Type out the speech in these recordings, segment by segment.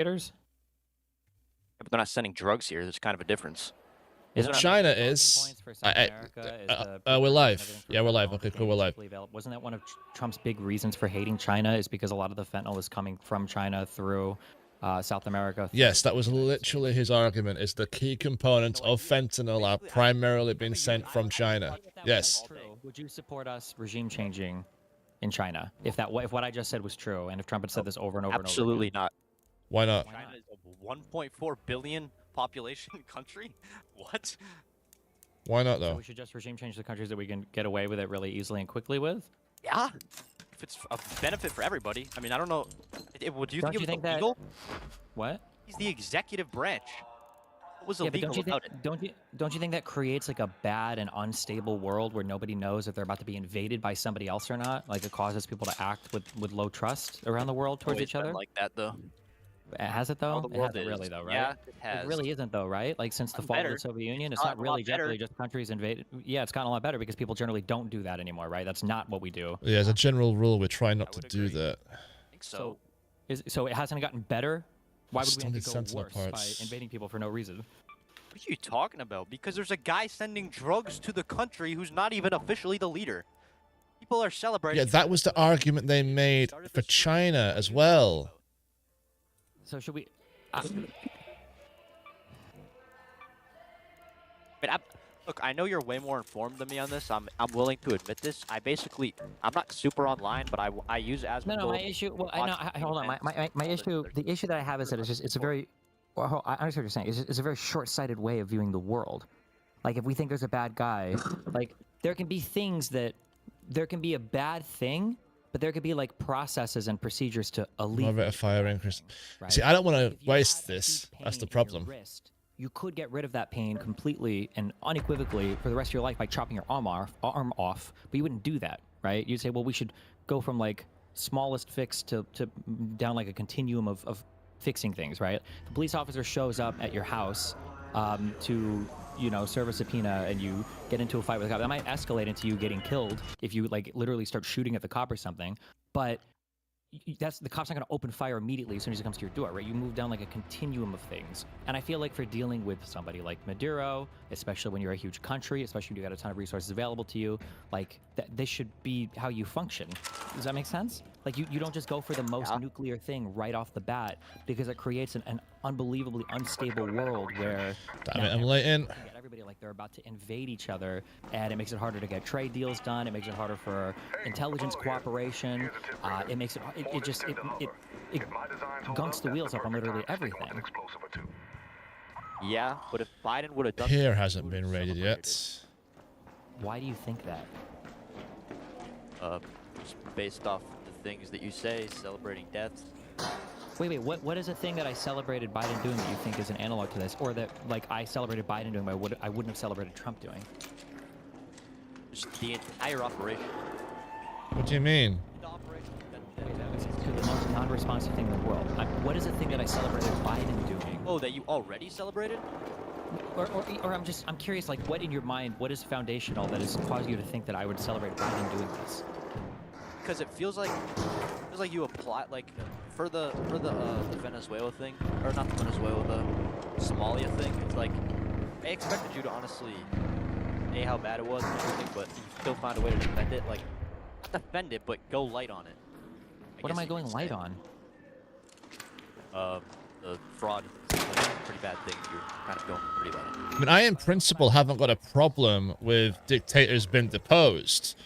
Traders? But they're not sending drugs here. There's kind of a difference. Isn't China talking is. points for South America is the We're and live. everything Yeah, we're fentanyl live. Okay, cool, we're being live. cheaply available. Wasn't that one of Trump's big reasons for hating China? Is because a lot of the fentanyl is coming from China through South America. Yes, that was literally his argument. Is the key components of fentanyl are primarily being sent from China. Yes. Would you support us regime changing in China if what I just said was true, and if Trump had said this over and over and over? Absolutely not. Why not? China is a 1.4 billion population country. What? Why not So though? we should just regime change the countries that we can get away with it really easily and quickly with. Yeah. If it's a benefit for everybody. I mean, I don't know. Would you Don't think you it was think that- illegal? What? He's the executive branch. What was Yeah, but illegal about it? don't you think that creates like a bad and unstable world where nobody knows if they're about to be invaded by somebody else or not? Like it causes people to act with low trust around the world towards each other. Like that though. Has it though? The It world hasn't really is. though, right? Yeah, it has. It really isn't though, right? Like since the fall of the Soviet Union, it's not really generally just countries invaded. Yeah, it's gotten a lot better because people generally don't do that anymore, right? That's not what we do. Yeah, as a general rule, we try not to do that. I think so. So it hasn't gotten better. Why would we have to go Sentinel worse parts. by invading people for no reason? What are you talking about? Because there's a guy sending drugs to the country who's not even officially the leader. People are celebrating. Yeah, that was the argument they made for China as well. So should we? I mean, look, I know you're way more informed than me on this. I'm willing to admit this. I'm not super online, but I use as No, my issue. Well, I know. Hold on. My issue. The issue that I have is that it's a very. Well, I understand what you're saying. It's a very short-sighted way of viewing the world. Like if we think there's a bad guy, like there can be things that there can be a bad thing, but there could be like processes and procedures to alleviate. More rate of fire increase. Right? See, I don't want to waste this. That's the problem. You could get rid of that pain completely and unequivocally for the rest of your life by chopping your arm off, but you wouldn't do that, right? You'd say, well, we should go from like smallest fix to down like a continuum of fixing things, right? The police officer shows up at your house to, you know, serve a subpoena, and you get into a fight with a cop. That might escalate into you getting killed if you like literally start shooting at the cop or something, but the cop's not going to open fire immediately as soon as he comes to your door, right? You move down like a continuum of things. And I feel like for dealing with somebody like Maduro, especially when you're a huge country, especially when you got a ton of resources available to you, like this should be how you function. Does that make sense? Like you don't just go for the most nuclear thing right off the bat, because it creates an unbelievably unstable world where Damn it, I'm late in. everybody like they're about to invade each other, and it makes it harder to get trade deals done. It makes it harder for intelligence cooperation. It makes it gunks the wheels up on literally everything. Yeah, but if Biden would have done. Pier hasn't been raided yet. Why do you think that? Just based off the things that you say, celebrating deaths. Wait, what is a thing that I celebrated Biden doing that you think is an analog to this, or that like I celebrated Biden doing, but I wouldn't have celebrated Trump doing? Just the entire operation. What do you mean? The operation. To the most non-responsive thing in the world. What is a thing that I celebrated Biden doing? Oh, that you already celebrated? Or I'm curious, like, what in your mind, what is foundational that has caused you to think that I would celebrate Biden doing this? Because it feels like you apply like for the Venezuela thing, or not the Venezuela, the Somalia thing. It's like I expected you to honestly say how bad it was and everything, but you still found a way to defend it. Like not defend it, but go light on it. What am I going light on? The fraud is a pretty bad thing. You're kind of going pretty light on. I mean, I in principle haven't got a problem with dictators being deposed.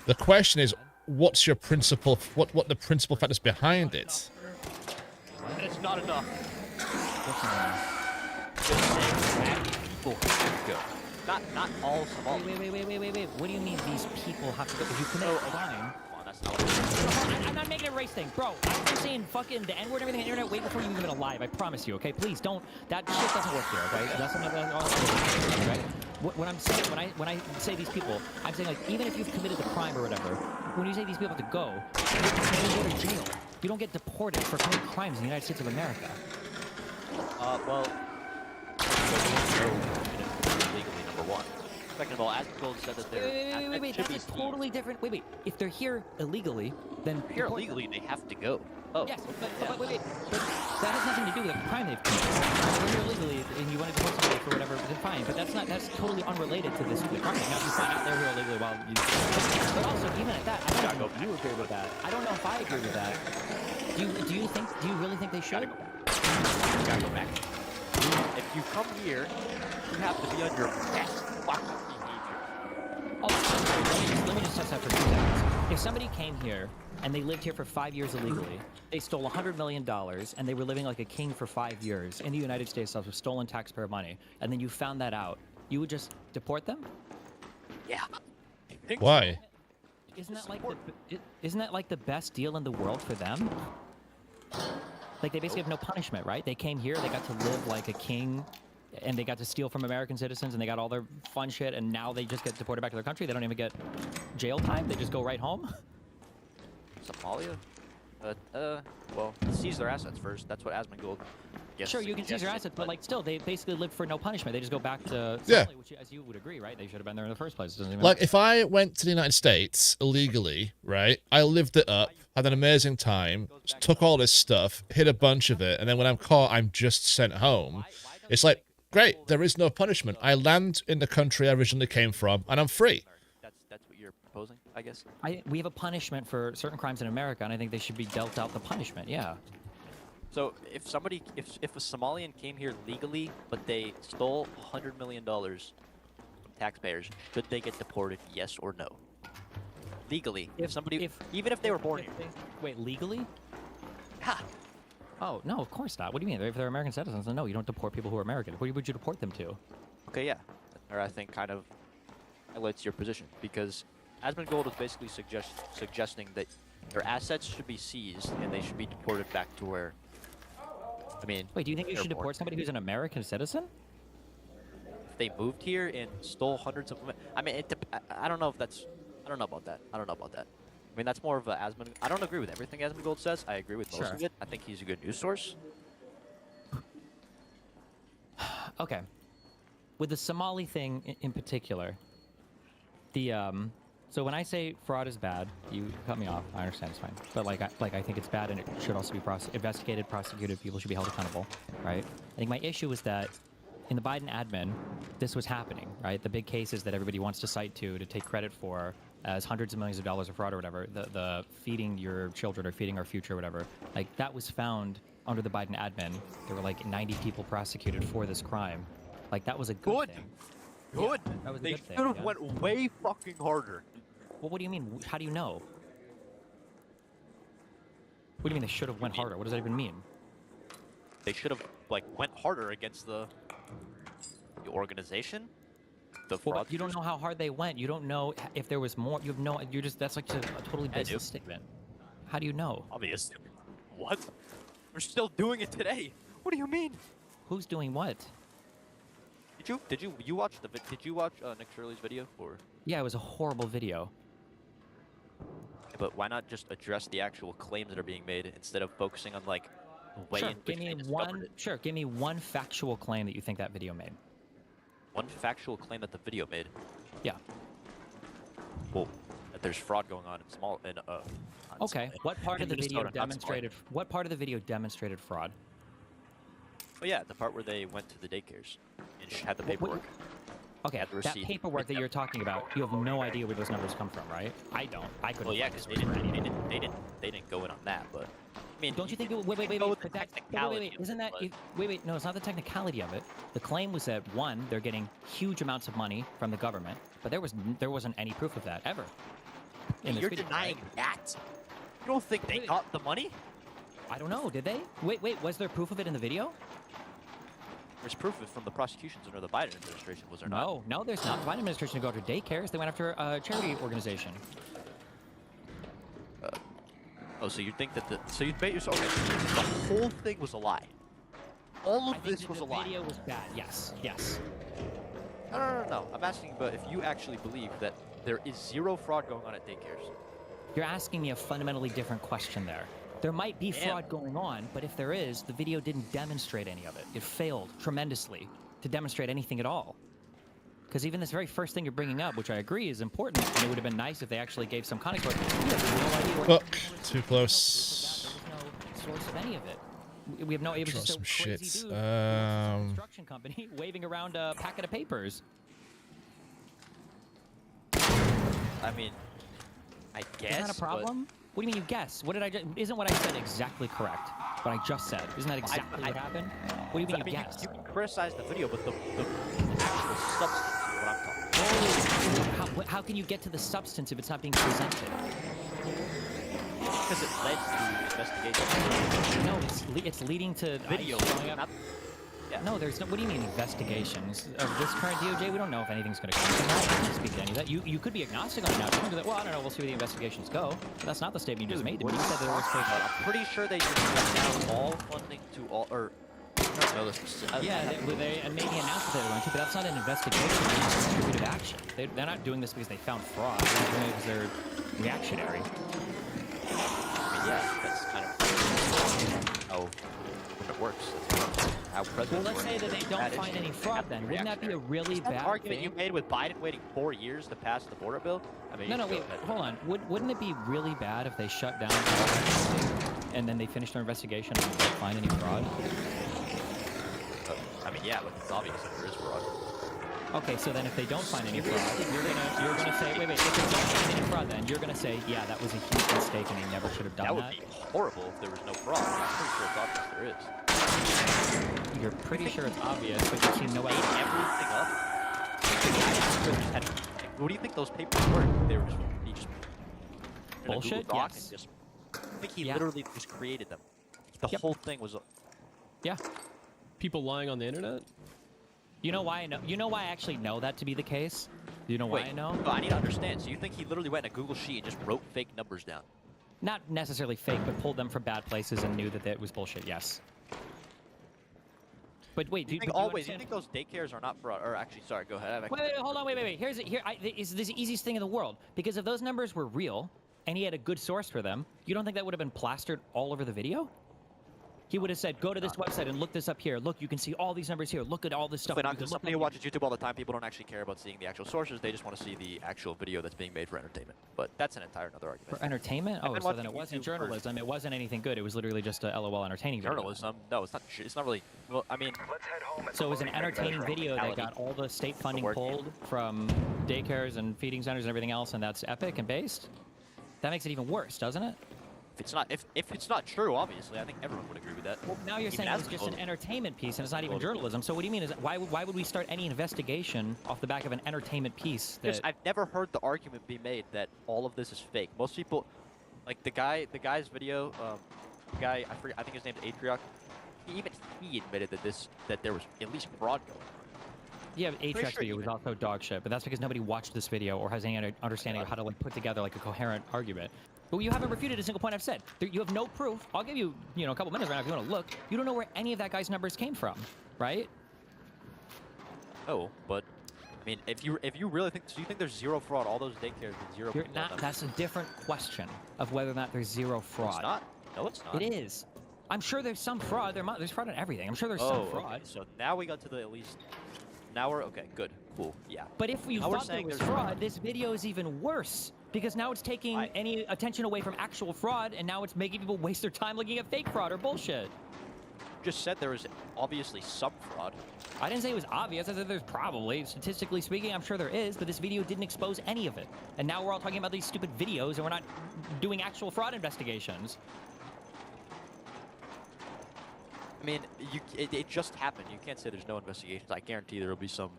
The question is, what's your principle? What the principal factors behind it? And it's not enough. Not all Somalis. Wait. What do you mean these people have to go? If you commit a crime. I'm not making a race thing, bro. I'm just saying fucking the N-word and everything on the internet way before you were even alive. I promise you, okay? Please don't. That shit doesn't work here, okay? That's another. Okay? What I'm saying when I say these people, I'm saying like even if you've committed the crime or whatever, when you say these people have to go, you go to jail. You don't get deported for committing crimes in the United States of America. Well, legally, number one. Second of all, as Gold said that they're... Wait, that's a totally different... Wait. If they're here illegally, then... If they're here illegally, they have to go. Oh. Yes, but wait. But that has nothing to do with the crime they've committed. If you're here illegally and you want to deport somebody for whatever, then fine. But that's totally unrelated to this the crime. Now, if you find out they're here illegally while you... But also, even at that, I don't know if you agree with that. I don't know if I agree with that. Do you really think they should? You gotta go back. If you come here, you have to be on your best fucking behavior. Oh, let me just test that for 2 seconds. If somebody came here and they lived here for 5 years illegally, they stole $100 million, and they were living like a king for 5 years in the United States with stolen taxpayer money, and then you found that out, you would just deport them? Yeah. Why? Isn't that like the best deal in the world for them? Like, they basically have no punishment, right? They came here, they got to live like a king, and they got to steal from American citizens, and they got all their fun shit, and now they just get deported back to their country. They don't even get jail time. They just go right home. Somalia? Well, seize their assets first. That's what Asmongold. Sure, you can seize your assets, but like still, they basically live for no punishment. They just go back to Yeah. Somalia, which, as you would agree, right? They should have been there in the first place. It doesn't even Like, if I went to the United States illegally, right? I lived it up, had an amazing time, took all this stuff, hid a bunch of it, and then when I'm caught, I'm just sent home. It's like, great, there is no punishment. I land in the country I originally came from, and I'm free. That's what you're proposing, I guess. we have a punishment for certain crimes in America, and I think they should be dealt out the punishment. Yeah. So if a Somalian came here legally, but they stole $100 million from taxpayers, should they get deported? Yes or no? Legally, even if they were born here. Wait, legally? Ha! Oh no, of course not. What do you mean? If they're American citizens, then no, you don't deport people who are American. Who would you deport them to? Okay, yeah. Or I think kind of highlights your position, because Asmongold is basically suggesting that their assets should be seized and they should be deported back to where. I mean, wait, do you think you should deport somebody who's an American citizen? If they moved here and stole hundreds of... I mean, I don't know if that's... I don't know about that. I mean, that's more of a Asmon... I don't agree with everything Asmongold says. I agree with most of it. I think he's a good news source. Okay. With the Somali thing in particular, so when I say fraud is bad, you cut me off. I understand, it's fine. But I think it's bad, and it should also be investigated, prosecuted. People should be held accountable, right? I think my issue is that in the Biden admin, this was happening, right? The big cases that everybody wants to cite to take credit for as hundreds of millions of dollars of fraud or whatever, the feeding your children or feeding our future or whatever, like that was found under the Biden admin. There were like 90 people prosecuted for this crime. Like that was a good thing. Good. Yeah, that was a They good thing, should have yeah. went way fucking harder. Well, what do you mean? How do you know? What do you mean they should have went harder? What does that even mean? They should have went harder against the organization. The Well, fraud. but you don't know how hard they went. You don't know if there was more. You have no. You're just. That's like a totally I do. baseless statement. How do you know? Obvious. What? We're still doing it today. What do you mean? Who's doing what? Did you watch Did you watch Nick Shirley's video or? Yeah, it was a horrible video. But why not just address the actual claims that are being made instead of focusing on the way Sure. in Give which me they discovered it? Sure. Give me one factual claim that you think that video made. One factual claim that the video made. Yeah. Well, that there's fraud going on in Okay. What part of the video Minnesota, not demonstrated? What part of the video demonstrated fraud? Oh yeah, the part where they went to the daycares and had the paperwork. Okay, Had the that receipt. paperwork that you're talking about, you have no idea where those numbers come from, right? I don't. I couldn't. Well, yeah, find because this for anything. they didn't go in on that, but I mean, Don't you think? Wait, go with but the that, technicality of isn't it, that? but- Wait. No, it's not the technicality of it. The claim was that one, they're getting huge amounts of money from the government, but there wasn't any proof of that ever. In this You're video, denying right? that? You don't think they got the money? I don't know. Did they? Wait. Was there proof of it in the video? There's proof of it from the prosecutions under the Biden administration, was there not? No, there's not. The Biden administration didn't go after daycares. They went after a charity organization. Oh, so you think that so you bet yourself the whole thing was a lie? All of this was a lie. The video was bad. Yes. No. I'm asking, but if you actually believe that there is zero fraud going on at daycares. You're asking me a fundamentally different question there. There might be fraud going on, but if there is, the video didn't demonstrate any of it. It failed tremendously to demonstrate anything at all. Because even this very first thing you're bringing up, which I agree is important, and it would have been nice if they actually gave some context. You have no idea where Look, too close. source of any of it. We have no. It was Draw just a some crazy shits. dude from a construction company waving around a packet of papers. I mean, I guess. Isn't that a problem? What do you mean you guess? What did I just? Isn't what I said exactly correct? What I just said. Isn't that exactly what happened? What do you mean you guessed? You can criticize the video, but the actual substance is what I'm talking about. How can you get to the substance if it's not being presented? Because it led to investigation. No, it's leading to Video showing up. not- Yeah. No, there's no. What do you mean investigations of this current DOJ? We don't know if anything's going to come. I can't speak to any of that. You could be agnostic on it now. You can do that. Well, I don't know. We'll see where the investigations go. But that's not the statement you just made to me. You said that there was I'm pretty sure they just shut down all funding to all, or I don't know the specific. yeah, they maybe announced that they were going to, but that's not an investigation. It's distributed action. They're not doing this because they found fraud. They're doing it because they're reactionary. I mean, yeah, that's kind of how it works. That's how presidents Well, let's work. say that they don't That is find any fraud then. Wouldn't that be a really that bad argument thing? you made with Biden waiting 4 years to pass the border bill? I mean, No, you can wait, go ahead. hold on. Wouldn't it be really bad if they shut down and then they finished their investigation and didn't find any fraud? I mean, yeah, but it's obvious that there is fraud. Okay, so then if they don't find any fraud, you're gonna say, wait, if they don't find any fraud, then you're gonna say, yeah, that was a huge mistake and they never should have done That would that. be horrible if there was no fraud. I'm pretty sure it's obvious there is. You're pretty sure it's obvious, but you've seen no Made evidence. everything up. What do you think those papers were? They were just he just in a Bullshit? Google Doc Yes. and just. I think he Yeah. literally just created them. The Yep. whole thing was. Yeah. People lying on the internet? You know why I know? You know why I actually know that to be the case? Do you know why Wait, I know? no, I need to understand. So you think he literally went in a Google sheet and just wrote fake numbers down? Not necessarily fake, but pulled them from bad places and knew that it was bullshit. Yes. But wait, do you Do you understand- think those daycares are not fraud? Or actually, sorry, go ahead. Wait, hold on, wait. Here's is this the easiest thing in the world? Because if those numbers were real and he had a good source for them, you don't think that would have been plastered all over the video? He would have said, go to this website and look this up here. Look, you can see all these numbers here. Look at all this stuff. But You not can because look somebody who up- watches YouTube all the time, people don't actually care about seeing the actual sources. They just want to see the actual video that's being made for entertainment. But that's an entire another argument. For entertainment? I've Oh, been so then it watching wasn't YouTube for- journalism. It wasn't anything good. It was literally just a LOL entertaining video. Journalism? No, it's not. It's not really. Well, I mean, So it was an entertaining video that reality. got all the state funding Working. pulled from daycares and feeding centers and everything else, and that's epic and based? That makes it even worse, doesn't it? if it's not true, obviously, I think everyone would agree with that. Well, now you're Even saying as it's a just an result. entertainment piece and it's not even Well, journalism. So what do you mean? Is why would we start any investigation off the back of an entertainment piece? Because That, I've never heard the argument be made that all of this is fake. Most people, like the guy's video, the guy I think his name's Adriak. He admitted that there was at least fraud going on. yeah, Atrax sure video was even- also dog shit, but that's because nobody watched this video or has any understanding of how to like put together like a coherent argument. But you haven't refuted a single point I've said. You have no proof. I'll give you, a couple minutes right now if you want to look. You don't know where any of that guy's numbers came from, right? No, but I mean, if you really think, so you think there's zero fraud, all those daycares with zero You're people in not. them. That's a different question of whether or not there's zero fraud. It's not. No, it's not. It is. I'm sure there's some fraud. There's fraud in everything. I'm sure there's some fraud. Okay. So now we got to the at least. Now we're okay. Good. Cool. Yeah. But if you Now we're thought there saying was there's fraud, fraud. this video is even worse because now it's taking any attention away from actual fraud, and now it's making people waste their time looking at fake fraud or bullshit. Just said there was obviously some fraud. I didn't say it was obvious. I said there's probably, statistically speaking, I'm sure there is, but this video didn't expose any of it. And now we're all talking about these stupid videos, and we're not doing actual fraud investigations. I mean, it just happened. You can't say there's no investigations. I guarantee there will be some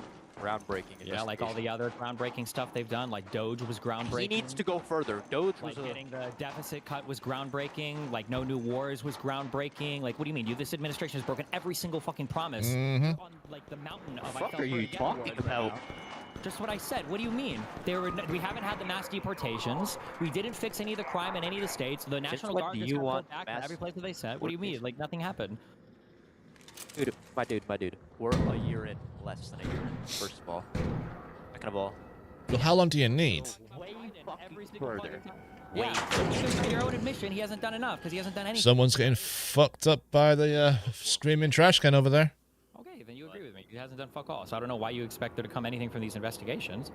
groundbreaking Yeah, like all the other groundbreaking stuff they've done, like Doge was groundbreaking. He needs to go further. Doge Like was a... getting the deficit cut was groundbreaking. Like no new wars was groundbreaking. Like what do you mean? This administration has broken every single fucking promise on like the mountain of. What are you talking about? Just what I said. What do you mean? We haven't had the mass deportations. We didn't fix any of the crime in any of the states. The National when Guard do just you got want pulled back in mass every place that they said. What do you mean? Like nothing happened. Dude, my dude. We're a year in, less than a year in, first of all. Second of all, Well, how long do you need? Way every single further. fucking time. Yeah, so because by your own admission, he hasn't done enough because he hasn't done anything. Someone's getting fucked up by the screaming trash can over there. Okay, then you agree with me. He hasn't done fuck all. So I don't know why you expect there to come anything from these investigations.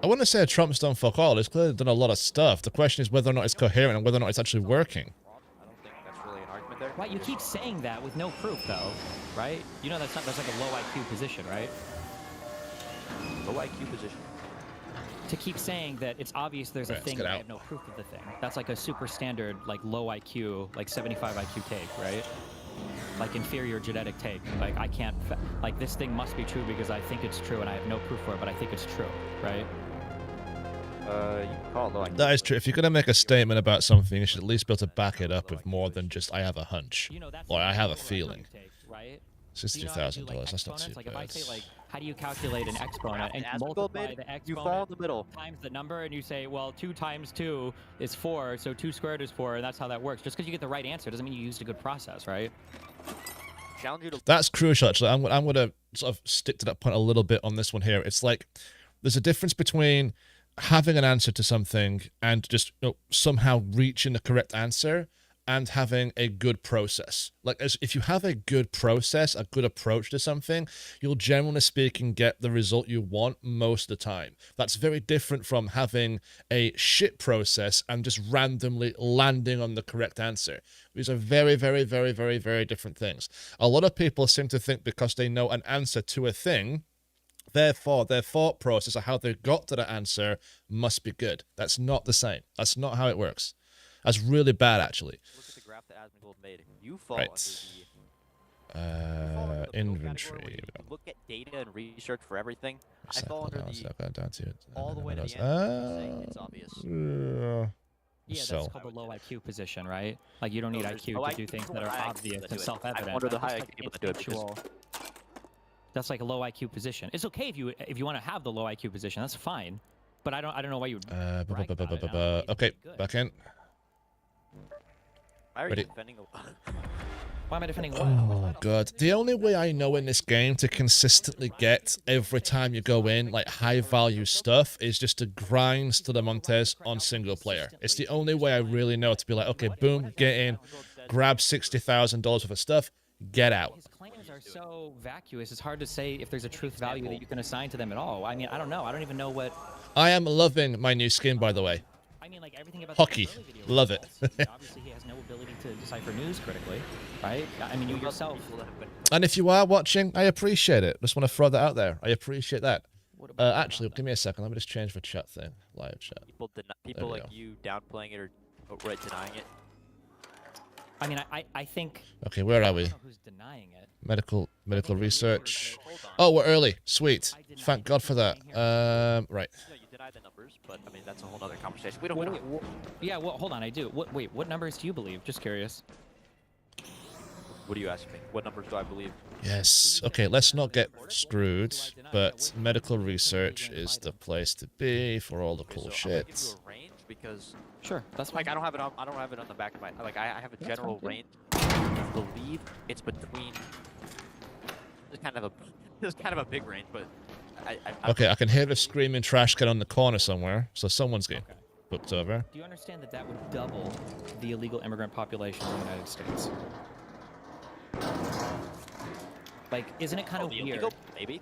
I wouldn't say Trump's done fuck all. He's clearly done a lot of stuff. The question is whether or not it's coherent and whether or not it's actually working. I don't think that's really an argument there. Why you keep saying that with no proof, though, right? You know that's like a low IQ position, right? Low IQ position. To keep saying that it's obvious there's a Right, thing, let's but get I out. have no proof of the thing. That's like a super standard, like low IQ, like 75 IQ take, right? Like inferior genetic take. Like I can't, like this thing must be true because I think it's true and I have no proof for it, but I think it's true, right? You can call it low IQ. That is true. If you're going to make a statement about something, you should at least be able to back it up with more than just, I have a hunch. You know, that's Or like I have a low IQ feeling. take, right? $60,000. Do you know how to do, like, That's not exponents? too Like bad. if I say like, how do you calculate an exponent and As we go multiply mid, the you fall exponent in the middle. times the number, and you say, well, 2 times 2 is 4, so 2 squared is 4, and that's how that works. Just because you get the right answer doesn't mean you used a good process, right? Challenge you to. That's crucial, actually. I'm going to sort of stick to that point a little bit on this one here. It's like there's a difference between having an answer to something and just somehow reaching the correct answer and having a good process. Like, if you have a good process, a good approach to something, you'll generally speaking get the result you want most of the time. That's very different from having a shit process and just randomly landing on the correct answer. These are very, very, very, very, very different things. A lot of people seem to think because they know an answer to a thing, therefore their thought process of how they got to the answer must be good. That's not the same. That's not how it works. That's really bad, actually. Look at the graph that Asmongold made. You fall Right. under the Inventory. where you look at data and research for everything. I Cycle fall under analysis, the I'll go down to it. all the way to the end. Saying it's obvious. Yeah, that's So, called the low IQ position, right? Like you don't need there's IQ low to do IQ things people that are and high IQ obvious people that and do it. self-evident. I wonder the That's high just IQ people that do it because- instinctual. That's like a low IQ position. It's okay if you want to have the low IQ position. That's fine. But I don't know why you would. brag about it. I don't know. It's okay, good. back in. Why are Ready. you defending a Why am I defending what? Oh god. The only way I know in this game to consistently get every time you go in like high value stuff is just to grind to the MONTIS on single player. It's the only way I really know to be like, okay, boom, get in, grab $60,000 worth of stuff, get out. His claims are so vacuous. It's hard to say if there's a truth value that you can assign to them at all. I mean, I don't know. I don't even know what. I am loving my new skin, by the way. I mean, like everything about Hockey. the early video Love was it. false. Obviously, he has no ability to decipher news critically, right? I mean, you yourself. And if you are watching, I appreciate it. Just want to throw that out there. I appreciate that. What about Actually, give me a second. Let me just change the chat thing. Live chat. people we like go. you downplaying it or outright denying it? I mean, I think. Okay, where are I we? don't know who's denying it. Medical research. Hold on. Oh, we're early. Sweet. Thank God for that. Right. No, you deny the numbers, but I mean that's a whole other conversation. We don't. Yeah, well, hold on. I do. Wait, what numbers do you believe? Just curious. What are you asking me? What numbers do I believe? Yes. Okay, let's not get screwed, but medical research is the place to be for all the Okay, cool so I'm gonna give shit. you a range because Sure, that's like fine. I don't have it on the back of my like I have a That's general fine, range. I believe it's between. It's kind of a big range, but I Okay, I can hear the screaming trash can on the corner somewhere, so someone's getting Okay. booked over. Do you understand that that would double the illegal immigrant population in the United States? Like, isn't it kind of weird? illegal, maybe.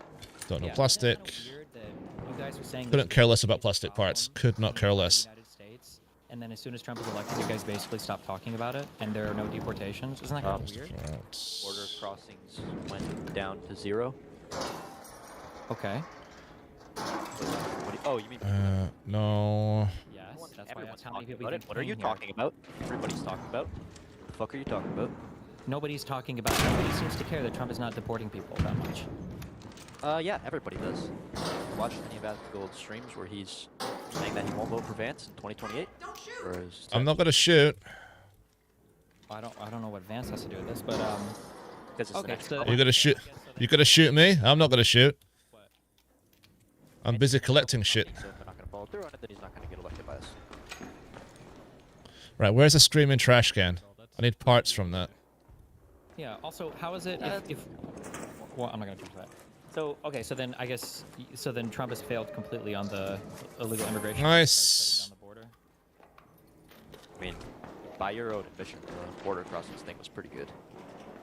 Don't know Yeah, plastic. isn't it kinda weird that you guys were saying Couldn't this care is less a about plastic parts. Could not care problem in the less. United States, and then as soon as Trump was elected, you guys basically stopped talking about it, and there are no deportations. Isn't that kind of weird? Border crossings went down to 0. Okay. Oh, you mean? No. Yes, Everyone's that's why I asked how many talking people about you it. What are you can here. talking about? Everybody's talking about. What the fuck are you talking about? Nobody's talking about. Nobody seems to care that Trump is not deporting people that much. Yeah, everybody does. Watch any of Asmongold's streams where he's saying that he won't vote for Vance in 2028? Or is I'm not gonna shoot. I don't know what Vance has to do with this, but because it's the okay, next so Republican. You gonna shoot? You gonna shoot me? I'm not gonna shoot. I'm busy collecting shit. So if they're not going to follow through on it, then he's not going to get elected by us. Right, where's the screaming trash can? I need parts from that. yeah. Also, how is it if well, I'm not gonna jump to that. So okay, so then I guess so then Trump has failed completely on the illegal immigration. Nice. Down the border. I mean, by your own admission, the border crossings thing was pretty good.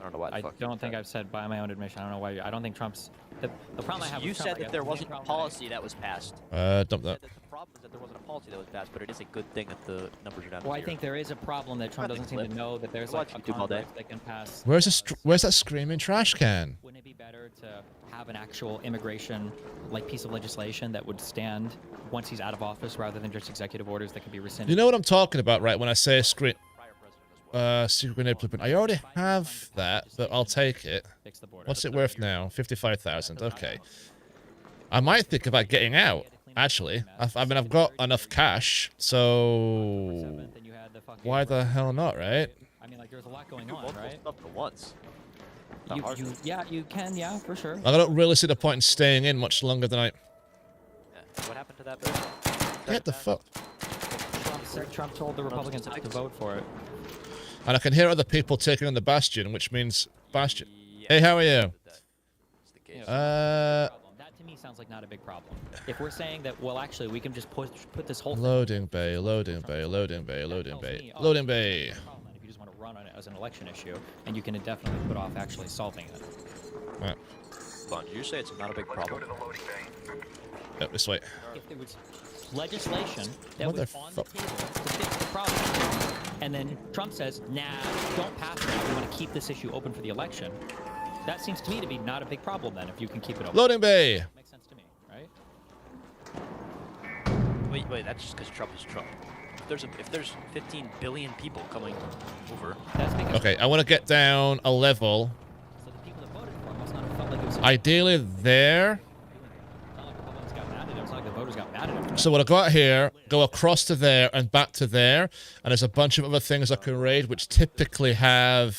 don't know why. The I fuck you don't did think that. I've said by my own admission. I don't know why. I don't think Trump's. The problem I have You with Trump, said I guess, that there the wasn't a problem that I- policy that was passed. Dump that. The problem is that there wasn't a policy that was passed, but it is a good thing that the numbers are down. Well, I think there is a problem that Trump Nothing doesn't seem to flipped. know that there's I like watch a YouTube all day. Congress that can pass. Where's that screaming trash can? Wouldn't it be better to have an actual immigration like piece of legislation that would stand once he's out of office rather than just executive orders that can be rescinded? You know what I'm talking about, right? When I say screen, Prior president as well. secret grenade blueprint. I already have that, but I'll take it. Fix the border. What's it worth now? 55,000. Okay. I might think about getting out. Actually, I mean, I've got enough cash, so why the hell not, right? I mean, like, there's a lot going Do on, multiple right? stuff at once. Not hard. Yeah, you can, yeah, for sure. I don't really see the point in staying in much longer than I. Yeah. What happened to that bill? Get the fuck. Trump told the Republicans not to vote for it. And I can hear other people taking on the Bastion, which means Bastion. Yeah, Hey, how are you? that's the case. That to me sounds like not a big problem. If we're saying that, well, actually, we can just put this whole thing. Loading bay, loading bay, loading bay, loading bay, loading bay. Problem, if you just want to run on it as an election issue, and you can definitely put off actually solving it. Right. Hold on, did you say it's not a big problem? Yep, this way. If there was legislation that was on the Motherfuck. table to fix the problem, and then Trump says, nah, don't pass it, we want to keep this issue open for the election, that seems to me to be not a big problem then, if you can keep it open. Loading bay. Makes sense to me, right? Wait, that's just because Trump is Trump. If there's 15 billion people coming over, That's because Okay, I want to get down a level. so the people that voted for him must not have felt like it was. Ideally there. It's not like Republicans got mad at him. It's not like the voters got mad at him. for that. So what I got here, go across to there and back to there, and there's a bunch of other things I can raid, which typically have,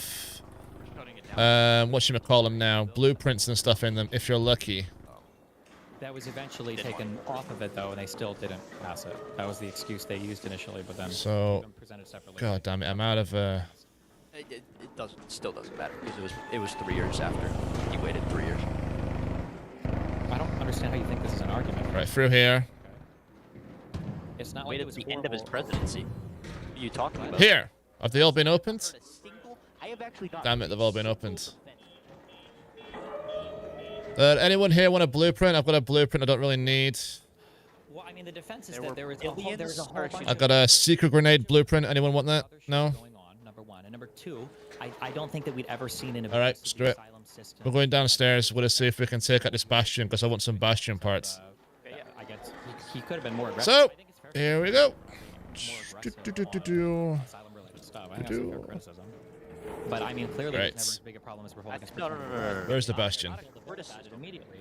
what should I call them now, blueprints and stuff in them, if you're lucky. That was eventually taken off of it, though, and they still didn't pass it. That was the excuse they used initially, but then So, even presented separately. God damn it, I'm out of, it still doesn't matter because it was 3 years after. He waited 3 years. I don't understand how you think this is an argument. right through here. It's not like Waited it was to the end of his horrible. presidency. What are you talking about? Here. Have they all been opened? Heard a single- I have actually not Damn it, heard they've a all been single opened. defense. Anyone here want a blueprint? I've got a blueprint I don't really need. Well, I mean, the defense is There that were there was a whole, billions, there was a or whole excuse bunch I got a secret grenade blueprint. Anyone want that? other shit No? going on, number one. And number two, I don't think that we'd ever seen an All right, abuse of screw the it. asylum system. We're going downstairs. We're going to see if we can take out this Bastion, because I want some Bastion parts. I guess he could have been more aggressive. So, I think it's fair to here say we go. more aggressive Do-do-do-do-do. on asylum-related stuff. I think that's a fair criticism. But I mean, clearly, Right. it's never as big a problem as Republicans. No. Where's the Bastion? Not a criticism immediately.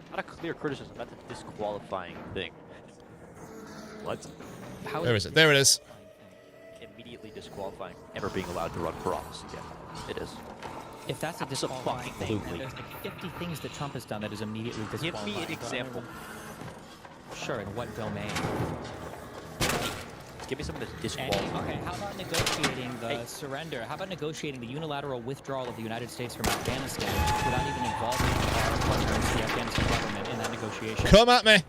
Not a clear criticism. That's a disqualifying thing. What? How Where is it? There it is. Immediately disqualifying ever being allowed to run for office again. It is. If that's a disqualifying thing, then Absolutely. there's like 50 things that Trump has done that is immediately Give disqualifying. me an example. Sure, in what domain? Give me something that's And, disqualifying. okay, how about negotiating the surrender? How about negotiating the unilateral withdrawal of the United States from Afghanistan without even involving our partners, the Afghanistan government, in that negotiation? Come at me.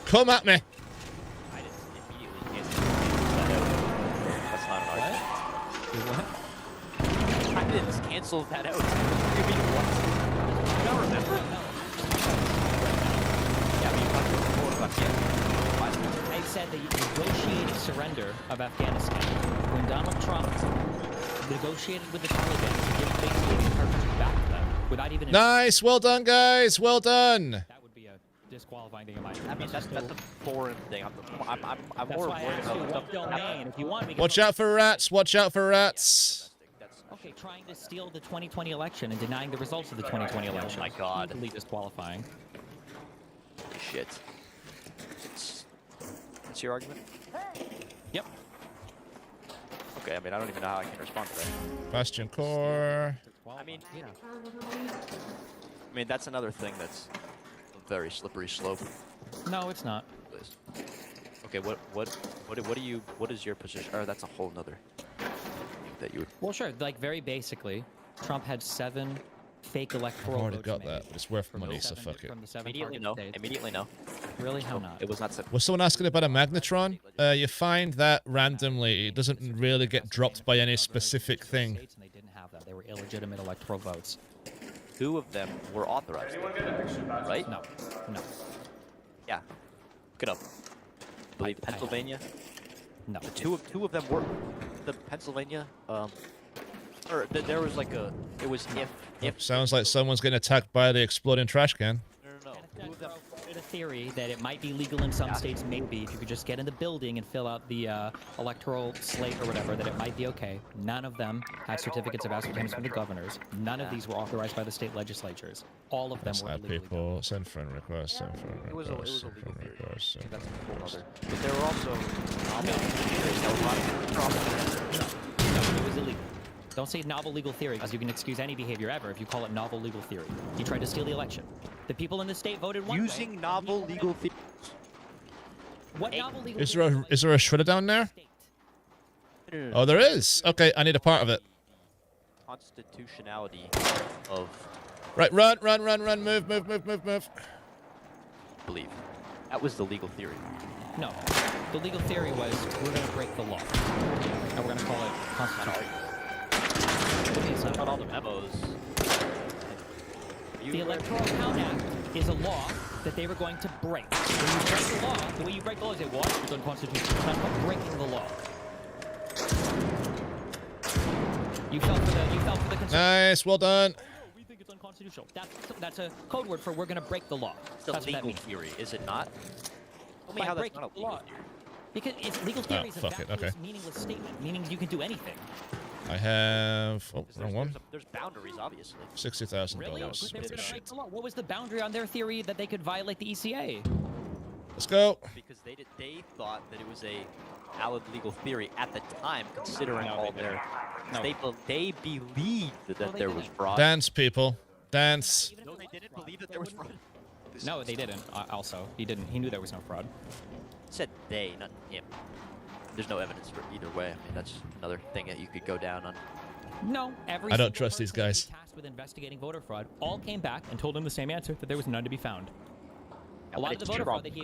Come at me. I didn't immediately cancel that out. That's not an argument. What? I didn't cancel that out. What do you mean what? You don't remember? Yeah, but you talked about before about I said the negotiated surrender of Afghanistan when Donald Trump negotiated with the Taliban to give basically our country back to them without even. Nice. Well done, guys. Well done. That would be a disqualifying thing in my opinion. I mean, that's a foreign thing. I'm That's more why I worried asked about you the stuff what domain. If you want, we can Watch out for rats. Watch out for rats. That's Okay, trying to steal the 2020 election and denying the results of the 2020 election. Oh my God. Legally disqualifying. shit. What's your argument? Yep. Okay, I mean, I don't even know how I can respond to that. Bastion core. I mean, that's another thing that's a very slippery slope. No, it's not. Okay, what is your position? Or that's a whole nother thing that you would. Well, sure. Like very basically, Trump had 7 fake electoral I've already votes got made that, but it's worth from money, the so 7 fuck it. From the 7 Immediately target no. states. Immediately no. Really? How not? It was not said. Was someone asking about a magnetron? You find that randomly. It doesn't really get dropped by any specific thing. And they didn't have them. They were illegitimate electoral votes. 2 of them were authorized, right? No, no, Yeah. Look it up. I believe I- Pennsylvania. no. The two of them were the Pennsylvania. There was like a. It was if. Sounds like someone's getting attacked by the exploding trash can. No. 2 of them. A theory that it might be legal in some states, maybe if you could just get in the building and fill out the electoral slate or whatever, that it might be okay. None of them had certificates of ascertainment from the governors. None of these were authorized by the state legislatures. All of them Let's were add illegally people. done. Send friend request. Send friend It was a request. Send legal friend theory. request. I Send think that's friend a whole request. other. But there were also novel theories that were brought up. No, it was illegal. Don't say novel legal theory, because you can excuse any behavior ever if you call it novel legal theory. He tried to steal the election. The people in the state voted one way. Using novel legal theories. What novel legal Is theory there a shredder down there? State? Oh, there is. Okay, I need a part of it. Constitutionality of Right, run, move. believe. That was the legal theory. No. The legal theory was we're going to break the law. And we're going to call it constitutional. It's not. Not all the memos. The Electoral Count Act is a law that they were going to break. When you break the law, the way you break the law is it what? It's unconstitutional. It's not called breaking the law. You fell for the conservative. Nice, well done. We think it's unconstitutional. That's a code word for we're going to break the law. It's a That's what that legal means. theory, is it not? Tell me By how that's breaking not a the legal law. theory. Because it's legal theory is a fuck it, vacuous, okay. meaningless statement, meaning you can do anything. I have. Oh, 'Cause wrong one. there's boundaries, obviously. $60,000. Really? They were going to Shit. break the law. What was the boundary on their theory that they could violate the ECA? Let's go. Because they thought that it was a valid legal theory at the time, considering all their. No. They believed that they there was didn't. fraud. Dance, people. Dance. No, they didn't believe that there was fraud. No, they didn't. Also, he didn't. He knew there was no fraud. Said they, not him. There's no evidence for either way. I mean, that's another thing that you could go down on. No, every I don't single trust these person that he guys. tasked with investigating voter fraud all came back and told him the same answer, that there was none to be found. A lot of the voter fraud that he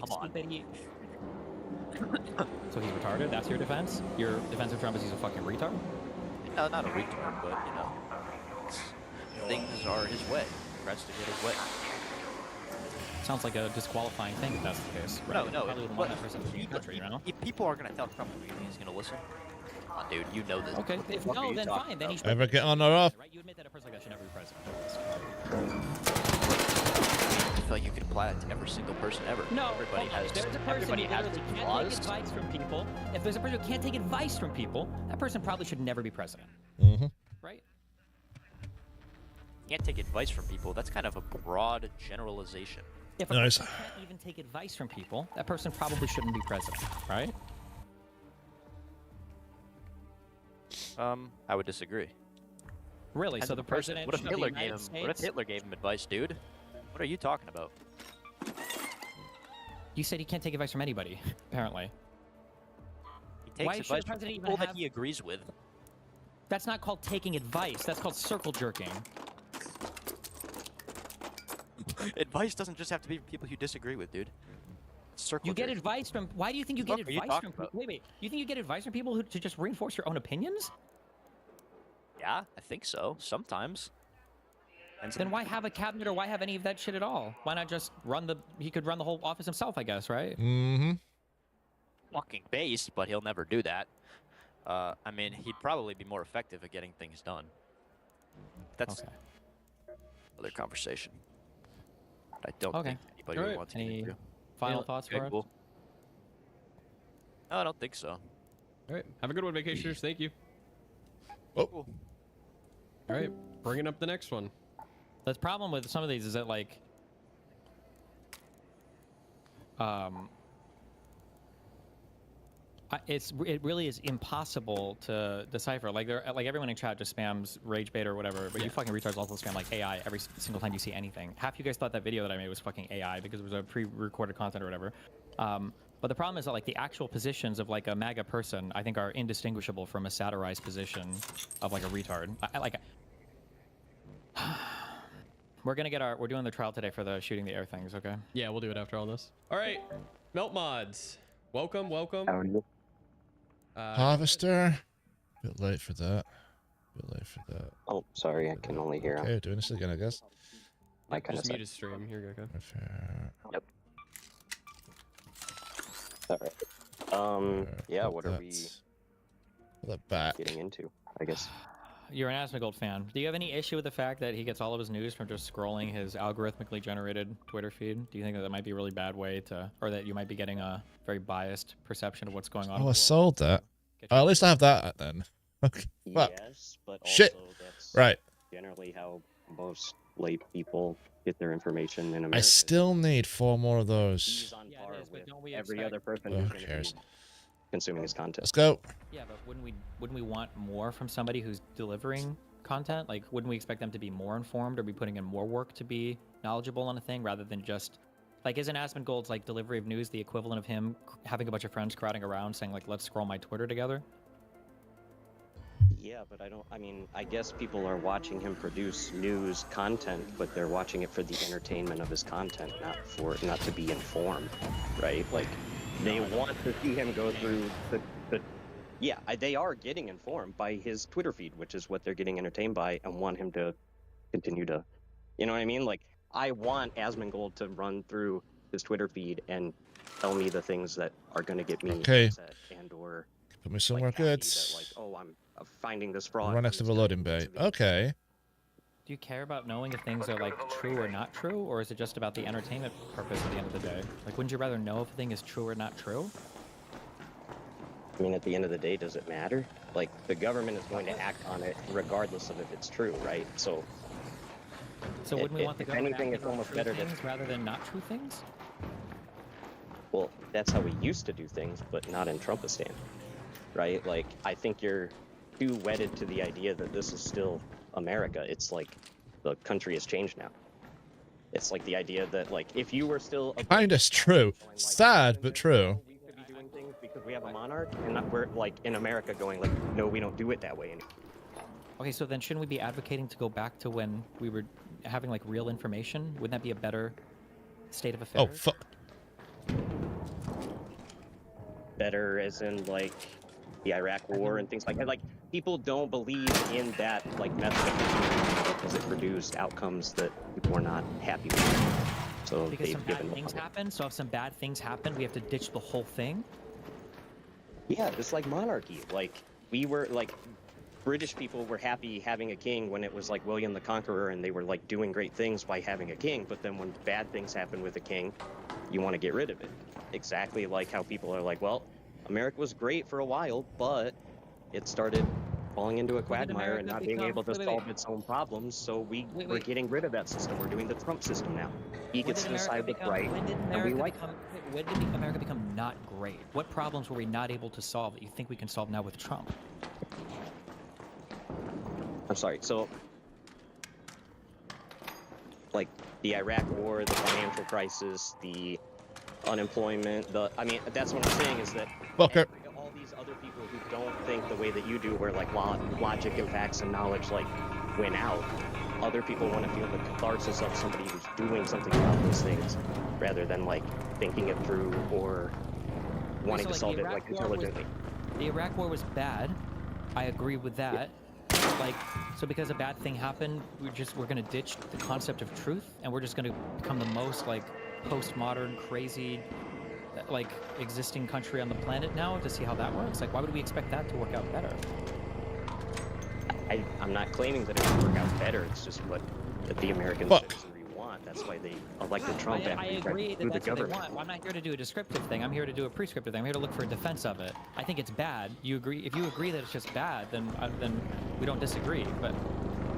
So he's retarded? That's your defense? Your defense of Trump is he's a fucking retard? No, not a retard, but you know, things are his way. He tries to get his way. Sounds like a disqualifying thing if that's the case. Right? No, Probably the but 100% of the country, you know? if people are gonna tell Trump, do you think he's gonna listen? Come on, dude, you know this. Okay, What the if fuck are no, you then talking fine. Then he about? should Ever get on or off? right? You admit that a person like that should never be president. I feel like you can apply it to every single person ever. No, everybody hold on. has. If there's a person Everybody who has literally can't flaws. take advice from people, if there's a person who can't take advice from people, that person probably should never be president, Mm-hmm. right? Can't take advice from people. That's kind of a broad generalization. If a Nice. person can't even take advice from people, that person probably shouldn't be president, right? I would disagree. Really? Depends So on the person. president What if of the Hitler gave United him? States? What if Hitler gave him advice, dude? What are you talking about? You said he can't take advice from anybody, apparently. He Why takes should a advice from president even people that have- he agrees with. That's not called taking advice. That's called circle jerking. Advice doesn't just have to be from people you disagree with, dude. Circle You get jerk. advice from. Why do you think you What get are you advice talking from people? about? Wait. You think you get advice from people who to just reinforce your own opinions? Yeah, I think so. Sometimes. And Then why have a cabinet or why have any of that shit at all? Why not just run the? He could run the whole office himself, I guess, right? Mm-hmm. fucking based, but he'll never do that. I mean, he'd probably be more effective at getting things done. That's Okay. another conversation. I don't Okay. think anybody Alright. would want to get Any into. final Yeah, thoughts okay, for us? cool. No, I don't think so. All right. Have a good one, vacationers. Thank you. Oh, Cool. All right. Bringing up the next one. The problem with some of these is that like, it really is impossible to decipher. Like like everyone in chat just spams rage bait or whatever, but you fucking retards also spam like AI every single time you see anything. Half you guys thought that video that I made was fucking AI because it was a pre-recorded content or whatever. But the problem is that like the actual positions of like a MAGA person, I think, are indistinguishable from a satirized position of like a retard. We're gonna get we're doing the trial today for the shooting the air things, okay? Yeah, we'll do it after all this. All right. Melt mods. Welcome, welcome. Harvester. Bit late for that. Delay for that. Oh, sorry, I can only hear him. Okay, doing this again, I guess. I kind of Just mute his stream. Here you go. Yep. All right. Yeah. What are we Put that back. getting into? I guess. You're an Asmongold fan. Do you have any issue with the fact that he gets all of his news from just scrolling his algorithmically generated Twitter feed? Do you think that might be a really bad way to, or that you might be getting a very biased perception of what's going on? Oh, I sold that. Oh, at least I have that then. Okay. Fuck. Yes, but Shit. also that's Right. generally how most lay people get their information in America. I still need 4 more of He's those. on Yeah, par it is, but with don't we every expect- other person Who who's going to cares? be consuming his content. Let's go. Yeah, but wouldn't we want more from somebody who's delivering content? Like, wouldn't we expect them to be more informed or be putting in more work to be knowledgeable on a thing rather than just like, isn't Asmongold's like delivery of news the equivalent of him having a bunch of friends crowding around saying like, let's scroll my Twitter together? Yeah, but I mean, I guess people are watching him produce news content, but they're watching it for the entertainment of his content, not to be informed, right? Like, they want to see him go through yeah, they are getting informed by his Twitter feed, which is what they're getting entertained by, and want him to continue to, you know what I mean? Like, I want Asmongold to run through his Twitter feed and tell me the things that are going to get me Okay. upset and/or Put me somewhere happy good. that, like, oh, I'm finding this fraud. Right next to the loading bay. Okay. Do you care about knowing if things are like true or not true, or is it just about the entertainment purpose at the end of the day? Like, wouldn't you rather know if a thing is true or not true? I mean, at the end of the day, does it matter? Like, the government is going to act on it regardless of if it's true, right? So wouldn't we want the if government anything, acting it's on almost true better to- things rather than not true things? well, that's how we used to do things, but not in Trumpistan, right? Like, I think you're too wedded to the idea that this is still America. It's like the country has changed now. It's like the idea that, like, if you were still Kinda's true. Sad, but true. we could be doing things because we have a monarch, and not, we're like in America going like, no, we don't do it that way anymore. Okay, so then shouldn't we be advocating to go back to when we were having like real information? Wouldn't that be a better state of affairs? Oh, fuck. Better as in like the Iraq War and things like that. Like, people don't believe in that like method of continuing because it produced outcomes that people were not happy with. So Because some they've bad given things up. happen, so if some bad things happen, we have to ditch the whole thing? Yeah, just like monarchy. Like, we were like, British people were happy having a king when it was like William the Conqueror, and they were like doing great things by having a king. But then when bad things happen with a king, you want to get rid of it. Exactly like how people are like, well, America was great for a while, but it started falling into a quagmire and America not being become- able to wait, wait, solve its own problems. So we're wait. getting rid of that system. We're doing the Trump system now. He When gets did to decide America what's become- right, when did and we America like become, when did America become not great? What problems were we not able to solve that you think we can solve now with Trump? I'm sorry. So, like the Iraq War, the financial crisis, the unemployment, I mean, that's what I'm saying is that Fucker. all these other people who don't think the way that you do, where like logic and facts and knowledge like win out, other people want to feel the catharsis of somebody who's doing something about those things, rather than like thinking it through or wanting So, to like, solve the it like Iraq War was- intelligently. The Iraq War was bad. I agree with that. Like, so because a bad thing happened, we're gonna ditch the concept of truth, and we're just gonna become the most like postmodern, crazy, like existing country on the planet now to see how that works. Like, why would we expect that to work out better? I'm not claiming that it would work out better. It's just what the American Fuck. citizenry want. That's why they elected Trump I after he tried agree to that do the that's what they government. want. I'm not here to do a descriptive thing. I'm here to do a prescriptive thing. I'm here to look for a defense of it. I think it's bad. You agree? If you agree that it's just bad, then we don't disagree. But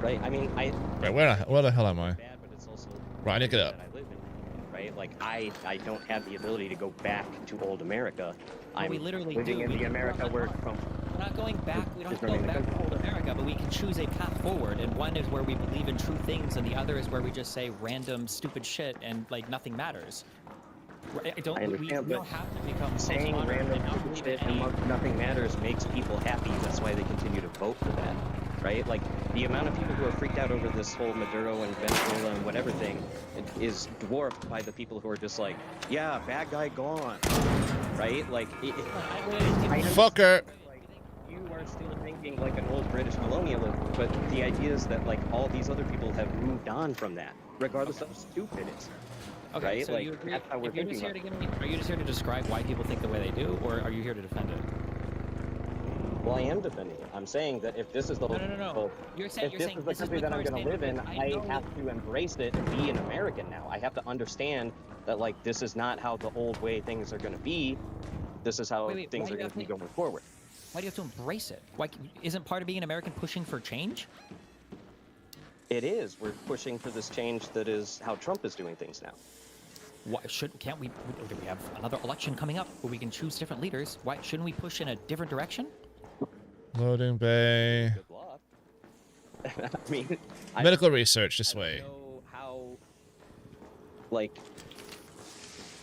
Right? I mean, Right, where the hell am I? bad, but it's also Right, I need to get up. that I live in. Right? Like I don't have the ability to go back to old America. I'm we literally living do. in We the can America run where on. Trump. We're not going back. We don't have to Is go running the back to country. old America, but we can choose a path forward. And one is where we believe in true things, and the other is where we just say random, stupid shit, and like nothing matters. I I don't. We understand, don't but have to become Saying postmodern random and not stupid believe shit in any. and nothing matters makes people happy. That's why they continue to vote for that. Right? Like the amount of people who are freaked out over this whole Maduro and Venezuela and whatever thing is dwarfed by the people who are just like, yeah, bad guy gone. Right? Like, I Fucker. you are still thinking like an old British colonialist, but the idea is that like all these other people have moved on from that, regardless of how stupid it's. Okay, Right? so Like, you agree, that's how we're if you're just thinking here to give me, are you just here to describe why people think the way they do, or are you here to defend it? Well, I am defending it. I'm saying that if this is the No. You're saying if this is the country that I'm going to live in, I have to embrace it and be an American now. I have to understand that like this is not how the old way things are going to be. This is how Wait, things why are do you going to be have to- going forward. Why do you have to embrace it? Why isn't part of being an American pushing for change? It is. We're pushing for this change that is how Trump is doing things now. Why can't we? We have another election coming up where we can choose different leaders. Why shouldn't we push in a different direction? Loading bay. Good luck. I mean, Medical research this I way. don't know how, like,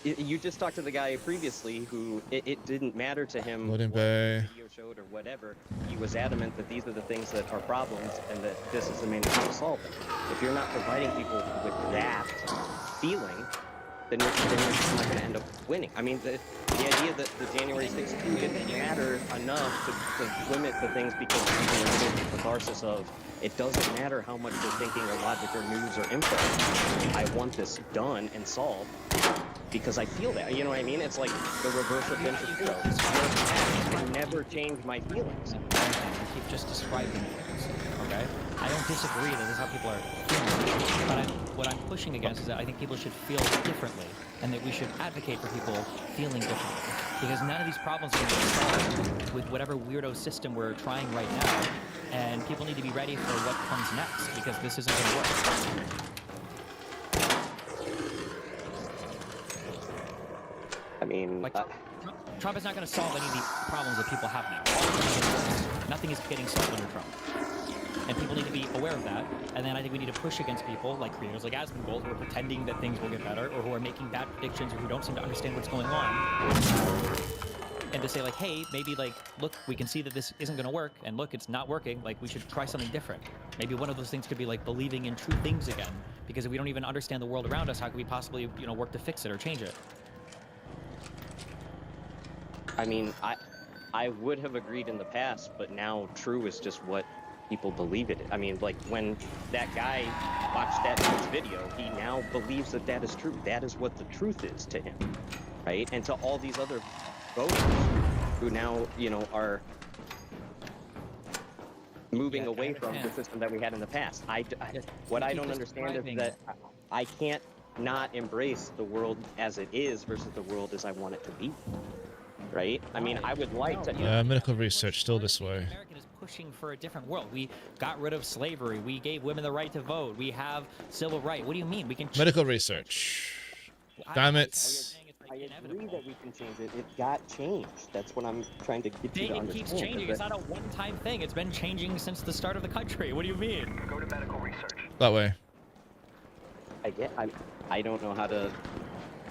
you just talked to the guy previously who it didn't matter to him Loading what bay. the video showed or whatever. He was adamant that these are the things that are problems and that this is the main way to solve them. If you're not providing people with that feeling, then you're just not going to end up winning. I mean, the idea that the January 6th didn't matter enough to limit the things because people are getting the catharsis of it doesn't matter how much they're thinking or logic or news or info. I want this done and solved because I feel that. You know what I mean? It's like the reverse of Vintage I never change my feelings. You keep just describing things. Okay, I don't disagree that this is how people are feeling, but what I'm pushing against is that I think people should feel differently, and that we should advocate for people feeling differently, because none of these problems can be solved with whatever weirdo system we're trying right now, and people need to be ready for what comes next, because this isn't going to work. I mean, Like, Trump is not going to solve any of the problems that people have now. Nothing is getting solved under Trump. And people need to be aware of that. And then I think we need to push against people like creators like Asmongold who are pretending that things will get better, or who are making bad predictions, or who don't seem to understand what's going on. And to say like, hey, maybe like, look, we can see that this isn't going to work, and look, it's not working. Like, we should try something different. Maybe one of those things could be like believing in true things again. Because if we don't even understand the world around us, how can we possibly, work to fix it or change it? I mean, I would have agreed in the past, but now true is just what people believe it is. I mean, like when that guy watched that news video, he now believes that that is true. That is what the truth is to him, right? And to all these other voters who now, are moving away from the system that we had in the past. What I don't understand is that I can't not embrace the world as it is versus the world as I want it to be. Right? I mean, I would like to. Medical research still this way. American is pushing for a different world. We got rid of slavery. We gave women the right to vote. We have civil rights. What do you mean? We can Medical research. Damn it. I agree that we can change it. It got changed. That's what I'm trying to get you to understand. It keeps changing. It's not a one-time thing. It's been changing since the start of the country. What do you mean? Go to medical research. That way. I don't know how to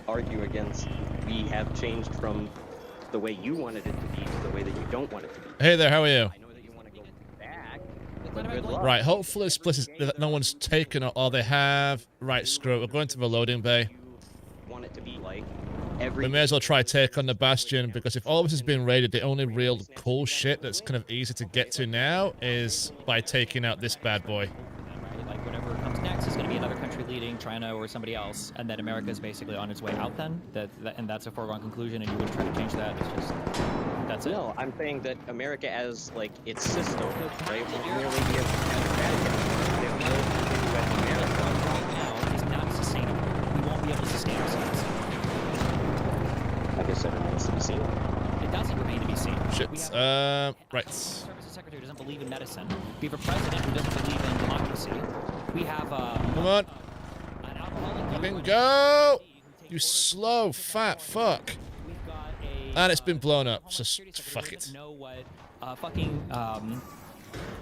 argue against. We have changed from the way you wanted it to be to the way that you don't want it to be. Hey there, how are you? I know that you want to go back, but good luck. Right, hopefully this place is, that no one's taken it, or they have. Right, screw it. We're going to the loading bay. You want it to be like We may as well try take on the Bastion, because if all of this has been raided, the only real cool shit that's kind of easy to get to now is by taking out this bad boy. Like, whatever comes next is going to be another country leading, China or somebody else, and then America is basically on its way out then? And that's a foregone conclusion, and you wouldn't try to change that? It's just, that's it? No, I'm saying that America as, like, its system, right, will merely be a democratic. It will continue as America. Right now is not sustainable. We won't be able to sustain ourselves. Like I said, it remains to be seen. It doesn't remain to be seen. Shit. We have Right. Services Secretary who doesn't believe in medicine. We have a president who doesn't believe in democracy. We have Come on. an alcoholic Fucking go! You slow, fat fuck. We've got a And it's been blown up, so fuck we it. don't know what fucking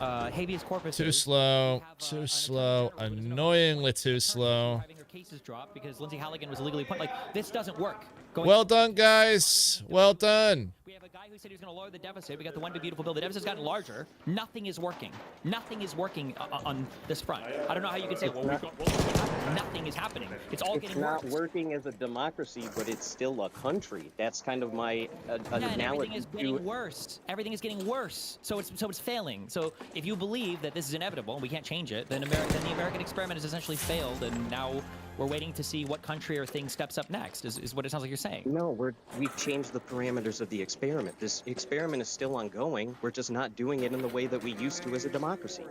habeas corpus Too is. slow, We have, too an slow, attorney general annoyingly too currently slow. having her cases dropped because Lindsay Halligan was illegally appointed. Like, this doesn't work. Going Well done, guys. Well done. We have a guy who said he was going to lower the deficit. We got the one big beautiful bill. The deficit's gotten larger. Nothing is working. Nothing is working on this front. I don't know how you can say, well, nothing is happening. It's all It's getting not worse. working as a democracy, but it's still a country. That's kind of my Yeah, and everything analogy is to getting worse. Everything is getting worse. So it's failing. So if you believe that this is inevitable and we can't change it, then the American experiment has essentially failed, and now we're waiting to see what country or thing steps up next. Is what it sounds like you're saying. No, we've changed the parameters of the experiment. This experiment is still ongoing. We're just not doing it in the way that we used to as a democracy.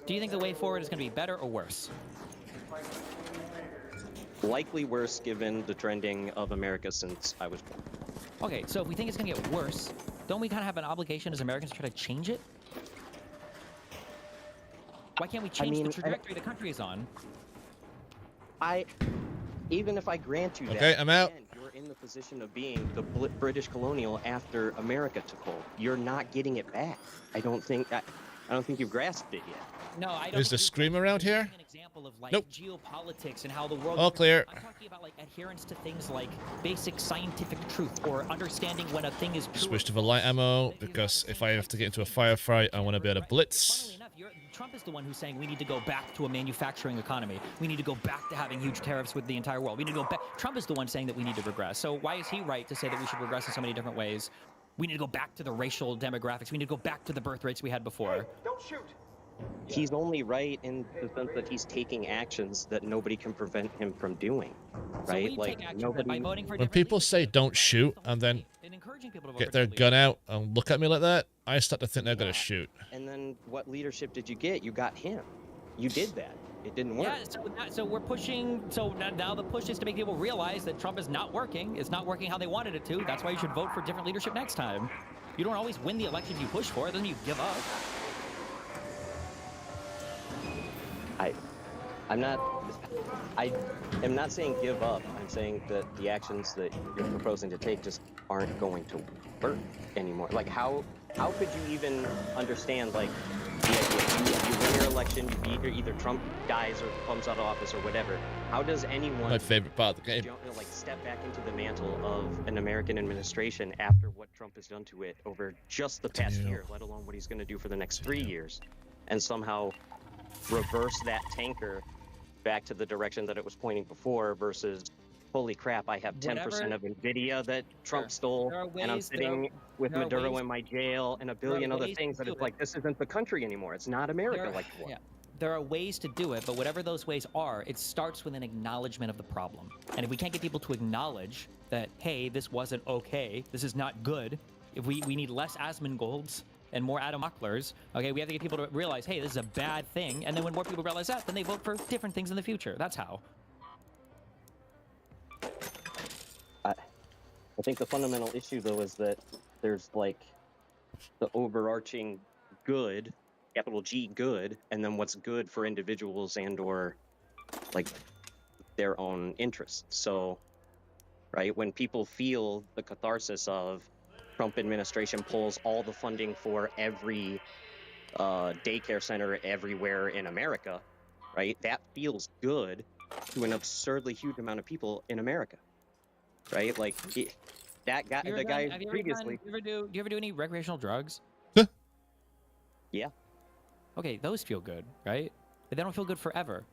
Do you think the way forward is going to be better or worse? Likely worse given the trending of America since I was born. Okay, so if we think it's going to get worse, don't we kind of have an obligation as Americans to try to change it? Why can't we change the trajectory the country is on? Even if I grant you that, Okay, I'm out. again, you're in the position of being the British colonial after America took hold. You're not getting it back. I don't think you've grasped it yet. No, I don't. Is the scream around here? An example of like Nope. geopolitics and how the world. All clear. I'm talking about like adherence to things like basic scientific truth or understanding when a thing is true. Switch to the light ammo, because if I have to get into a firefight, I want to be able to blitz. Funnily enough, Trump is the one who's saying we need to go back to a manufacturing economy. We need to go back to having huge tariffs with the entire world. We need to go back. Trump is the one saying that we need to regress. So why is he right to say that we should regress in so many different ways? We need to go back to the racial demographics. We need to go back to the birth rates we had before. Don't shoot. He's only right in the sense that he's taking actions that nobody can prevent him from doing, So right? we Like take action nobody. by voting for When different people leaders. say don't shoot and then encouraging people to vote get for their different gun leaders. out and look at me like that, I start to think they're going to shoot. And then what leadership did you get? You got him. You did that. It didn't work. Yeah, so we're pushing. So now the push is to make people realize that Trump is not working. It's not working how they wanted it to. That's why you should vote for different leadership next time. You don't always win the election you push for. It doesn't mean you give up. I am not saying give up. I'm saying that the actions that you're proposing to take just aren't going to work anymore. Like how could you even understand like the idea you win your election, either Trump dies or comes out of office or whatever. How does anyone My favorite part of the game. like step back into the mantle of an American administration after what Trump has done to it over just the past year, let alone what he's going to do for the next 3 years, and somehow reverse that tanker back to the direction that it was pointing before versus, holy crap, I have 10% of NVIDIA that Trump stole, and I'm sitting with Maduro in my jail and a billion other things that it's like, this isn't the country anymore. It's not America like it was. Yeah. There are ways to do it, but whatever those ways are, it starts with an acknowledgement of the problem. And if we can't get people to acknowledge that, hey, this wasn't okay, this is not good, if we need less Asmongold's and more Adam Ocklers, okay, we have to get people to realize, hey, this is a bad thing. And then when more people realize that, then they vote for different things in the future. That's how. I think the fundamental issue, though, is that there's like the overarching good, capital G good, and then what's good for individuals and or like their own interests. So, right, when people feel the catharsis of Trump administration pulls all the funding for every daycare center everywhere in America, right, that feels good to an absurdly huge amount of people in America. Right, like that guy, the guy previously. Do you ever do any recreational drugs? Yeah. Okay, those feel good, right? But they don't feel good forever.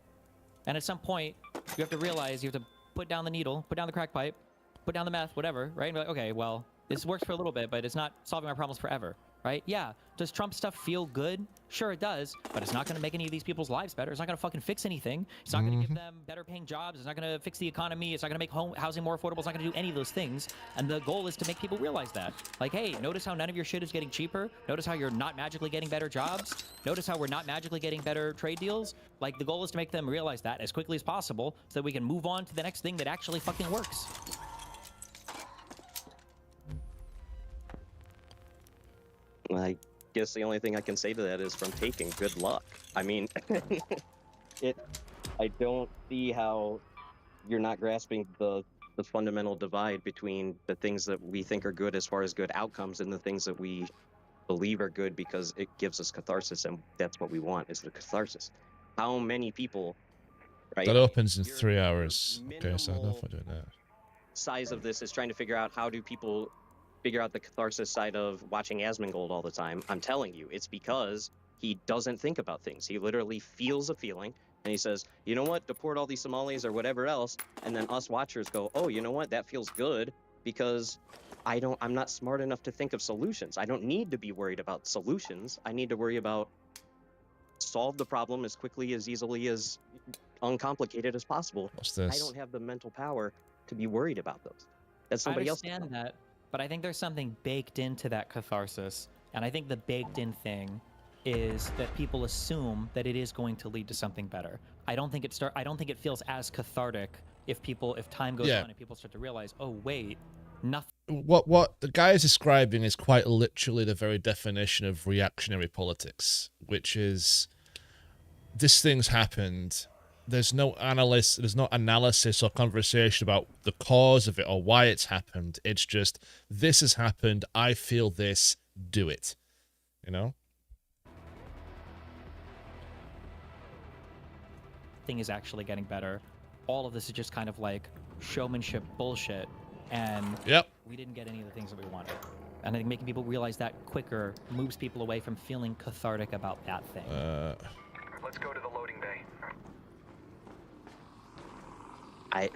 And at some point, you have to realize you have to put down the needle, put down the crack pipe, put down the meth, whatever, right? And be like, okay, well, this works for a little bit, but it's not solving my problems forever, right? Yeah. Does Trump stuff feel good? Sure, it does, but it's not going to make any of these people's lives better. It's not going to fucking fix anything. It's not going to give them better paying jobs. It's not going to fix the economy. It's not going to make housing more affordable. It's not going to do any of those things. And the goal is to make people realize that. Like, hey, notice how none of your shit is getting cheaper. Notice how you're not magically getting better jobs. Notice how we're not magically getting better trade deals. Like, the goal is to make them realize that as quickly as possible so that we can move on to the next thing that actually fucking works. I guess the only thing I can say to that is from taking good luck. I mean, I don't see how you're not grasping the fundamental divide between the things that we think are good as far as good outcomes and the things that we believe are good because it gives us catharsis, and that's what we want, is the catharsis. How many people, right? That opens in 3 hours. Okay, so I don't know if I'm doing that. size of this is trying to figure out how do people figure out the catharsis side of watching Asmongold all the time. I'm telling you, it's because he doesn't think about things. He literally feels a feeling, and he says, you know what, deport all these Somalis or whatever else, and then us watchers go, oh, you know what, that feels good, because I'm not smart enough to think of solutions. I don't need to be worried about solutions. I need to worry about solve the problem as quickly, as easily, as uncomplicated as possible. What's this? I don't have the mental power to be worried about those. That's I somebody else. understand that, but I think there's something baked into that catharsis, and I think the baked-in thing is that people assume that it is going to lead to something better. I don't think it feels as cathartic if time goes on and people start to realize, oh wait, nothing. What the guy is describing is quite literally the very definition of reactionary politics, which is this thing's happened. There's no analysis or conversation about the cause of it or why it's happened. It's just, this has happened, I feel this, do it. You know? Thing is actually getting better. All of this is just kind of like showmanship bullshit, and we didn't get any of the things that we wanted. And I think making people realize that quicker moves people away from feeling cathartic about that thing. Let's go to the loading bay. I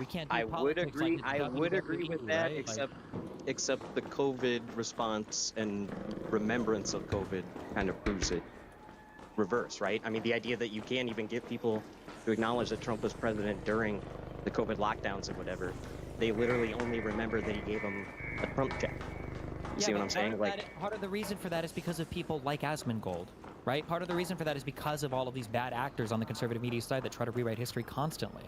would agree. I would agree with that, right? except the COVID response and remembrance of COVID kind of proves it reverse, right? I mean, the idea that you can't even get people to acknowledge that Trump was president during the COVID lockdowns and whatever, they literally only remember that he gave them a Trump check. You see what I'm saying? Part of the reason for that is because of people like Asmongold, right? Part of the reason for that is because of all of these bad actors on the conservative media side that try to rewrite history constantly.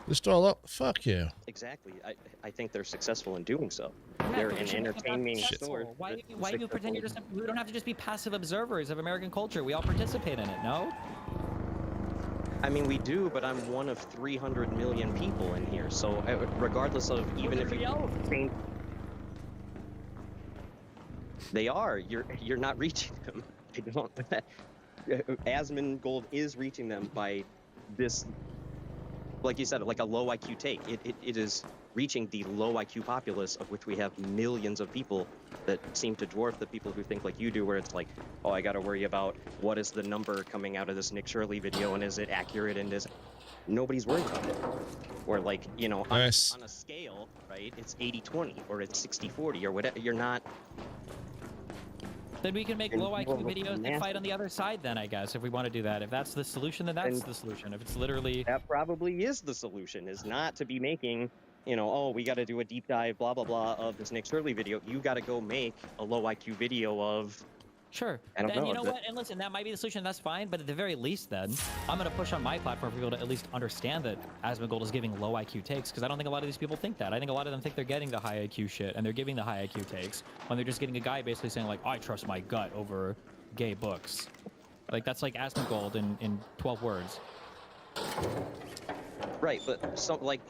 Just all up. Fuck you. Exactly. I think they're successful in doing so. They're an entertaining source. Why do you pretend you're just? We don't have to just be passive observers of American culture. We all participate in it. No. I mean, we do, but I'm one of 300 million people in here. So regardless of even if you think they are, you're not reaching them. I don't. Asmongold is reaching them by this. Like you said, like a low IQ take. It is reaching the low IQ populace, of which we have millions of people that seem to dwarf the people who think like you do, where it's like, oh, I got to worry about what is the number coming out of this Nick Shirley video, and is it accurate, and is nobody's worried about it. Or like, you know, on a scale, right, it's 80-20, or it's 60-40, or whatever. You're not... Then we can make low IQ videos that fight on the other side then, I guess, if we want to do that. If that's the solution, then that's the solution. If it's literally... That probably is the solution, is not to be making, you know, oh, we got to do a deep dive, blah, blah, blah, of this Nick Shirley video. You got to go make a low IQ video of... Sure. And you know what? And listen, that might be the solution. That's fine. But at the very least, then, I'm going to push on my platform for people to at least understand that Asmongold is giving low IQ takes, because I don't think a lot of these people think that. I think a lot of them think they're getting the high IQ shit, and they're giving the high IQ takes, when they're just getting a guy basically saying, like, I trust my gut over gay books. Like, that's like Asmongold in 12 words. Right, but some, like,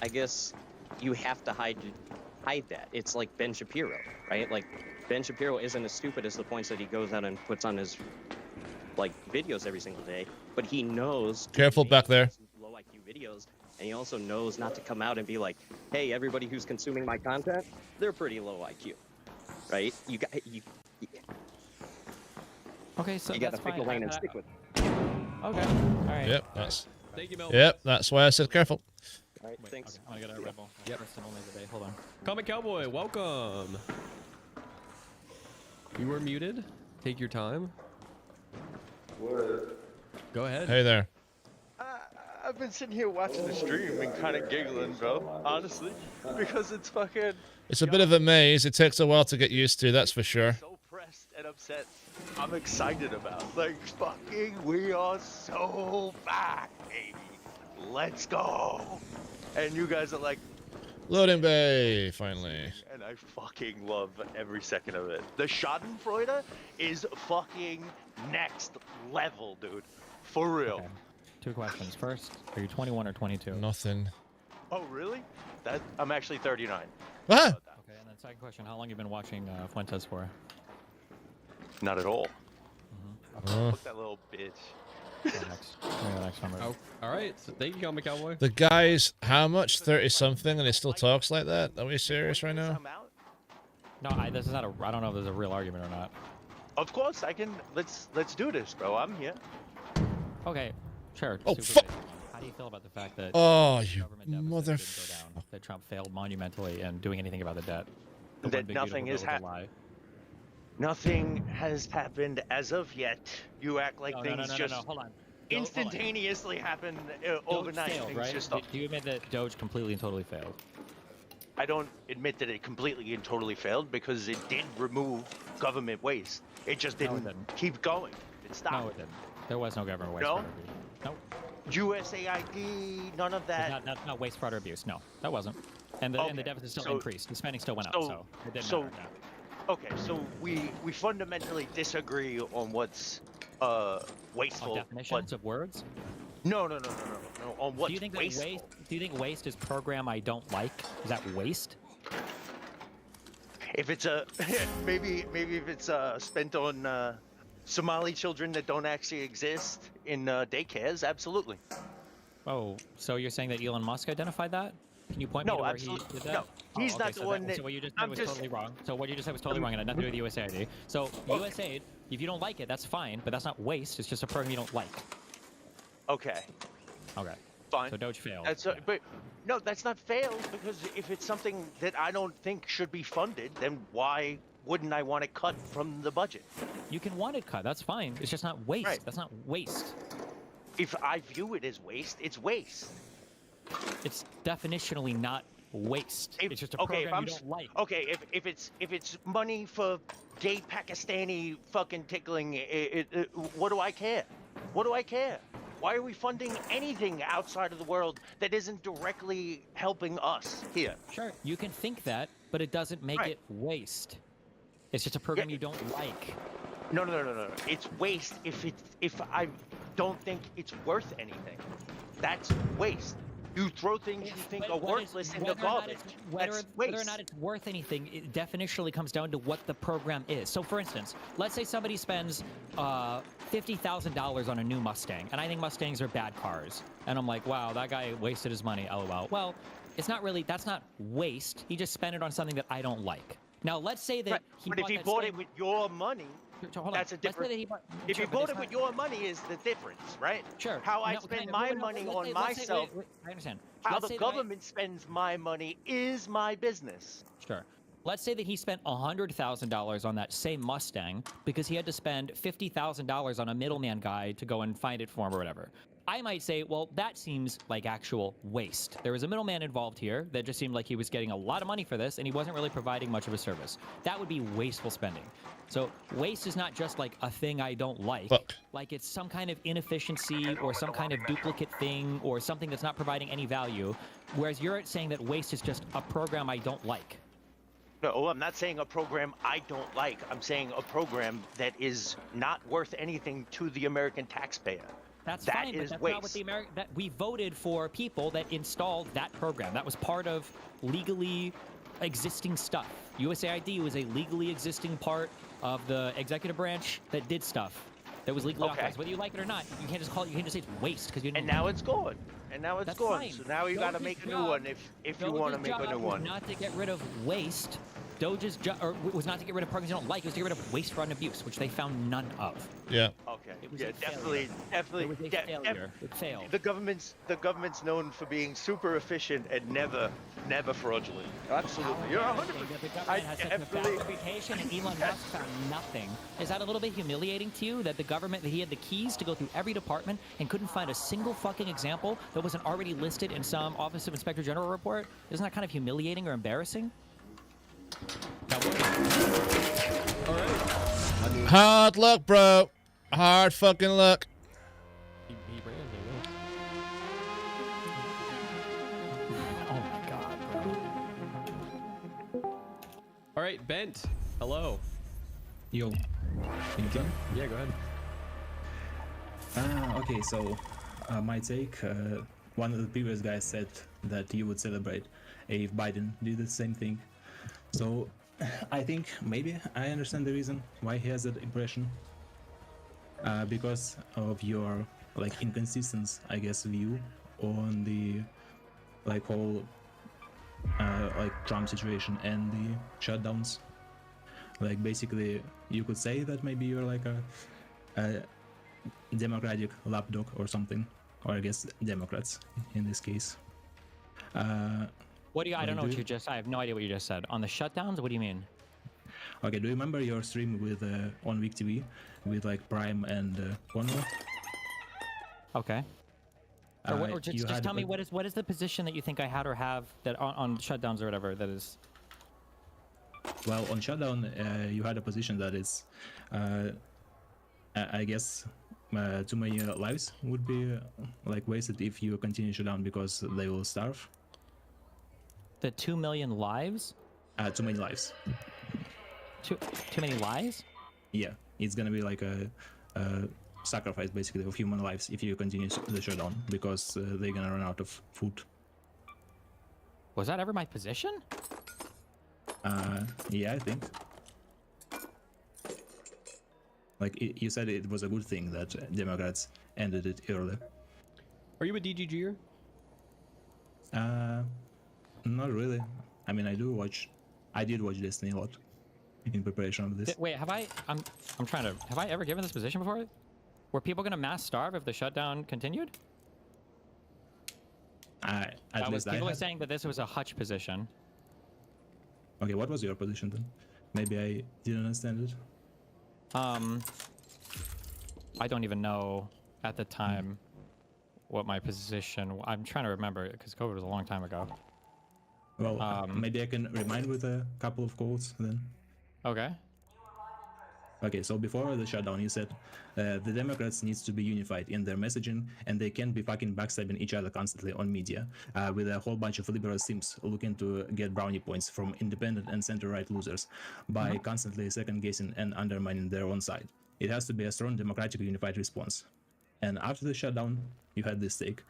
I guess you have to hide that. It's like Ben Shapiro, right? Like, Ben Shapiro isn't as stupid as the points that he goes out and puts on his, like, videos every single day, but he knows... Careful back there. ...low IQ videos, and he also knows not to come out and be like, hey, everybody who's consuming my content, they're pretty low IQ, right? You okay, so you gotta pick a lane and stick with it. Okay, all right. Yep, that's... Thank you, Mel. Yep, that's why I said careful. All right, thanks. Okay, I got a Red Bull. Yep. First and only today. Hold on. Comic Cowboy, welcome. You were muted. Take your time. What? Go ahead. Hey there. I've been sitting here watching the stream and kind of giggling, bro. Honestly, because it's fucking. It's a bit of a maze. It takes a while to get used to, that's for sure. So pressed and upset. I'm excited about. Like, fucking, we are so back, baby. Let's go. And you guys are like. Loading bay, finally. And I fucking love every second of it. The Schadenfreude is fucking next level, dude. For real. Okay. Two questions. First, are you 21 or 22? Nothing. Oh, really? I'm actually 39. Ah! Okay, and then second question, how long you been watching Fuentes for? Not at all. Oh. Fuck that little bitch. Next number. Oh, all right. So thank you, Comic Cowboy. The guy's how much? 30 something, and he still talks like that? Are we serious right now? I'm out. No, this is not a. I don't know if there's a real argument or not. Of course, I can. Let's do this, bro. I'm here. Okay, sure. Oh, super fuck. basic. How do you feel about the fact that Oh, the you government deficit mother. didn't go down, that Trump failed monumentally in doing anything about the debt? The That one big nothing beautiful is bill was a lie. Nothing has happened as of yet. You act like No, things just hold on. instantaneously happen Doge overnight. failed, Things right? just Do you admit that Doge completely and totally failed? I don't admit that it completely and totally failed because it did remove government waste. It just No, it didn't didn't. keep going. It stopped. No, it didn't. There was no government waste No? fraud or abuse. Nope. USAID, none of that. That's not waste fraud or abuse. No, that wasn't. And the Okay, deficit still so- increased. The spending still went up. so- So it didn't so- matter. No. Okay, so we fundamentally disagree on what's wasteful. On definitions of words. No, on what's Do you think that wasteful. waste? Do you think waste is program I don't like? Is that waste? If it's a maybe if it's spent on Somali children that don't actually exist in daycares, absolutely. Oh, so you're saying that Elon Musk identified that? Can you point me No, to where absolutely- he did that? no, he's okay, not the so one that- So what you just said I'm was just- totally wrong. So what you just said was totally wrong, and had nothing to do with USAID. So USAID, if you don't like it, that's fine, but that's not waste. It's just a program you don't like. Okay, Okay. fine. So Doge failed. That's Yeah. but no, that's not failed because if it's something that I don't think should be funded, then why wouldn't I want it cut from the budget? You can want it cut. That's fine. It's just not waste. Right. That's not waste. If I view it as waste, it's waste. It's definitionally not waste. If- It's just a okay, if program I'm you s- don't like. Okay, if it's money for gay Pakistani fucking tickling, what do I care? What do I care? Why are we funding anything outside of the world that isn't directly helping us here? Sure, you can think that, but it doesn't make Right. it waste. It's just a program you don't like. No. It's waste if I don't think it's worth anything. That's waste. You throw things you think are worthless in the garbage. Whether That's or waste. not it's worth anything, it definitionally comes down to what the program is. So, for instance, let's say somebody spends $50,000 on a new Mustang, and I think Mustangs are bad cars, and I'm like, wow, that guy wasted his money, lol. Well, it's not really. That's not waste. He just spent it on something that I don't like. Now, let's say that Right. he But if bought he that bought same- it with your money, So, hold on. that's a Let's say different. that he bought- If sure, you but bought it's it with not- your money is the difference, right? Sure. How I No, spend no, my no, money let's on say- myself, wait, I understand. how Let's the say that I- government spends my money is my business. Sure. Let's say that he spent $100,000 on that same Mustang because he had to spend $50,000 on a middleman guy to go and find it for him or whatever. I might say, well, that seems like actual waste. There was a middleman involved here that just seemed like he was getting a lot of money for this and he wasn't really providing much of a service. That would be wasteful spending. So waste is not just like a thing I don't like. Fuck. Like it's some kind of inefficiency or some kind of duplicate thing or something that's not providing any value. Whereas you're saying that waste is just a program I don't like. No, I'm not saying a program I don't like. I'm saying a program that is not worth anything to the American taxpayer. That's That fine, but is that's not what waste. the that we voted for people that installed that program. That was part of legally existing stuff. USAID was a legally existing part of the executive branch that did stuff that was legally Okay. authorized. Whether you like it or not, you can't just call it. You can't just say it's waste because you didn't. And now it's gone. And now it's That's gone. fine. So now you got to Doge's make a new job- one if you Doge's want to make a job new was one. not to get rid of waste. Doge's job was not to get rid of programs you don't like. It was to get rid of waste, fraud, and abuse, which they found none of. Yeah. Okay. It was Yeah, a definitely, It was a de- failure. It failed. The government's known for being super efficient and never fraudulent. Absolutely. You're 100%. The government I has such a bad definitely. reputation, and Elon Musk found nothing. Is that a little bit humiliating to you that the government, that he had the keys to go through every department and couldn't find a single fucking example that wasn't already listed in some Office of Inspector General report? Isn't that kind of humiliating or embarrassing? All right. Hard luck, bro. Hard fucking luck. He ran there. Oh my god, bro. All right, Bent. Hello. Yo, can you hear me? Yeah, go ahead. Okay, so my take, one of the previous guys said that you would celebrate if Biden did the same thing. So I think maybe I understand the reason why he has that impression. Because of your like inconsistent, I guess, view on the like whole like Trump situation and the shutdowns. Like basically, you could say that maybe you're like a Democratic lapdog or something, or I guess Democrats in this case. What do you? I Like, don't know do what you- you just. I have no idea what you just said. On the shutdowns, what do you mean? Okay, do you remember your stream with on Vic TV with like Prime and Conway? Okay. Or You just had, tell me like- what is the position that you think I had or have that on shutdowns or whatever that is. Well, on shutdown, you had a position that is, I guess, too many lives would be like wasted if you continue shutdown because they will starve. The 2 million lives? Too many lives. Too many lies? Yeah, it's gonna be like a sacrifice basically of human lives if you continue the shutdown because they're gonna run out of food. Was that ever my position? Yeah, I think. Like you said, it was a good thing that Democrats ended it early. Are you a DGGer? Not really. I mean, I did watch Destiny a lot in preparation of this. Wait, have I? I'm trying to. Have I ever given this position before? Were people gonna mass starve if the shutdown continued? At least I People are had. saying that this was a hutch position. Okay, what was your position then? Maybe I didn't understand it. I don't even know at the time what my position. I'm trying to remember because COVID was a long time ago. Well, maybe I can remind with a couple of quotes then. Okay. Okay, so before the shutdown, you said the Democrats needs to be unified in their messaging, and they can't be fucking backstabbing each other constantly on media with a whole bunch of liberal simps looking to get brownie points from independent and center-right losers by constantly second-guessing and undermining their own side. It has to be a strong democratic unified response. And after the shutdown, you had this take.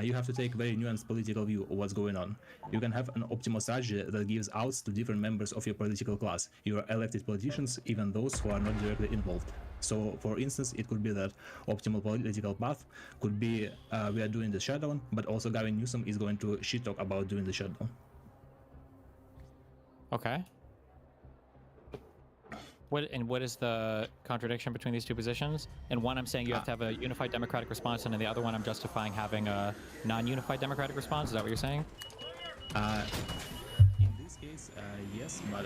You have to take a very nuanced political view of what's going on. You can have an optimal strategy that gives outs to different members of your political class, your elected politicians, even those who are not directly involved. So, for instance, it could be that optimal political path could be we are doing the shutdown, but also Gavin Newsom is going to shit talk about doing the shutdown. Okay. What is the contradiction between these two positions? In one, I'm saying you have to have a unified democratic response, and in the other one, I'm justifying having a non-unified democratic response. Is that what you're saying? In this case, yes, but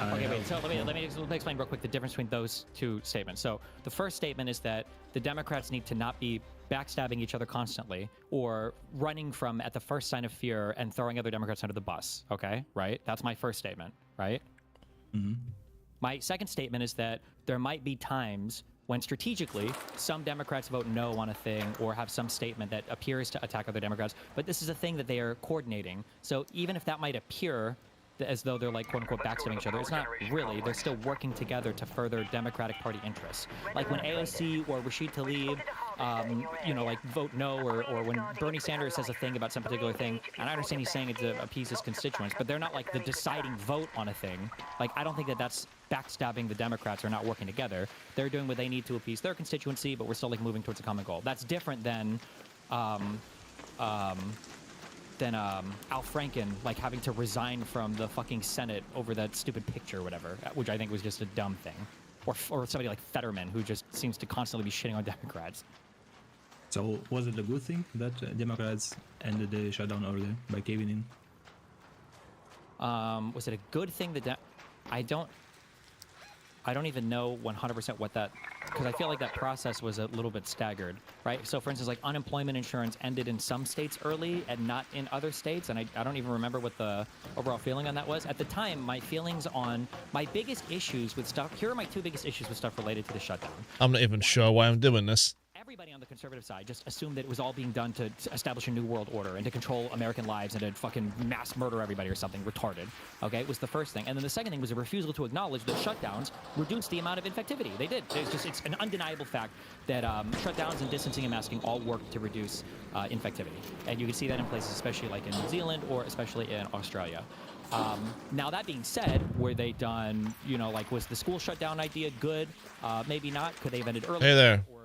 Okay, wait. So let me explain real quick the difference between those two statements. So the first statement is that the Democrats need to not be backstabbing each other constantly or running from at the first sign of fear and throwing other Democrats under the bus. Okay, right? That's my first statement, right? Mm-hmm. My second statement is that there might be times when strategically some Democrats vote no on a thing or have some statement that appears to attack other Democrats, but this is a thing that they are coordinating. So even if that might appear as though they're like quote unquote backstabbing each other, it's not really. They're still working together to further Democratic Party interests. Like when AOC or Rashid Tlaib, like vote no, or when Bernie Sanders says a thing about some particular thing, and I understand he's saying it to appease his constituents, but they're not like the deciding vote on a thing. Like I don't think that that's backstabbing the Democrats or not working together. They're doing what they need to appease their constituency, but we're still like moving towards a common goal. That's different than Al Franken like having to resign from the fucking Senate over that stupid picture or whatever, which I think was just a dumb thing. Or somebody like Fetterman who just seems to constantly be shitting on Democrats. So was it a good thing that Democrats ended the shutdown early by caving in? Was it a good thing that I don't even know 100% what that, because I feel like that process was a little bit staggered, right? So for instance, like unemployment insurance ended in some states early and not in other states, and I don't even remember what the overall feeling on that was. At the time, my feelings on my biggest issues with stuff, here are my two biggest issues with stuff related to the shutdown. I'm not even sure why I'm doing this. Everybody on the conservative side just assumed that it was all being done to establish a new world order and to control American lives and to fucking mass murder everybody or something retarded. Okay, it was the first thing. And then the second thing was a refusal to acknowledge that shutdowns reduced the amount of infectivity. They did. It's an undeniable fact that shutdowns and distancing and masking all work to reduce infectivity. And you can see that in places especially like in New Zealand or especially in Australia. Now that being said, were they done, was the school shutdown idea good? Maybe not. Could they have ended earlier? Hey there. Or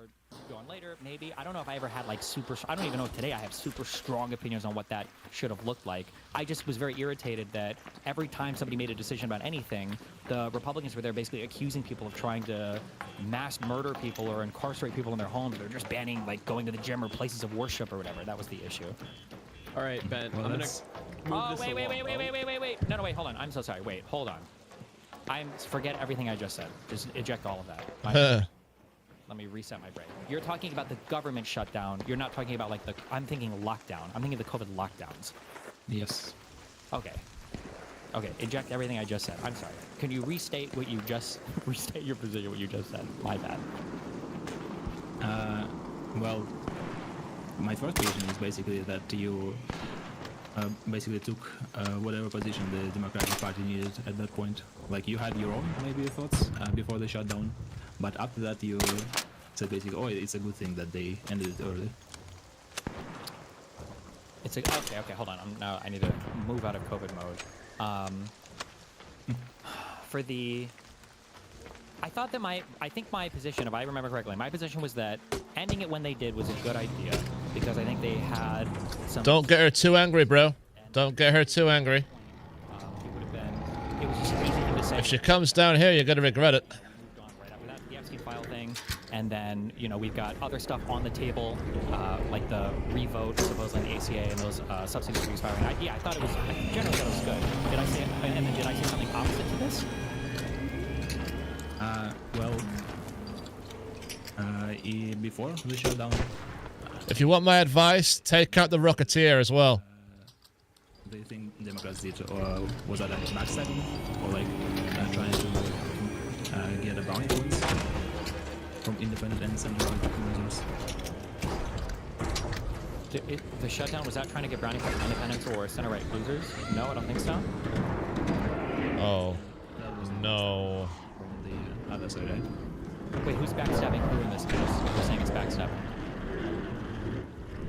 Go on later, maybe. I don't know if I ever had like super. I don't even know if today I have super strong opinions on what that should have looked like. I just was very irritated that every time somebody made a decision about anything, the Republicans were there basically accusing people of trying to mass murder people or incarcerate people in their homes, or just banning like going to the gym or places of worship or whatever. That was the issue. All right, Ben. Well, I'm gonna that's- move Oh, this wait. along. No, wait, hold on. I'm so sorry. Wait, hold on. Forget everything I just said. Just eject all of that. Let me reset my brain. You're talking about the government shutdown. You're not talking about like I'm thinking lockdown. I'm thinking the COVID lockdowns. Yes. Okay. Okay, eject everything I just said. I'm sorry. Can you restate what you just restate your position? What you just said? My bad. Well, my first position is basically that you basically took whatever position the Democratic Party needed at that point. Like you had your own maybe thoughts before the shutdown, but after that you said basically, oh, it's a good thing that they ended it early. It's okay. Hold on. Now I need to move out of COVID mode. For the, I thought that I think my position, if I remember correctly, my position was that ending it when they did was a good idea because I think they had some. Don't get her too angry, bro. Don't get her too angry. It would have been. It was just an easy thing to say. If she comes down here, you're gonna regret it. Moved on right after that, the Epstein file thing, and then we've got other stuff on the table, like the revote supposedly in the ACA and those substance abuse filing. I thought it was. I generally thought it was good. Did I say? And then did I say something opposite to this? Before the shutdown, If you want my advice, take out the Rocketeer as well. do you think Democrats did, or was that like backstabbing, or like trying to get a bounty points from independent and central users? The shutdown, was that trying to get brownie points from independents or center-right losers? No, I don't think so. Oh, That was no. from the other side, right? Wait, who's backstabbing who in this case? You're saying it's backstabbing.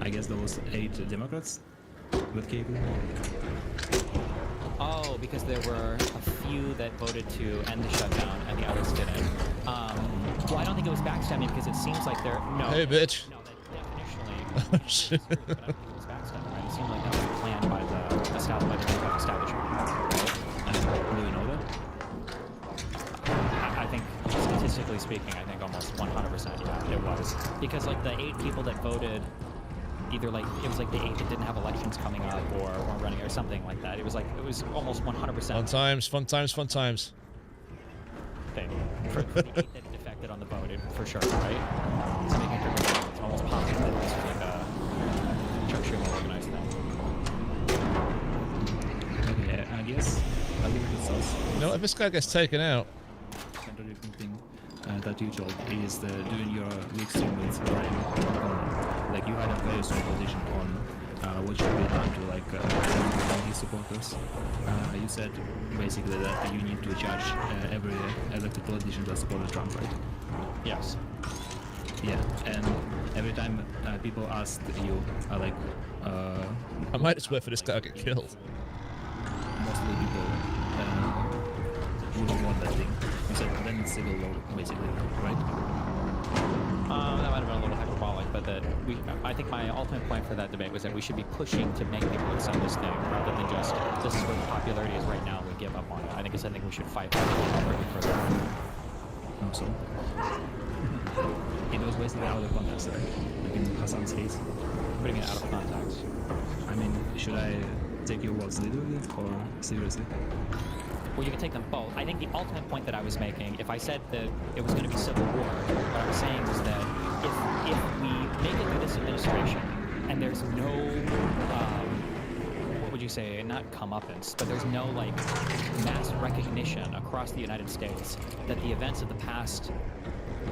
I guess there was 8 Democrats with cable. Oh, because there were a few that voted to end the shutdown and the others didn't. Well, I don't think it was backstabbing because it seems like they're no. Hey, bitch. No, that definitionally. Shit. But I don't think it was backstabbing. Right? It seemed like that was planned by the establishment. Do you know that? I think, statistically speaking, I think almost 100%, yeah, it was. Because, like, the 8 people that voted, either, like, it was, like, the 8 that didn't have elections coming up or running or something like that. It was, like, it was almost 100% Fun times, fun times, fun times. thing. For the 8 that defected on the vote, for sure, right? It's making it it's almost positive that this was, like, a Chuck Schumer organized thing. Okay, I guess I'll give it to Sauce. You know, if this guy gets taken out, Contradicting thing that you told is doing your weak stream with Ryan. Like you had a very strong position on what should be done to like his supporters. You said basically that you need to charge every elected politician that supported Trump, right? Yes. Yeah, and every time people asked you, like, I might just wait for this guy to get killed. most of the people wouldn't want that thing. You said then it's civil law, basically, right? That might have been a little hyperbolic, but that I think my ultimate point for that debate was that we should be pushing to make people accept this thing rather than just this is where the popularity is right now. We give up on it. I think it's something we should fight for further. Also, it was basically out of context, right? Like in Hassan's case. Putting it out of context. I mean, should I take your words literally or seriously? Well, you can take them both. I think the ultimate point that I was making, if I said that it was going to be civil war, what I was saying was that if we make it through this administration and there's no, what would you say, not comeuppance, but there's no like mass recognition across the United States that the events of the past,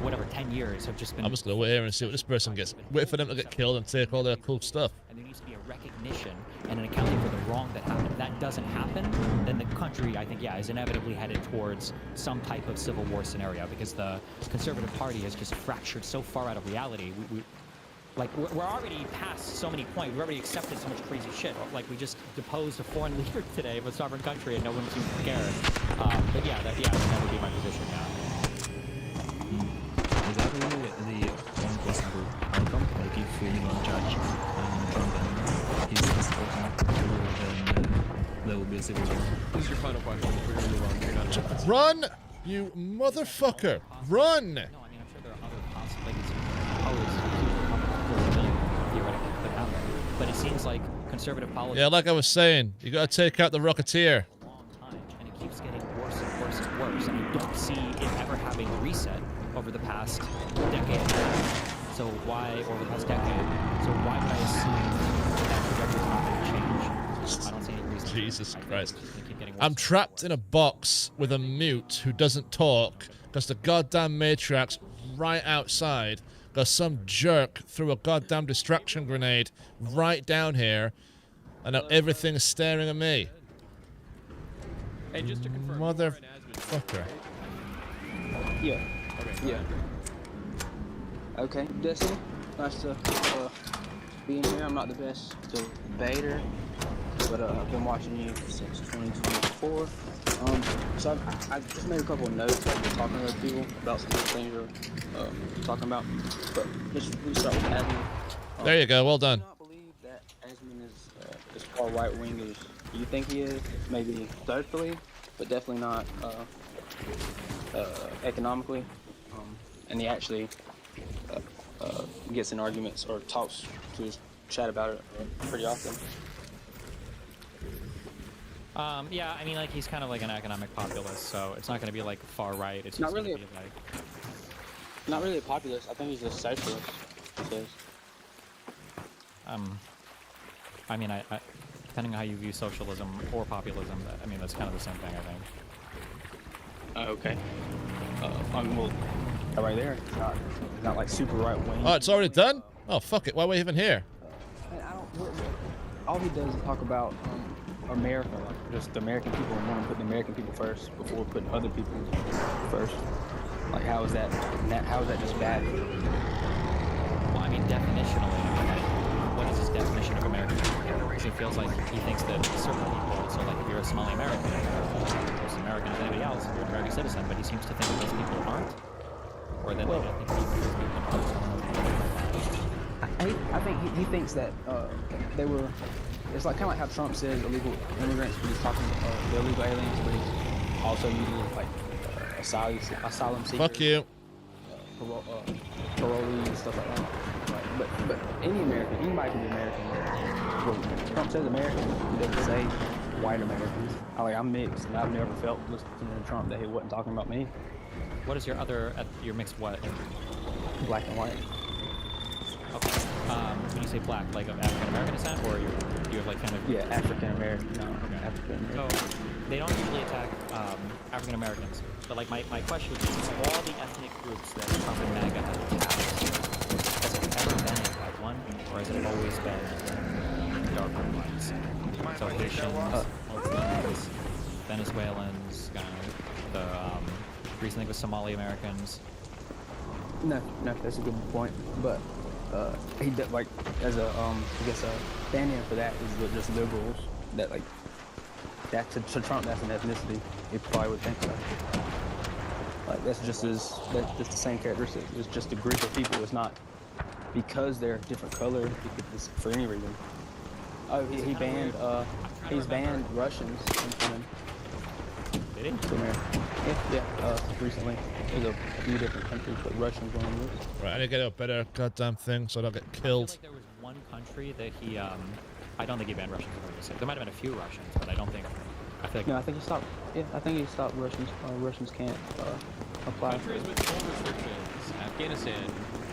whatever, 10 years have just been. I'm just gonna wait here and see what this person gets. Wait for them to get killed and take all their cool stuff. And there needs to be a recognition and an accounting for the wrong that happened. If that doesn't happen, then the country, I think, yeah, is inevitably headed towards some type of civil war scenario because the Conservative Party has just fractured so far out of reality. We're already past so many points. We've already accepted so much crazy shit. Like, we just deposed a foreign leader today of a sovereign country and no one seems to care. But yeah, that would be my position, yeah. Is that really the one question for civil war. This is your final question. We're gonna move on. You're not done. Run, you motherfucker! Run! No, I mean, I'm sure there are other possibilities. Always theoretically put out there. But it seems like conservative politics. Yeah, like I was saying, you gotta take out the Rocketeer. A long time, and it keeps getting worse and worse and worse. And I don't see it ever having a reset over the past decade. So why, over the past decade? So why would I assume that the record's not going to change? I don't see any reason. Jesus I think Christ. it's just gonna keep getting worse I'm and trapped worse. in a box with a mute who doesn't talk because the goddamn Matriarch's right outside. Because some jerk threw a goddamn distraction grenade right down here, and now everything's staring at me. Hey, just to confirm. you are an Motherfucker. Yeah. Okay. Yeah. Okay, Destiny. Nice to be in here. I'm not the best debater, but I've been watching you since 2024. So I just made a couple of notes as we're talking to other people about some of the things you're talking about. But just we start with Asman. There you go, well I done. do not believe that Asman is as far right wing as you think he is. Maybe socially, but definitely not economically. And he actually gets in arguments or talks to his chat about it pretty often. Yeah, I mean, like, he's kind of like an economic populist, so it's not going to be like far right. It's Not just really going to be like. Not really a populist. I think he's a socialist. He says. I mean, I depending on how you view socialism or populism, I mean, that's kind of the same thing, I think. Okay. I mean, well, right there. It's not like super right wing. Oh, it's already done? Oh, fuck it, why are we even here? And I don't. All he does is talk about America, like just the American people, and want to put the American people first before putting other people first. Like, how is that just bad? Well, I mean, definitionally, I mean, like, what is his definition of American? Because he feels like he thinks that certain people, so like if you're a Somali American, you're as American as anybody else, you're an American citizen, but he seems to think that those people aren't, or that maybe I think those people aren't. I think he thinks that they were. It's like kind of like how Trump says illegal immigrants, but he's talking the illegal aliens, but he's also using like asylum seekers. Fuck you. Parolees and stuff like that. Right. But any American, anybody can be American. Well, Trump says American, he doesn't say white Americans. I'm mixed, and I've never felt listening to Trump that he wasn't talking about me. What is your your mixed what? Black and white. Okay. When you say black, like of African American descent, or you have like kind of. Yeah, African American. No, Okay. African So American. they don't usually attack African Americans, but like my question is, all the ethnic groups that Trump and MAGA have attacked, has it ever been a white one, or has it always been darker ones? So Haitians, Muslims, Venezuelans, the recently with Somali Americans. No, that's a good point. But he did, like, as a I guess a stand-in for that is just liberals that like that to Trump that's an ethnicity. He probably would think so. Like that's just the same characteristic. It's just a group of people. It's not because they're a different color. It's for any reason. Oh, he banned he's banned Russians from Did he? to America. Yeah, recently. There's a few different countries, but Russians one of them. Right, I need to get a better goddamn thing so I don't get I feel killed. like there was one country that he, I don't think he banned Russians. There might have been a few Russians, but I don't think. I feel like. No, I think he stopped. Yeah, I think he stopped Russians. Russians can't apply. Countries with full restrictions: Afghanistan,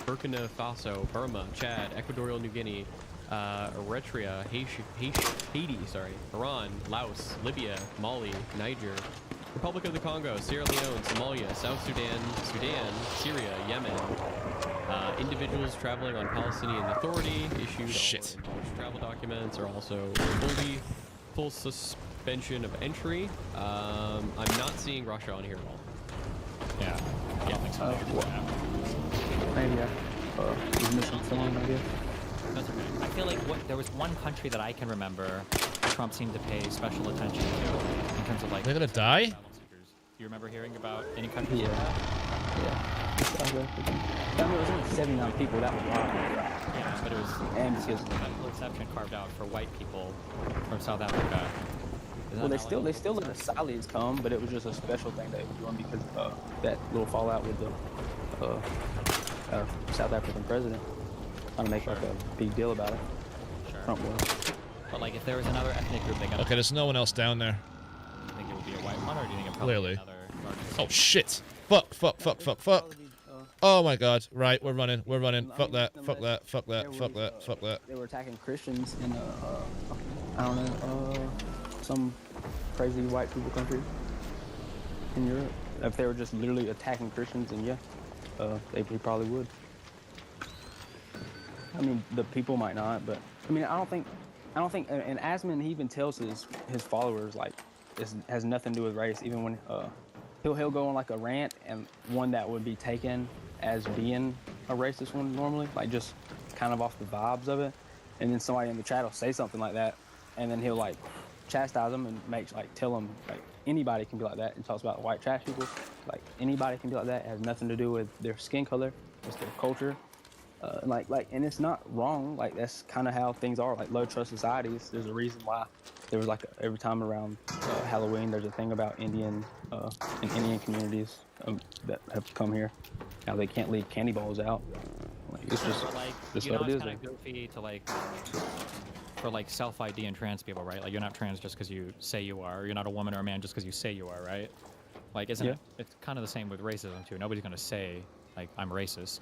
Burkina Faso, Burma, Chad, Equatorial New Guinea, Eritrea, Haiti, Iran, Laos, Libya, Mali, Niger, Republic of the Congo, Sierra Leone, Somalia, South Sudan, Syria, Yemen. Individuals traveling on Palestinian Authority issued Shit. travel documents are also full suspension of entry. I'm not seeing Russia on here at all. Yeah. I don't think so. Maybe he's missing someone, I guess. That's okay. I feel like there was one country that I can remember Trump seemed to pay special attention to in terms of like. They're gonna die? asylum seekers. Do you remember hearing about any countries Yeah. like that? I mean, it was only 79 people. That was a lot. Yeah, but it was And a because special exception carved out for white people from South Africa. Well, they still let the Saudis come, but it was just a special thing they were doing because that little fallout with the South African president, trying to make like a big deal about it. Sure. Trump was. But like, if there was another ethnic group, they got. Okay, there's no one else down there. Do you think it would be a white one, or do you think it probably Clearly. be another? Oh shit! Fuck! Fuck! Fuck! Fuck! Fuck! Oh my god! Right, we're running. We're running. Fuck that! Fuck that! Fuck that! Fuck that! Fuck that! They were attacking Christians in I don't know, some crazy white people country in Europe. If they were just literally attacking Christians, then yeah, they probably would. I mean, the people might not, but I mean, I don't think, and Asman, he even tells his followers like it has nothing to do with race. Even when he'll go on like a rant, and one that would be taken as being a racist one normally, like just kind of off the vibes of it, and then somebody in the chat will say something like that, and then he'll like chastise them and tell them like anybody can be like that, and talks about white trash people, like anybody can be like that. It has nothing to do with their skin color, it's their culture. And it's not wrong. Like that's kind of how things are. Like low trust societies. There's a reason why there was like every time around Halloween, there's a thing about Indian communities that have come here. Now they can't leave candy balls out. Like, it's just like, this you know, what it it's is. kind of goofy to like for like self-ID and trans people, right? Like you're not trans just because you say you are. You're not a woman or a man just because you say you are, right? Like, isn't it? It's kind of the same with racism too. Nobody's gonna say like I'm racist.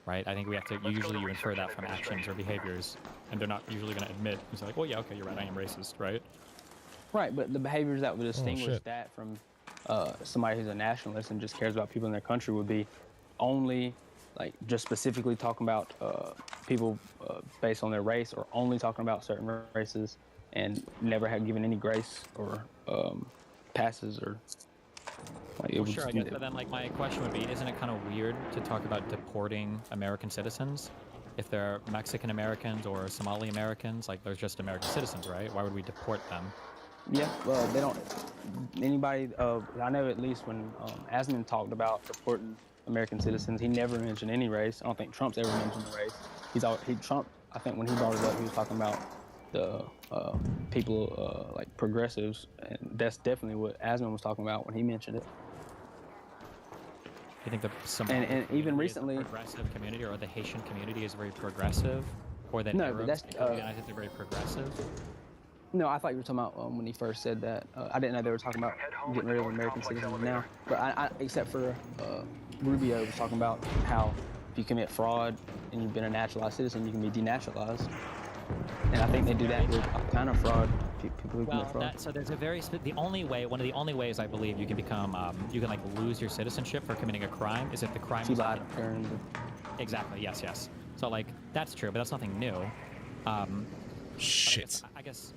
Right? I think we have to, usually you infer that from actions or behaviors, and they're not usually going to admit, it's like, well, yeah, okay, you're right, I am racist, right? Right, but the behaviors that would distinguish that from somebody who's a nationalist and just cares about people in their country would be only, like, just specifically talking about people based on their race, or only talking about certain races, and never have given any grace or passes or... Like, Well, sure, I guess, but then like my question would be, isn't it kind of weird to talk about deporting American citizens if they're Mexican Americans or Somali Americans? Like, there's just American citizens, right? Why would we deport them? Yeah, well, they don't. Anybody, I know at least when Asman talked about deporting American citizens, he never mentioned any race. I don't think Trump's ever mentioned a race. Trump, I think when he brought it up, he was talking about the people like progressives, and that's definitely what Asman was talking about when he mentioned it. You think the Somali and even recently, progressive community or the Haitian community is very progressive, or that no, Arabs, but that's I think they're very progressive. No, I thought you were talking about when he first said that. I didn't know they were talking about getting rid of American citizens now. But I except for Rubio was talking about how if you commit fraud and you've been a naturalized citizen, you can be denaturalized. And I think they do that with all kind of fraud. People who commit fraud. So there's a one of the only ways I believe you can become, you can like lose your citizenship for committing a crime is if the crime is like exactly, yes. So like that's true, but that's nothing new. Shit. I guess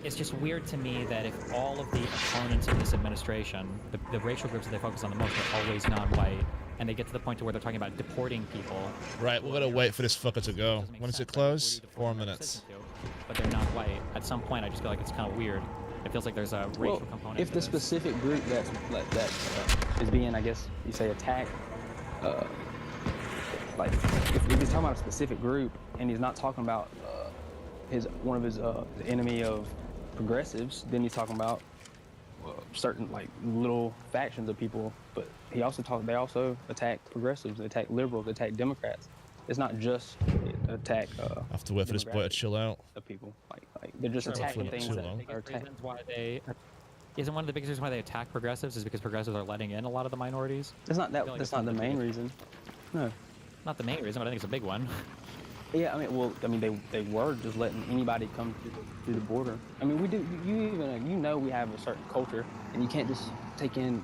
it's just weird to me that if all of the opponents of this administration, the racial groups that they focus on the most are always non-white, and they get to the point to where they're talking about deporting people. Right, we're gonna wait for this fucker to go. When does it close? 4 minutes. But they're not white. At some point, I just feel like it's kind of weird. It feels like there's a racial component. If the specific group that is being, I guess you say, attacked, like if he's talking about a specific group and he's not talking about one of his the enemy of progressives, then he's talking about certain like little factions of people. But they also attack progressives, they attack liberals, they attack Democrats. It's not just attack. I have to wait for this boy to chill out. The people like they're just attacking things that are attacking. Isn't one of the biggest reasons why they attack progressives is because progressives are letting in a lot of the minorities? That's not that's not the main reason. No. Not the main reason, but I think it's a big one. Yeah, they were just letting anybody come through the border. I mean, we do. We have a certain culture, and you can't just take in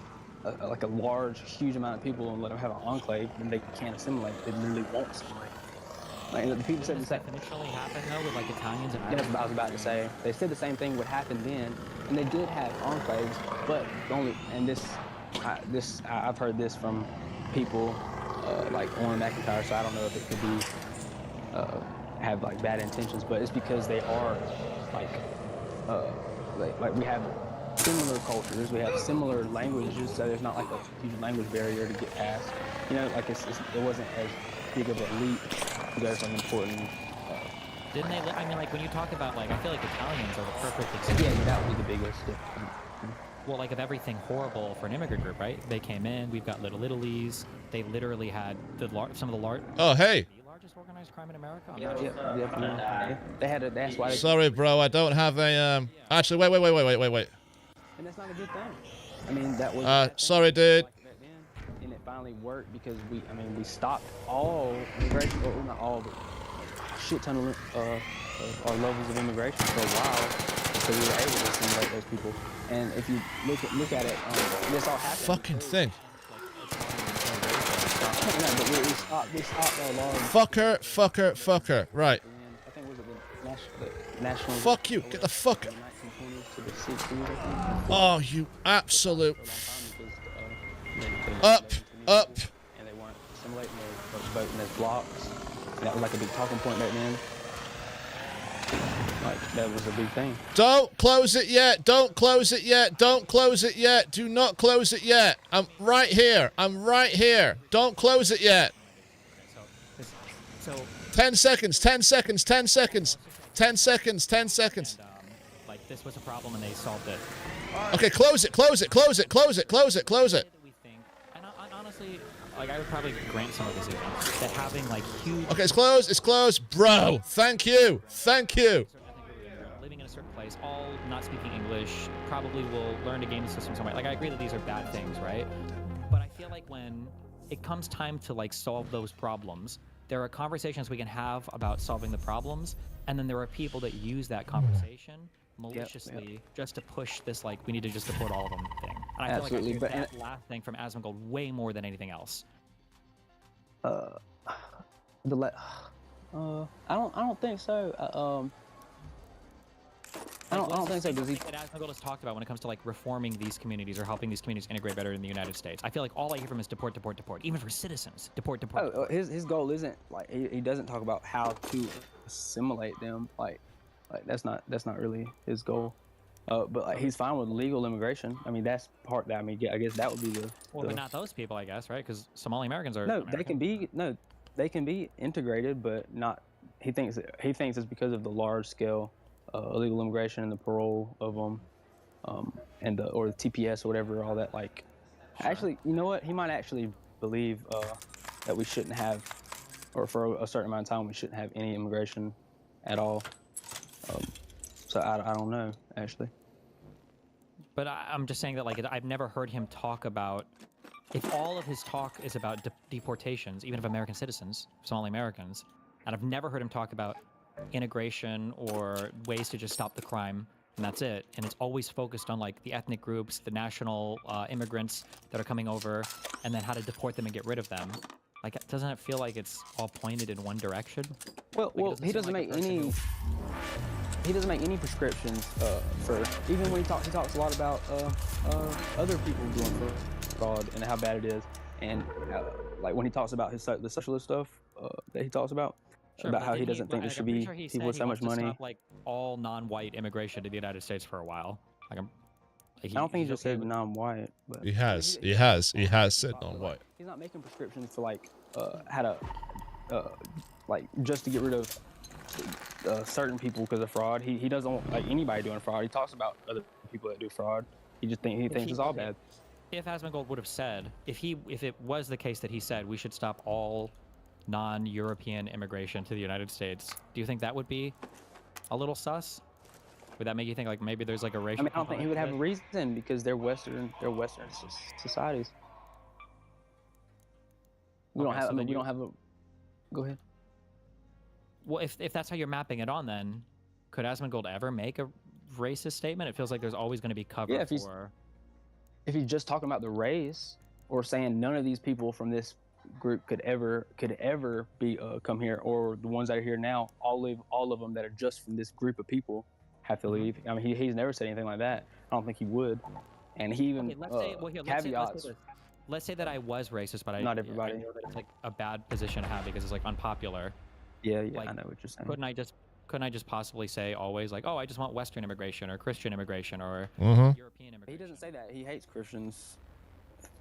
like a huge amount of people and let them have an enclave, and they can't assimilate. They literally won't assimilate. Like the people said the same. Initially happened though with like Italians and Irish. That's what I was about to say. They said the same thing would happen then, and they did have enclaves, but I've heard this from people like on McIntyre, so I don't know if it could be have like bad intentions, but it's because they are like we have similar cultures, we have similar languages, so there's not like a huge language barrier to get past. Like it wasn't as big of a leap to go from important Didn't they? I mean, like when you talk about like, I feel like Italians are the perfect example. Yeah, that would be the biggest. Well, like of everything horrible for an immigrant group, right? They came in. We've got Little Italies. They literally had some of the Oh, hey. the largest organized crime in America. I'm Yeah, not sure. yeah. They had a. That's why. Sorry, bro. I don't have a, Actually, wait. And that's not a good thing. I mean, that was. Sorry, dude. Like back then, and it finally worked because we stopped all immigration, well, not all, but a shit ton of our levels of immigration for a while, so we were able to assimilate those people. And if you look at it, this all happened. Fucking thing. No, but we stopped our laws. Fucker. Right. I think was it the national. Fuck you. Get the fuck. From the 1920s to the 60s, I think. Oh, you absolute. Up. And they weren't assimilating, they were voting as blocks. And that was like a big talking point back then. Like, that was a big thing. Don't close it yet. Don't close it yet. Don't close it yet. Do not close it yet. I'm right here. Don't close it yet. So 10 seconds. 10 seconds. 10 seconds. 10 seconds. 10 seconds. and, like this was a problem and they solved it. Okay, close it. Close it. Close it. Close it. Close it. Close it. We think, and honestly, like I would probably grant some of this even, that having like huge. Okay, it's closed. It's closed. Bro, thank you. Thank you. Living in a certain place, all not speaking English, probably will learn to game the system somewhere. Like I agree that these are bad things, right? But I feel like when it comes time to like solve those problems, there are conversations we can have about solving the problems, and then there are people that use that conversation maliciously just to push this like we need to just deport all of them thing. And I feel like I hear that last thing from Asmongold way more than anything else. I don't think so. I don't think so. Does he? That Asmongold has talked about when it comes to like reforming these communities or helping these communities integrate better in the United States. I feel like all I hear from is deport, even for citizens. Deport. Oh, his goal isn't like he doesn't talk about how to assimilate them. Like that's not really his goal. But like, he's fine with legal immigration. I mean, that's part that I guess that would be the. Well, but not those people, I guess, right? Because Somali Americans are. No, American. they can be integrated, but not. He thinks it's because of the large scale illegal immigration and the parole of them, and or the TPS or whatever, all that. Like, actually, you know what? He might actually believe that we shouldn't have, or for a certain amount of time, we shouldn't have any immigration at all. So I don't know, actually. But I'm just saying that like I've never heard him talk about. If all of his talk is about deportations, even of American citizens, Somali Americans, and I've never heard him talk about integration or ways to just stop the crime, and that's it. And it's always focused on like the ethnic groups, the national immigrants that are coming over, and then how to deport them and get rid of them. Like, doesn't it feel like it's all pointed in one direction? Well, he doesn't make any. He doesn't make any prescriptions for. Even when he talks a lot about other people doing fraud and how bad it is, and like when he talks about the socialist stuff that he talks about. Sure, about how he doesn't think there should be people with so much money. Stop, like all non-white immigration to the United States for a while. Like, I don't think he just said non-white, but He has said non-white. He's not making prescriptions for like how to like just to get rid of certain people because of fraud. He doesn't want like anybody doing fraud. He talks about other people that do fraud. He thinks it's all bad. If Asmongold would have said, if it was the case that he said we should stop all non-European immigration to the United States, do you think that would be a little sus? Would that make you think like maybe there's like a racial? I mean, I don't think he would have a reason because they're Western societies. We don't have. I mean, we don't have a. Go ahead. Well, if that's how you're mapping it on, then could Asmongold ever make a racist statement? It feels like there's always going to be cover for. If he's just talking about the race or saying none of these people from this group could ever be come here, or the ones that are here now, all of them that are just from this group of people have to leave. I mean, he's never said anything like that. I don't think he would. And he even caveats. Let's say that I was racist, but not everybody. I know that it's like a bad position to have because it's like unpopular. Yeah, like, I know what you're saying. Couldn't I just possibly say always like, oh, I just want Western immigration or Christian immigration or He European immigration? doesn't say that. He hates Christians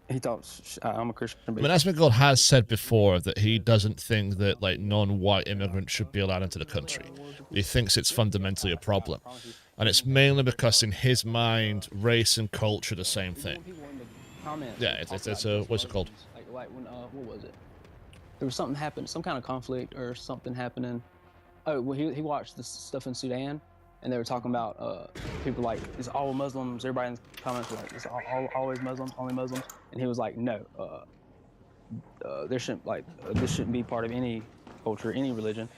He thought I'm a Christian. I mean, Asmongold has said before that he doesn't think that like non-white immigrants should be allowed into the country. He thinks it's fundamentally a problem, and it's mainly because in his mind, race and culture are the same thing. Yeah, it's a what's it called? Like when what was it? There was something happened, some kind of conflict or something happening. Oh, well, he watched this stuff in Sudan, and they were talking about people like it's all Muslims. Everybody in the comments were like it's always Muslims, only Muslims, and he was like, no, there shouldn't this shouldn't be part of any culture, any religion.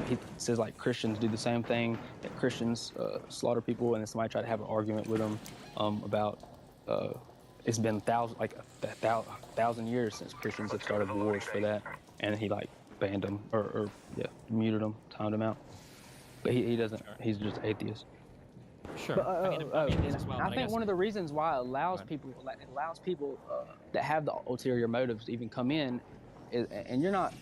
He says like Christians do the same thing. That Christians slaughter people, and then somebody tried to have an argument with him about. It's been thousand years since Christians have started wars for that, and he like banned them or muted them, timed them out. But he doesn't. He's just atheist. Sure. But, I think one of the reasons why it allows people that have the ulterior motives to even come in, and you're not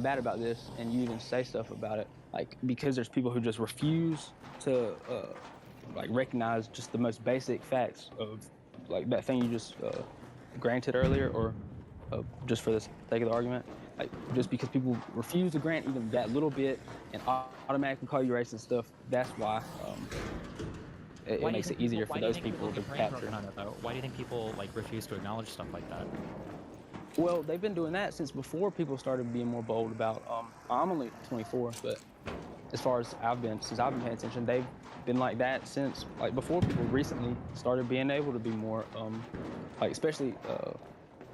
bad about this, and you even say stuff about it, like because there's people who just refuse to like recognize just the most basic facts of like that thing you just granted earlier, or just for the sake of the argument, like just because people refuse to grant even that little bit and automatically call you racist and stuff, that's why it makes it easier for those people to capture. Why do you think people like refuse to acknowledge stuff like that? Well, they've been doing that since before people started being more bold about. I'm only 24, but as far as since I've been paying attention, they've been like that since like before people recently started being able to be more like especially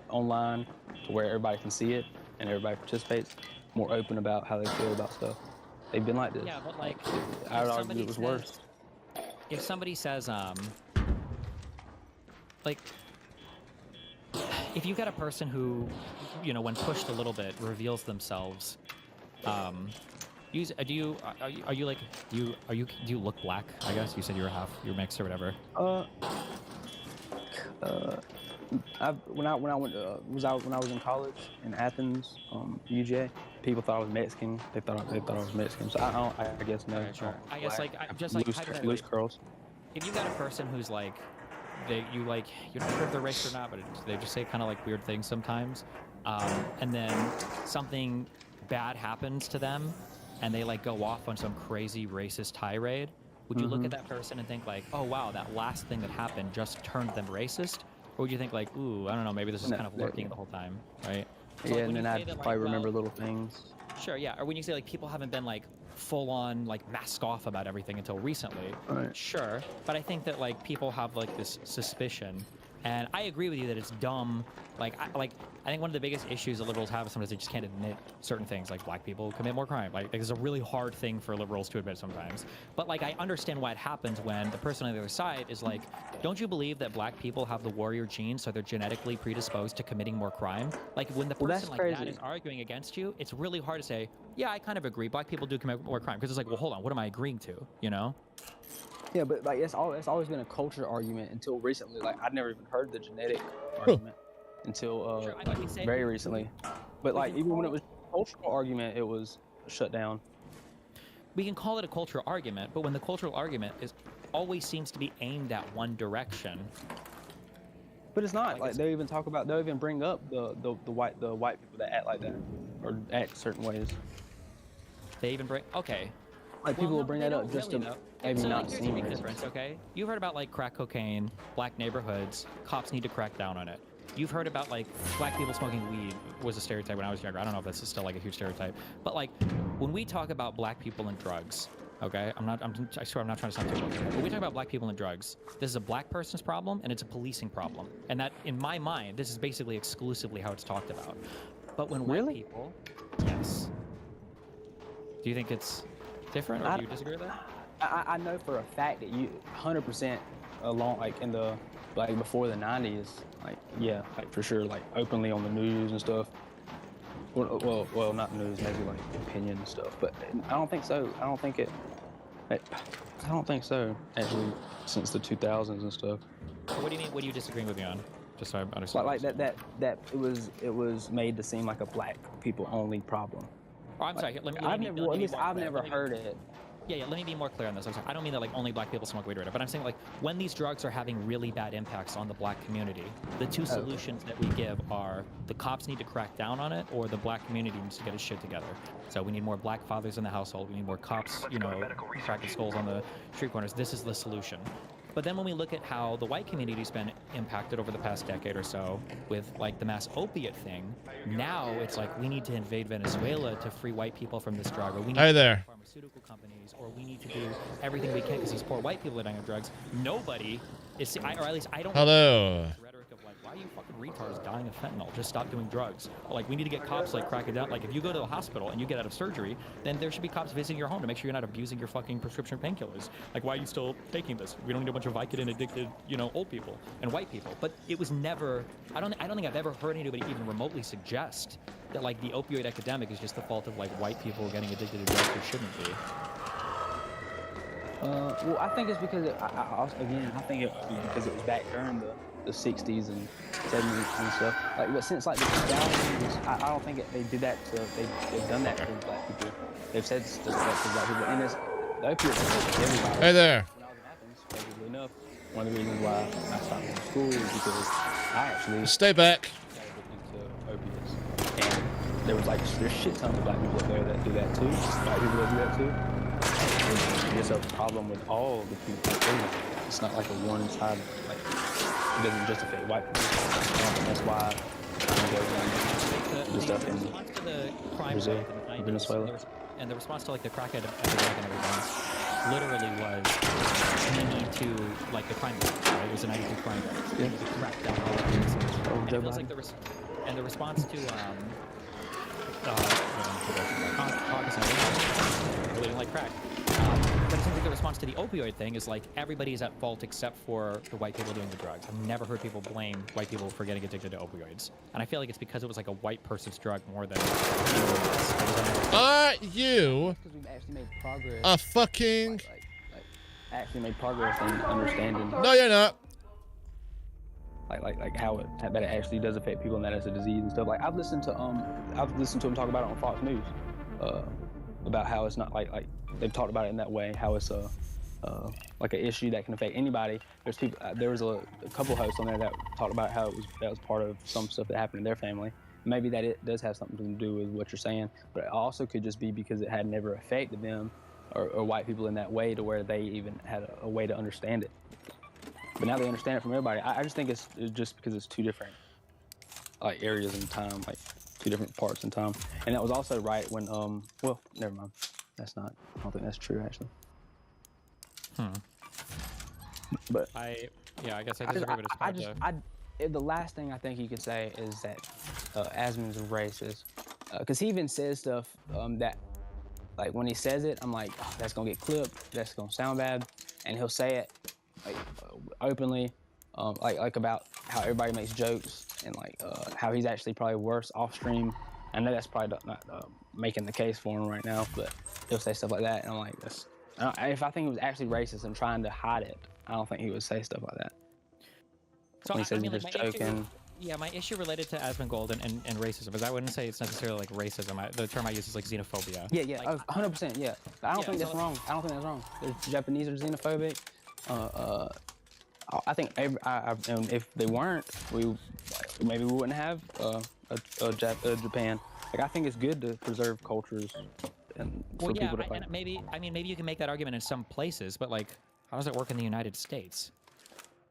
online to where everybody can see it and everybody participates, more open about how they feel about stuff. They've been like this. Yeah, but like I would argue it was worse. If somebody says like if you got a person who, you know, when pushed a little bit reveals themselves, do you look black? I guess you said you're mixed or whatever. When I was in college in Athens, UGA, people thought I was Mexican. They thought I was Mexican. So I guess no. Right, sure. I guess like just loose, like loose curls. If you got a person who's like, you're not sure if they're racist or not, but they just say kind of like weird things sometimes, and then something bad happens to them, and they like go off on some crazy racist tirade. Would you look at that person and think like, oh wow, that last thing that happened just turned them racist? Or would you think like, ooh, I don't know, maybe this is kind of lurking the whole time, right? So, Yeah, like, and then I'd probably remember little things. Sure, yeah. Or when you say like people haven't been like full on like mask off about everything until recently. Right. Sure, but I think that like people have like this suspicion, and I agree with you that it's dumb. I think one of the biggest issues that liberals have is sometimes they just can't admit certain things, like black people commit more crime. Like it's a really hard thing for liberals to admit sometimes. But like I understand why it happens when the person on the other side is like, don't you believe that black people have the warrior gene, so they're genetically predisposed to committing more crime? Like when the person like that is arguing against you, it's really hard to say, yeah, I kind of agree. Black people do commit more crime, because it's like, well, hold on, what am I agreeing to? You know? Yeah, but like it's always been a culture argument until recently. Like I'd never even heard the genetic argument until very recently. But like even when it was a cultural argument, it was shut down. We can call it a cultural argument, but when the cultural argument always seems to be aimed at one direction. But it's not. Like they'll even bring up the white people that act like that or act certain ways. They even bring Like people will bring that up just to maybe not here's seem the big racist. difference, okay? You've heard about like crack cocaine, black neighborhoods, cops need to crack down on it. You've heard about like black people smoking weed was a stereotype when I was younger. I don't know if this is still like a huge stereotype, but like when we talk about black people and drugs, okay? I swear I'm not trying to sound too much. When we talk about black people and drugs, this is a black person's problem and it's a policing problem. And that, in my mind, this is basically exclusively how it's talked about. But when white people, yes. Do you think it's different, or do you disagree with that? I know for a fact that you 100% along like in the like before the 90s, like yeah, like for sure, like openly on the news and stuff. Well, not news, maybe like opinion and stuff. But I don't think so. I don't think so. Actually, since the 2000s and stuff. So what do you mean? What are you disagreeing with me on? Just so I understand. Like that it was made to seem like a black people only problem. Oh, I'm sorry. I've never heard it. Yeah, let me be more clear on this. I'm sorry. I don't mean that like only black people smoke weed or whatever, but I'm saying like when these drugs are having really bad impacts on the black community, the two solutions that we give are the cops need to crack down on it, or the black community needs to get its shit together. So we need more black fathers in the household. We need more cops, you know, cracking skulls on the street corners. This is the solution. But then when we look at how the white community's been impacted over the past decade or so with like the mass opiate thing, now it's like we need to invade Venezuela to free white people from this drug, or we need Hi to there. pharmaceutical companies, or we need to do everything we can because these poor white people are dying of drugs. Nobody is, or at least I don't. Hello. Rhetoric of like, why are you fucking retards dying of fentanyl? Just stop doing drugs. Or like, we need to get cops like crack it down. Like, if you go to the hospital and you get out of surgery, then there should be cops visiting your home to make sure you're not abusing your fucking prescription painkillers. Like, why are you still taking this? We don't need a bunch of Vicodin addicted, you know, old people and white people. But it was never. I don't think I've ever heard anybody even remotely suggest that like the opioid epidemic is just the fault of like white people getting addicted to drugs who shouldn't be. Well, I think it's because I think it was because it was back during the 60s and 70s and stuff. Like, but since like the 2000s, I don't think they did that to. They've done that to black people. They've said stuff like that to black people, and it's the opioid affected everybody. Hey there. When I was in Athens, crazily enough, one of the reasons why I stopped going to school is because I actually Stay back. into opiates, and there was like there's shit tons of black people up there that do that too. White people that do that too. It's a problem with all the people. It's not like a one-sided, like, it doesn't just affect white people. That's why the stuff in response to the crime Brazil, rate in the 90s, Venezuela. and the response to like the crack epidemic and everything literally was we need to, like the crime rate, right? It was a 92 crime rate. We need to crack down all of this. And it feels like the response to caucus and really didn't like crack. But it seems like the response to the opioid thing is like everybody's at fault except for the white people doing the drugs. I've never heard people blame white people for getting addicted to opioids. And I feel like it's because it was like a white person's drug more than Are you because we've actually made progress. a fucking... Like actually made progress in understanding No, you're not. like how that it actually does affect people and that it's a disease and stuff. Like I've listened to them talk about it on Fox News, about how it's not like they've talked about it in that way, how it's like an issue that can affect anybody. There's people. There was a couple hosts on there that talked about how that was part of some stuff that happened in their family. Maybe that it does have something to do with what you're saying, but it also could just be because it had never affected them or white people in that way to where they even had a way to understand it. But now they understand it from everybody. I just think it's just because it's two different like areas in time, like two different parts in time. And that was also right when well, never mind. That's not. I don't think that's true actually. But I guess I disagree, but it's hard to... the last thing I think you could say is that Asmon's racist, because he even says stuff that, like when he says it, I'm like, oh, that's gonna get clipped, that's gonna sound bad, and he'll say it like openly, like about how everybody makes jokes and like how he's actually probably worse off stream. I know that's probably not making the case for him right now, but he'll say stuff like that, and I'm like, if I think he was actually racist and trying to hide it, I don't think he would say stuff like that. So When he says I mean, he's like, just joking. My issue related to Asmongold and racism is I wouldn't say it's necessarily like racism. The term I use is like xenophobia. Yeah, Like, 100%, yeah. I don't think that's so- wrong. I don't think that's wrong. The Japanese are xenophobic. I think and if they weren't, maybe we wouldn't have Japan. Like I think it's good to preserve cultures and for people to like. And maybe you can make that argument in some places, but like, how does it work in the United States?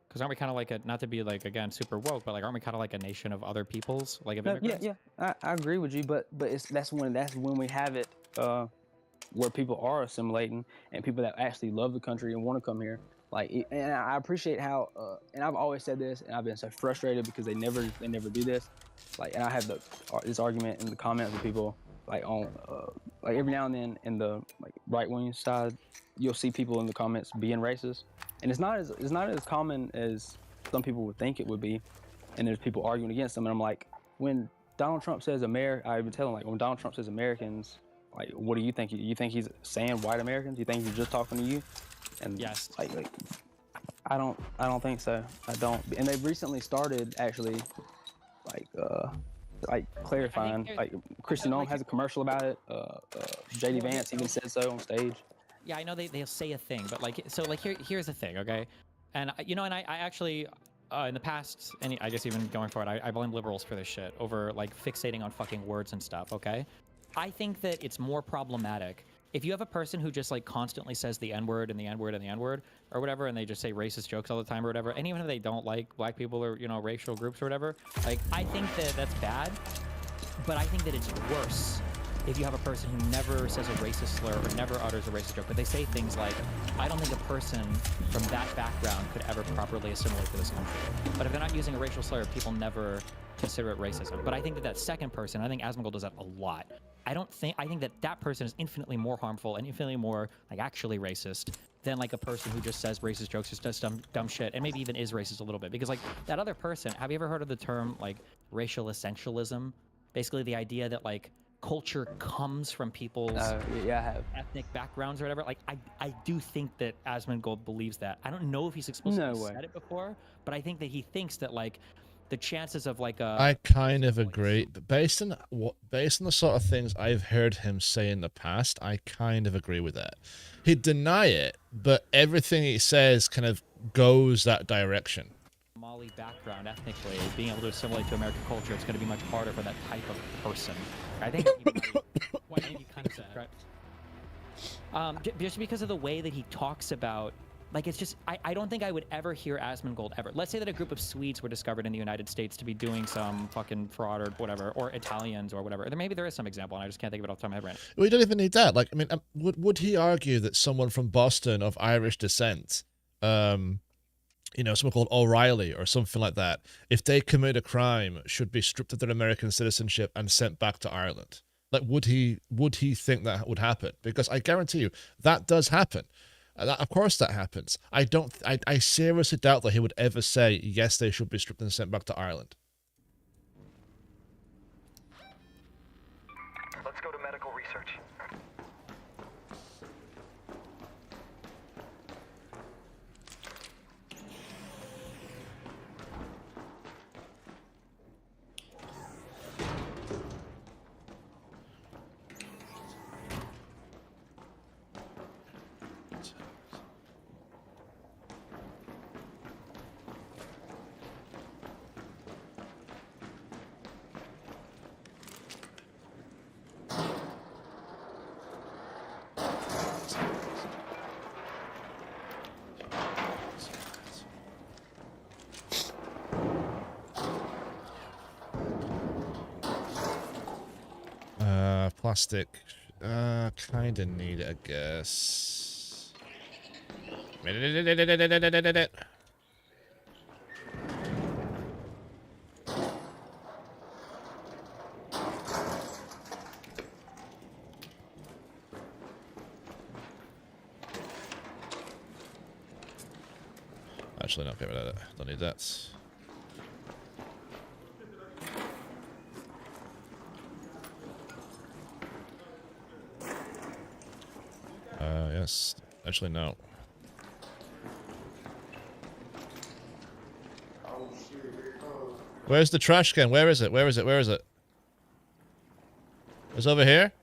Because aren't we kind of like not to be like again super woke, but like aren't we kind of like a nation of other peoples, like of immigrants? I agree with you, but that's when we have it where people are assimilating and people that actually love the country and want to come here. Like, and I appreciate how, and I've always said this, and I've been so frustrated because they never do this. Like, and I have this argument in the comments with people, like on, like every now and then in the like right wing side, you'll see people in the comments being racist, and it's not as common as some people would think it would be. And there's people arguing against them, and I'm like, when Donald Trump says I even tell them like when Donald Trump says Americans, like what do you think? You think he's saying white Americans? You think he's just talking to you? And yes, like I don't think so. I don't. And they've recently started actually, like clarifying. Like Christian Nolan has a commercial about it. JD Vance even said so on stage. Yeah, I know they'll say a thing, but like, so like here's the thing, okay? And you know, and I actually in the past, and I guess even going forward, I blame liberals for this shit over like fixating on fucking words and stuff, okay? I think that it's more problematic if you have a person who just like constantly says the N-word and the N-word and the N-word or whatever, and they just say racist jokes all the time or whatever, and even if they don't like black people or, you know, racial groups or whatever, like, I think that that's bad, but I think that it's worse if you have a person who never says a racist slur or never utters a racist joke, but they say things like, I don't think a person from that background could ever properly assimilate to this country. But if they're not using a racial slur, people never consider it racism. But I think that that second person, I think Asmongold does that a lot. I think that that person is infinitely more harmful and infinitely more like actually racist than like a person who just says racist jokes, just does dumb shit, and maybe even is racist a little bit. Because like that other person, have you ever heard of the term like racial essentialism? Basically the idea that like culture comes from people's yeah, I have. ethnic backgrounds or whatever. Like I do think that Asmongold believes that. I don't know if he's explicitly said it before, but I think that he thinks that like the chances of like a I kind of agree, but based on the sort of things I've heard him say in the past, I kind of agree with that. He'd deny it, but everything he says kind of goes that direction. Somali background ethnically, being able to assimilate to American culture, it's going to be much harder for that type of person. I think he kind of said, just because of the way that he talks about, like, it's just, I don't think I would ever hear Asmongold ever. Let's say that a group of Swedes were discovered in the United States to be doing some fucking fraud or whatever, or Italians or whatever. Maybe there is some example, and I just can't think of it off the top of my head right now. We don't even need that. Like, I mean, would he argue that someone from Boston of Irish descent, you know, someone called O'Reilly or something like that, if they commit a crime, should be stripped of their American citizenship and sent back to Ireland? Like, would he think that would happen? Because I guarantee you that does happen. Of course that happens. I seriously doubt that he would ever say, yes, they should be stripped and sent back to Ireland. Let's go to medical research. Plastic. Kinda need it, I guess. Actually, not get rid of that. Don't need that. Yes. Actually, no. Where's the trash can? Where is it? Where is it? Where is it? It's over here?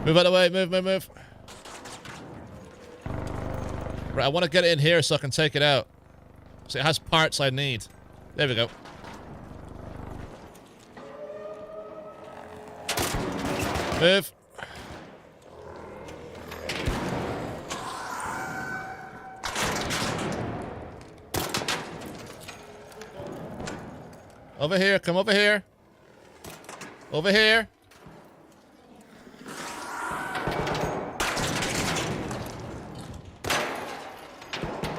Move out of the way. Move, move, move. Right, I want to get it in here so I can take it out. So it has parts I need. There we go. Move. Over here, come over here. Over here.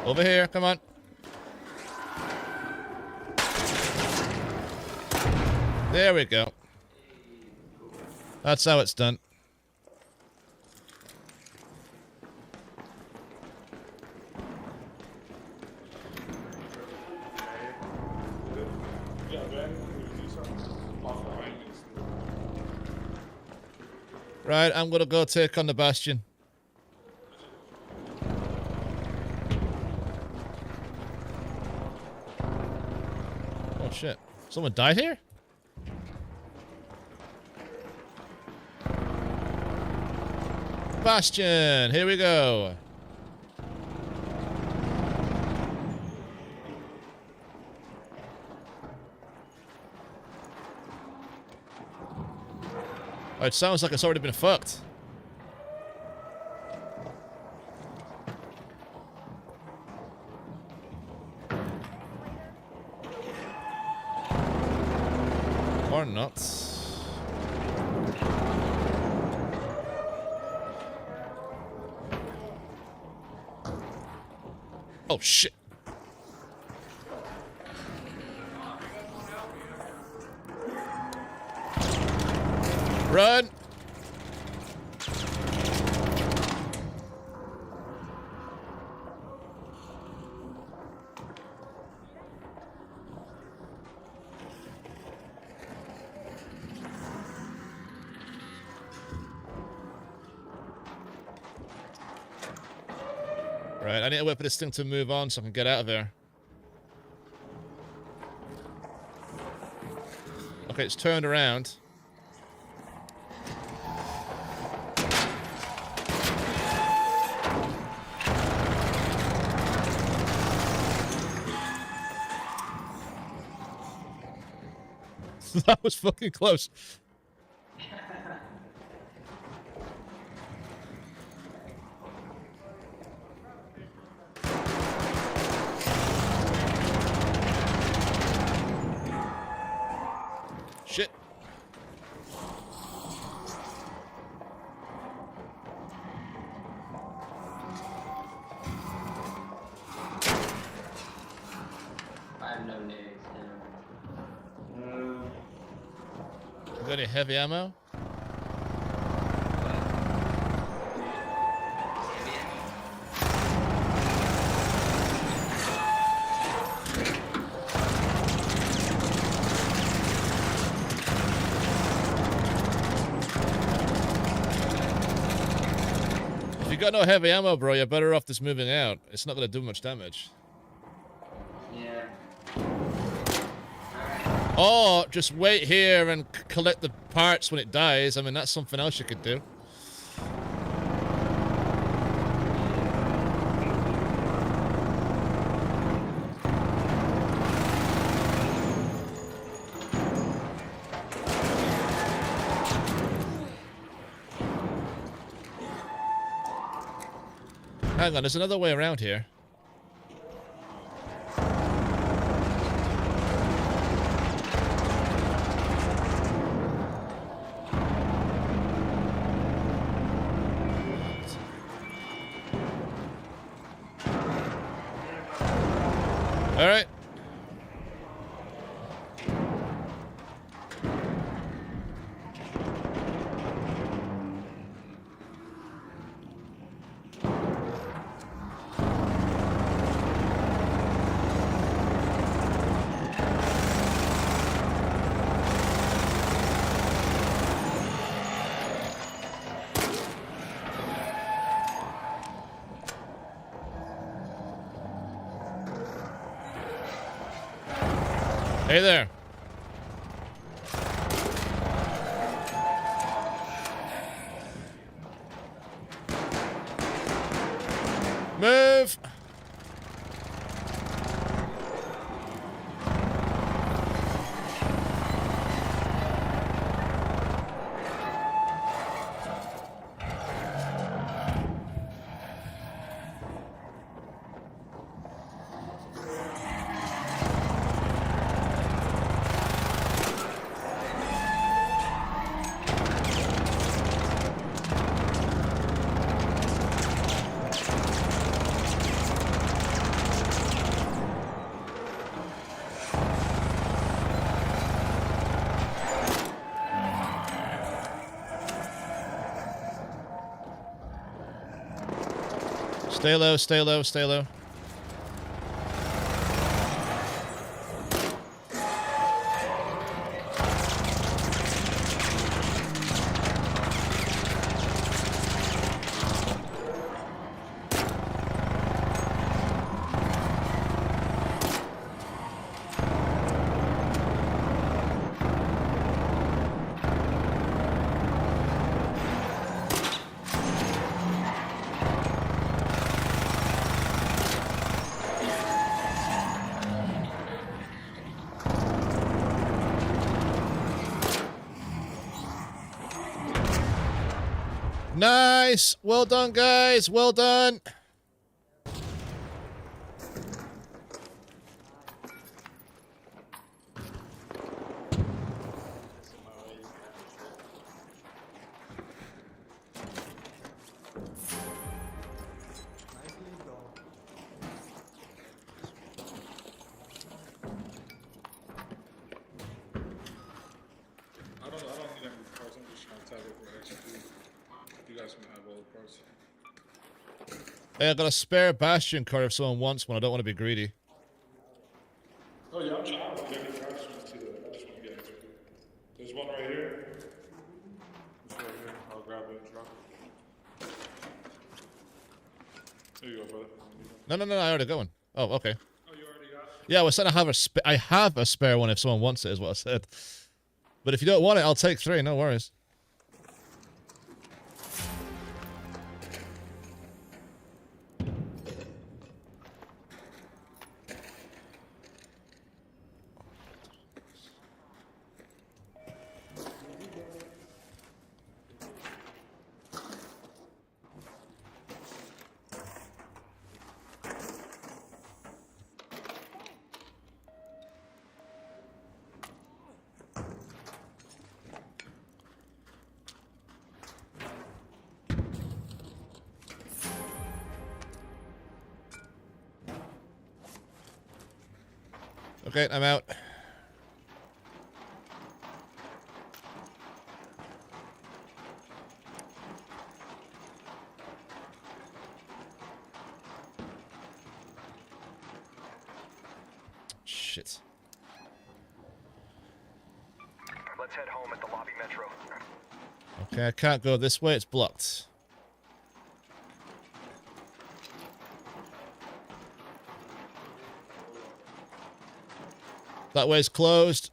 Over here, come on. There we go. That's how it's done. Right, I'm gonna go take on the Bastion. Someone died here? Bastion, here we go. Oh, it sounds like it's already been fucked. Or not. Oh shit. Run! Right, I need to wait for this thing to move on so I can get out of there. Okay, it's turned around. That was fucking close. Shit. I have no nades. You got any heavy ammo? If you got no heavy ammo, bro, you're better off just moving out. It's not gonna do much damage. Yeah. Or just wait here and collect the parts when it dies. I mean, that's something else you could do. Hang on, there's another way around here. All right. Hey there. Move. Stay low, stay low, stay low. Nice. Well done, guys. Well done. I don't need any parts. I'm just trying to tell it for XP. You guys can have all the parts. Hey, I got a spare bastion card if someone wants one. I don't want to be greedy. Oh yeah, I'm trying to get it. I just want to see that. I just want to get XP. There's one right here. It's right here. I'll grab it and drop it. There you go, brother. No. I already got one. Oh, okay. Oh, you already got it? Yeah, I was saying I have a spare one if someone wants it, is what I said. But if you don't want it, I'll take 3. No worries. Okay, I'm out. Shit. Let's head home at the lobby metro. Okay, I can't go this way. It's blocked. That way's closed.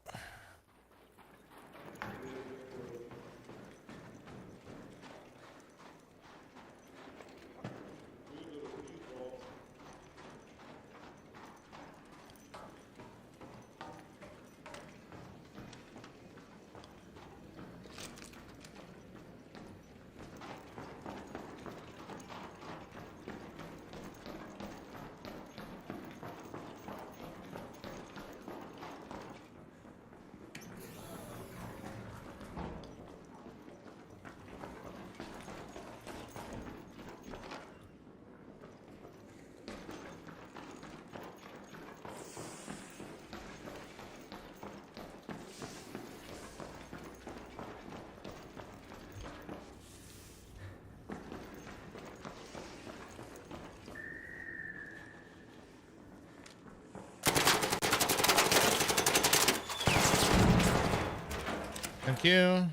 Thank you.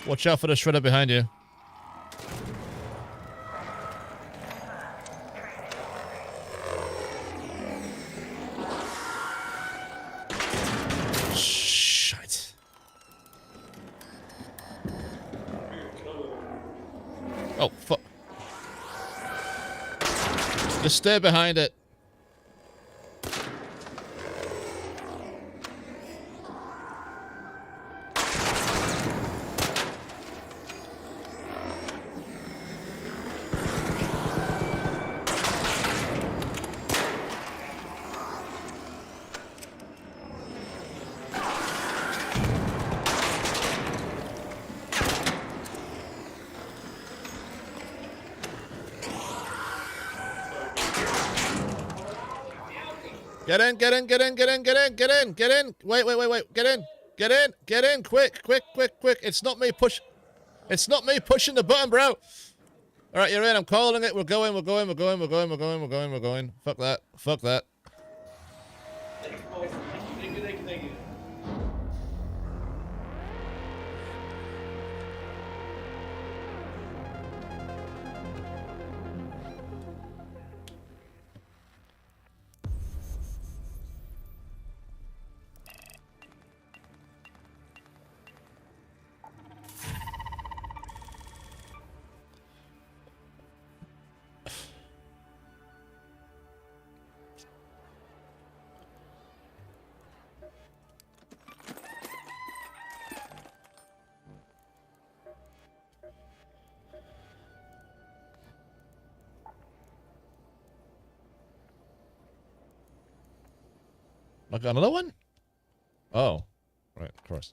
Watch out for the shredder behind you. Shit. Oh, fuck. Just stay behind it. Get in, get in, get in, get in, get in, get in, get in. Wait, get in. Get in, quick. It's not me pushing the button, bro. All right, you're in. I'm calling it. We're going. Fuck that. Thank you. I got another one? Oh. Right, of course.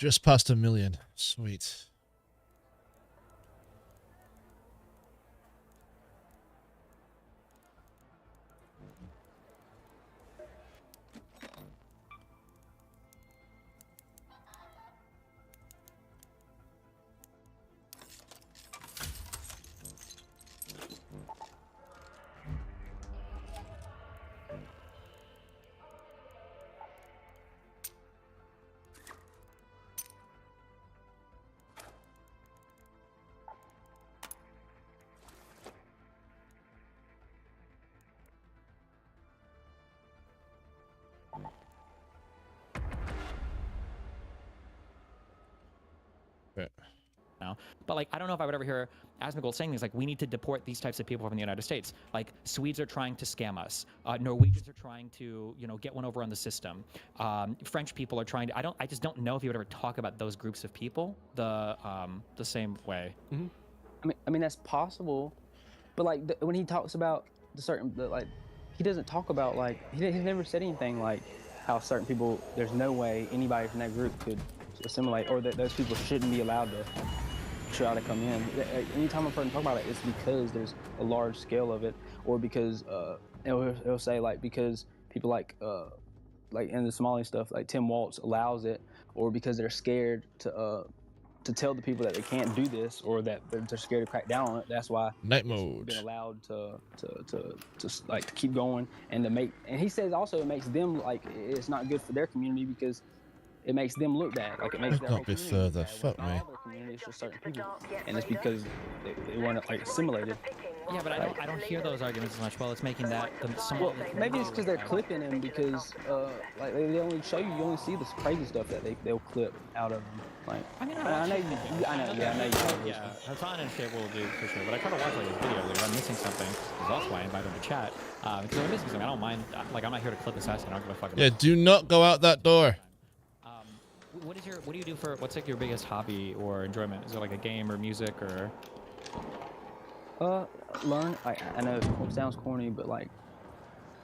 Just past 1 million. Sweet. now. But like, I don't know if I would ever hear Asmongold saying things like, we need to deport these types of people from the United States. Like, Swedes are trying to scam us. Norwegians are trying to, you know, get one over on the system. French people are trying to. I just don't know if he would ever talk about those groups of people the same way. I mean that's possible, but like when he talks about like, he doesn't talk about like he's never said anything like how certain people, there's no way anybody from that group could assimilate, or that those people shouldn't be allowed to try to come in. Anytime I've heard him talk about it, it's because there's a large scale of it, or because it'll say like because people like in the Somali stuff, like Tim Waltz allows it, or because they're scared to tell the people that they can't do this, or that they're scared to crack down on it. That's why Night it's mode. been allowed to like to keep going, and to make. And he says also it makes them like it's not good for their community because it makes them look bad. Like it makes their Got whole a bit community look further. bad. Fuck When me. all their community is just certain people, and it's because they weren't like assimilated. Yeah, but I don't hear those arguments as much. Well, it's making that the Well, Somali maybe it's because they're clipping him because like they only show you only see this crazy stuff that they'll clip out of them. Like I mean, I know you, I know you. Yeah, Hassan and shit will do for sure. But I try to watch like his videos. Like, if I'm missing something, that's why I invite him to chat. Because if I'm missing something, I don't mind. Like, I'm not here to clip assassin. I don't give a fuck. Yeah, do not go out that door. What do you do for what's like your biggest hobby or enjoyment? Is it like a game or music or? Learn. I know it sounds corny, but like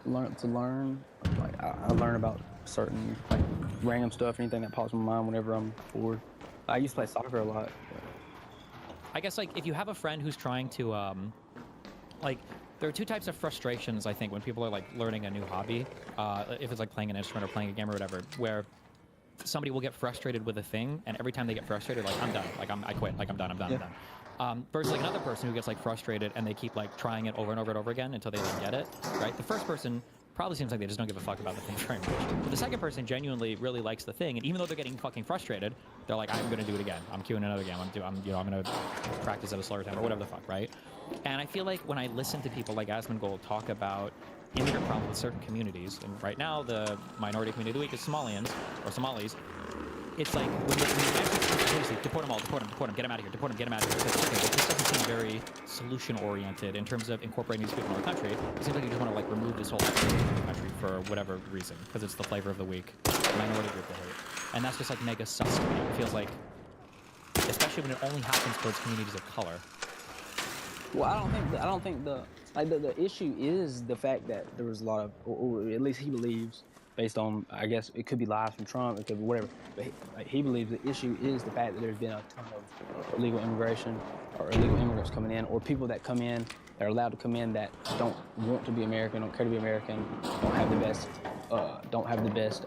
learn. Like I learn about certain like random stuff, anything that pops in my mind whenever I'm bored. I used to play soccer a lot. I guess like if you have a friend who's trying to like there are two types of frustrations I think when people are like learning a new hobby, if it's like playing an instrument or playing a game or whatever, where somebody will get frustrated with a thing, and every time they get frustrated, like I'm done, like I quit, like I'm done. Versus like another person who gets like frustrated and they keep like trying it over and over and over again until they like get it, right? The first person probably seems like they just don't give a fuck about the thing very much. But the second person genuinely really likes the thing, and even though they're getting fucking frustrated, they're like, I'm gonna do it again. I'm queuing another game. I'm gonna practice at a slower time or whatever the fuck, right? And I feel like when I listen to people like Asmongold talk about immigrant problems with certain communities, and right now the minority community of the week is Somalians or Somalis. It's like when you actually deport them all, deport them, get them out of here, deport them, get them out of here. It's like, okay, well, this doesn't seem very solution-oriented in terms of incorporating these people in our country. It seems like you just want to like remove this whole thing from the country for whatever reason, because it's the flavor of the week, minority group to hate, and that's just like mega sus to me. It feels like, especially when it only happens towards communities of color. Well, I don't think the issue is the fact that there was a lot of, or at least he believes, based on, I guess it could be lies from Trump, it could be whatever, but he believes the issue is the fact that there's been a ton of illegal immigration or illegal immigrants coming in, or people that come in, that are allowed to come in that don't want to be American, don't care to be American, don't have the best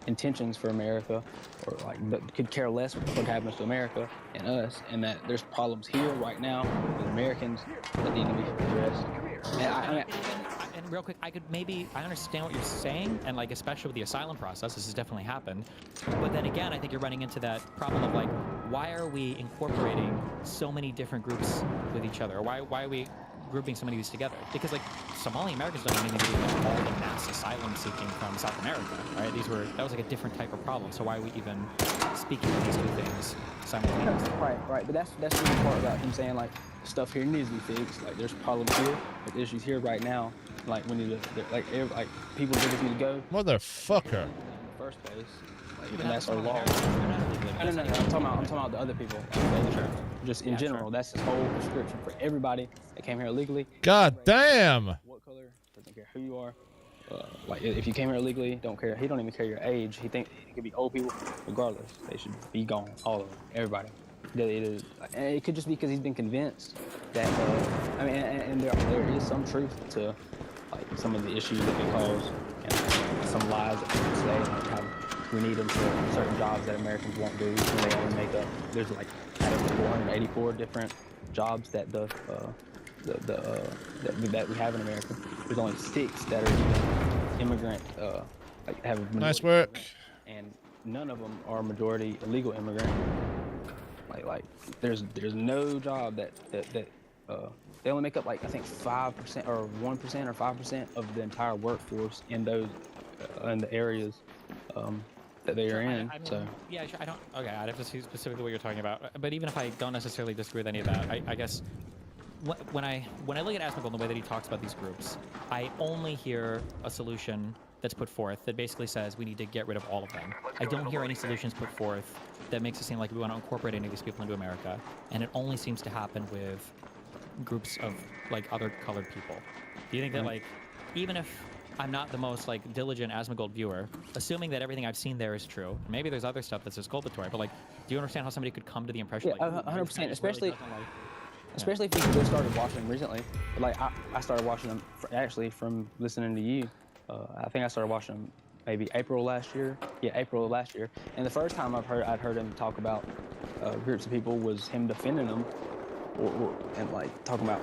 intentions for America, or like could care less what happens to America and us, and that there's problems here right now with Americans that need to be addressed. And real quick, I understand what you're saying, and like especially with the asylum process, this has definitely happened. But then again, I think you're running into that problem of like, why are we incorporating so many different groups with each other? Or why are we grouping so many of these together? Because like Somali Americans don't have anything to do with all the mass asylum seeking from South America, right? That was like a different type of problem. So why are we even speaking of these two things simultaneously? Right. But that's the part about him saying like stuff here needs to be fixed. Like there's problems here, but issues here right now. Like we need to like people just need to go. Motherfucker. In the first place. Like, and that's our law. No. I'm talking about the other people. Just in general, that's his whole prescription for everybody that came here illegally. God damn. What color? Doesn't care who you are. Like if you came here illegally, don't care. He don't even care your age. He think it could be old people, regardless. They should be gone, all of them, everybody. And it could just be because he's been convinced that. I mean, and there is some truth to like some of the issues that they cause, and some lies that people say, like how we need them for certain jobs that Americans won't do, and they only make up. There's like out of 484 different jobs that that we have in America. There's only 6 that are immigrant, like have Nice work. And none of them are majority illegal immigrant. Like there's no job that they only make up like I think 5% or 1% or 5% of the entire workforce in those in the areas that they are in. I mean, So yeah, sure, I don't. Okay, I'd have to see specifically what you're talking about. But even if I don't necessarily disagree with any of that, I guess when I look at Asmongold and the way that he talks about these groups, I only hear a solution that's put forth that basically says we need to get rid of all of them. I don't hear any solutions put forth that makes it seem like we want to incorporate any of these people into America, and it only seems to happen with groups of like other colored people. Do you think that like even if I'm not the most like diligent Asmongold viewer, assuming that everything I've seen there is true, and maybe there's other stuff that's exculpatory, but like, do you understand how somebody could come to the impression? yeah, Like, 100%. especially Especially if you just started watching them recently. Like I started watching them actually from listening to you. I think I started watching them maybe April last year. Yeah, April of last year. And the first time I'd heard him talk about groups of people was him defending them, and like talking about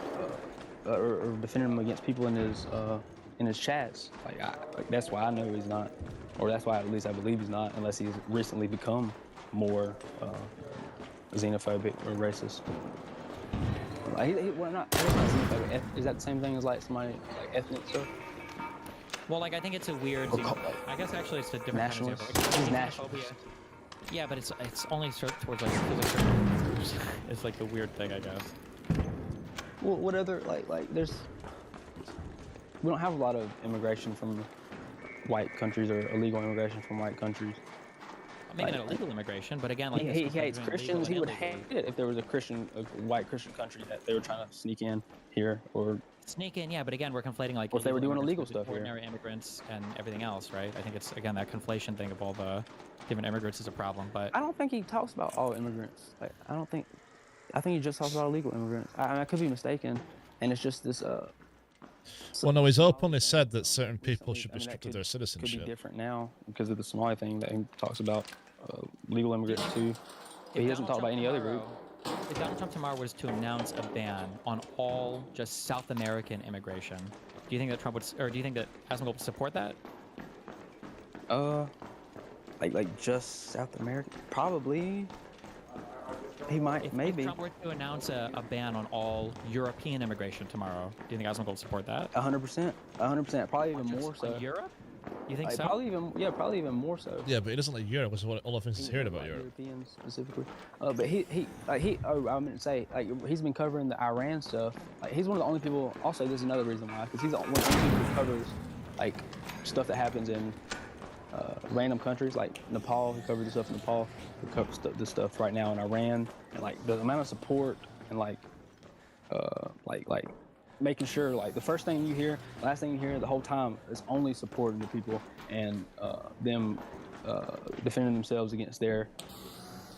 or defending them against people in his chats. Like that's why I know he's not, or that's why at least I believe he's not, unless he's recently become more xenophobic or racist. Like, well, not xenophobic. Is that the same thing as like somebody like ethnic stuff? Well, like I think it's a weird. I guess actually it's a different Nationalist. kind of xenophobia. He's nationalist. Yeah, but it's only towards like it's like a weird thing, I guess. Well, what other like there's we don't have a lot of immigration from white countries or illegal immigration from white countries. Maybe not illegal immigration, but again, like he hates Christians. He would hate it if there was a white Christian country that they were trying to sneak in here or sneak in. Yeah, but again, we're conflating like or if they were doing illegal stuff here. Ordinary immigrants and everything else, right? I think it's again that conflation thing of all the different immigrants is a problem. But I don't think he talks about all immigrants. Like I think he just talks about illegal immigrants. I could be mistaken, and it's just this. Well, no, he's openly said that certain people should be stripped of their citizenship. Could be different now because of the Somali thing that he talks about legal immigrants too. But he doesn't talk about any other group. If Donald Trump tomorrow was to announce a ban on all just South American immigration, do you think that Trump would, or do you think that Asmongold would support that? Like just South America? Probably. He might, maybe. If Trump were to announce a ban on all European immigration tomorrow, do you think Asmongold would support that? 100%. 100%. Probably even more so. Europe? You think like, so? Probably even more so. Yeah, but he doesn't like Europe, which is what all the things he's heard about Europe. Europeans specifically. But I meant to say, like, he's been covering the Iran stuff. Like, he's one of the only people, also, this is another reason why, because he's one of the only people who covers, like, stuff that happens in random countries, like Nepal. He covered the stuff in Nepal. He covers the stuff right now in Iran. And, like, the amount of support and, like making sure, like, the first thing you hear, last thing you hear the whole time is only supporting the people and them defending themselves against their,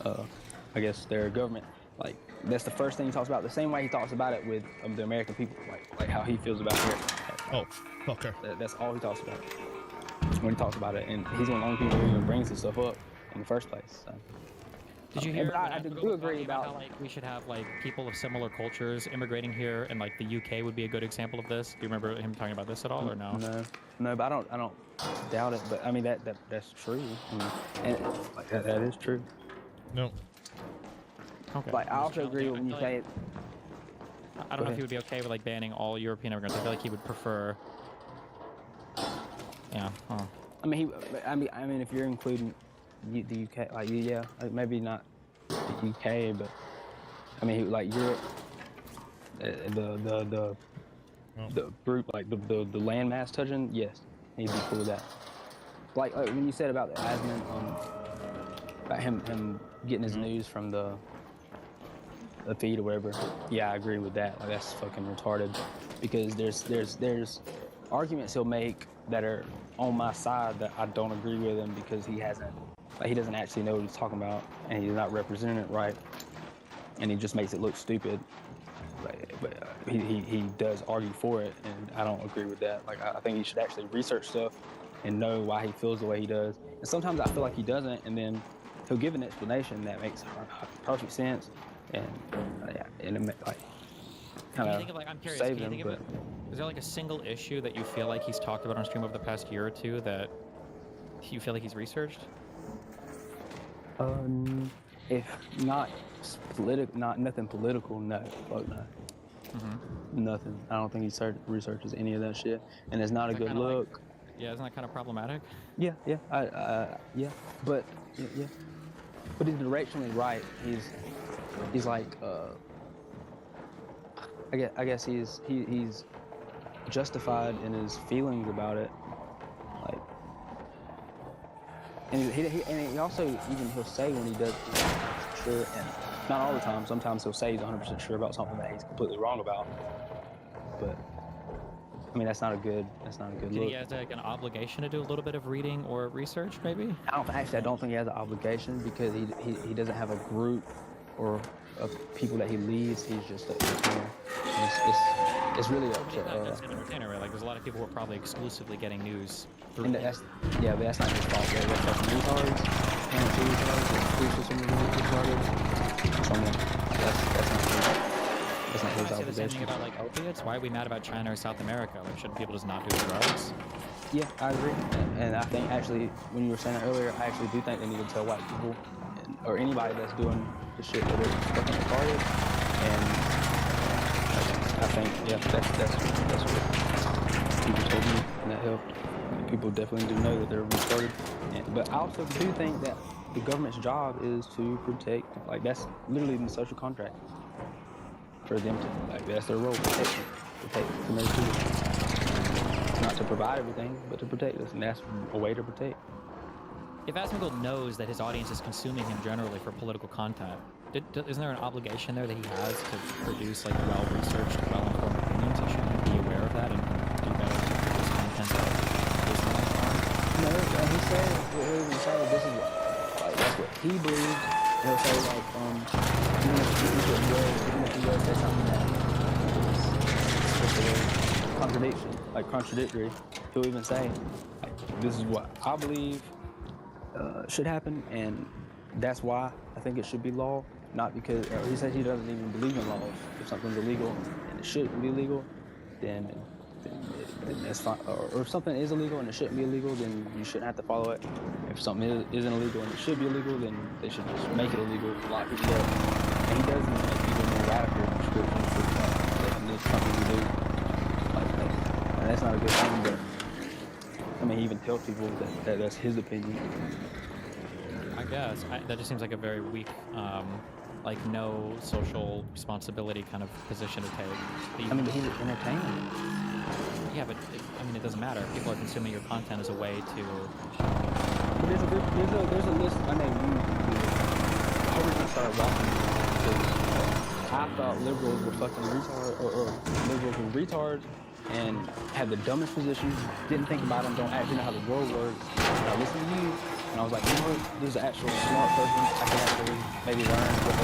I guess, their government. Like, that's the first thing he talks about. The same way he talks about it with the American people, like how he feels about it. Oh, fucker. That's all he talks about when he talks about it, and he's one of the only people who even brings this stuff up in the first place. So. Did you hear? I do agree about how, like, we should have like people of similar cultures immigrating here, and like the UK would be a good example of this. Do you remember him talking about this at all, or no? No, but I don't doubt it. But I mean that's true. I mean, and like, that is true. No. Okay. Like I also agree when you say it. I don't know if he would be okay with like banning all European immigrants. I feel like he would prefer. Yeah. Oh. I mean, if you're including the UK, like yeah, like maybe not the UK, but I mean, like Europe, the group, like the landmass touching, yes, he'd be cool with that. Like when you said about the Asmon, about him getting his news from the feed or whatever, yeah, I agree with that. Like that's fucking retarded, because there's arguments he'll make that are on my side that I don't agree with him, because he doesn't actually know what he's talking about, and he's not representing it right, and he just makes it look stupid. But he does argue for it, and I don't agree with that. Like I think he should actually research stuff and know why he feels the way he does. And sometimes I feel like he doesn't, and then he'll give an explanation that makes perfect sense, and it like kind of I'm curious, save him. But is there like a single issue that you feel like he's talked about on stream over the past year or two that you feel like he's researched? If not nothing political, no, fuck no. Nothing. I don't think he researches any of that shit, and it's not a good look. Yeah, isn't that kind of problematic? Yeah, yeah, yeah, but yeah, but he's directionally right. He's like, I guess he's justified in his feelings about it, like, and he also he'll say when he does he's not 100% sure, and not all the time. Sometimes he'll say he's 100% sure about something that he's completely wrong about, but. I mean, that's not a good Did look. he have like an obligation to do a little bit of reading or research, maybe? I don't think he has an obligation because he doesn't have a group or of people that he leads. He's just a entertainer. It's really He's not just an entertainer, right? Like, there's a lot of people who are probably exclusively getting news through and him. but that's not his fault. That's fucking retards. Parents are retards. The school system is retarded. So, that's not his. That's not his I say the same obligation. thing about like opiates. Why are we mad about China or South America? Like, shouldn't people just not do drugs? Yeah, I agree. And I think actually, when you were saying that earlier, I actually do think they need to tell white people or anybody that's doing the shit that is fucking retarded. And I think, yeah, that's what people told me, and that helped. People definitely do know that they're retarded. But I also do think that the government's job is to protect, like, that's literally in the social contract. For them to, like, that's their role, protect from their tools. Not to provide everything, but to protect us, and that's a way to protect. If Asmongold knows that his audience is consuming him generally for political content, isn't there an obligation there that he has to produce like well-researched, well-informed opinions? He should be aware of that and do better to produce content that is not informed. No, he said, this is like, that's what he believes. He'll say like, even if he will say something that is contradiction, like contradictory, he'll even say, like, this is what I believe should happen, and that's why I think it should be law. Not because he says he doesn't even believe in laws. If something's illegal and it shouldn't be legal, then that's fine. Or if something is illegal and it shouldn't be illegal, then you shouldn't have to follow it. If something isn't illegal and it should be illegal, then they should just make it illegal. A lot of people do. And he does even make even more radical prescriptions for that this company do. Like, and that's not a good thing, but I mean, he even tells people that that's his opinion. I guess that just seems like a very weak, like no social responsibility kind of position to take. I mean, he's an entertainer. Yeah, but it doesn't matter. People are consuming your content as a way to. But there's a list. I know I originally started watching because I thought liberals were fucking retards, or liberals were retards, and had the dumbest positions. Didn't think about them. Don't actually know how the world works. And I listened to you, and I was like, you know what? This is an actual smart person. I can actually maybe learn what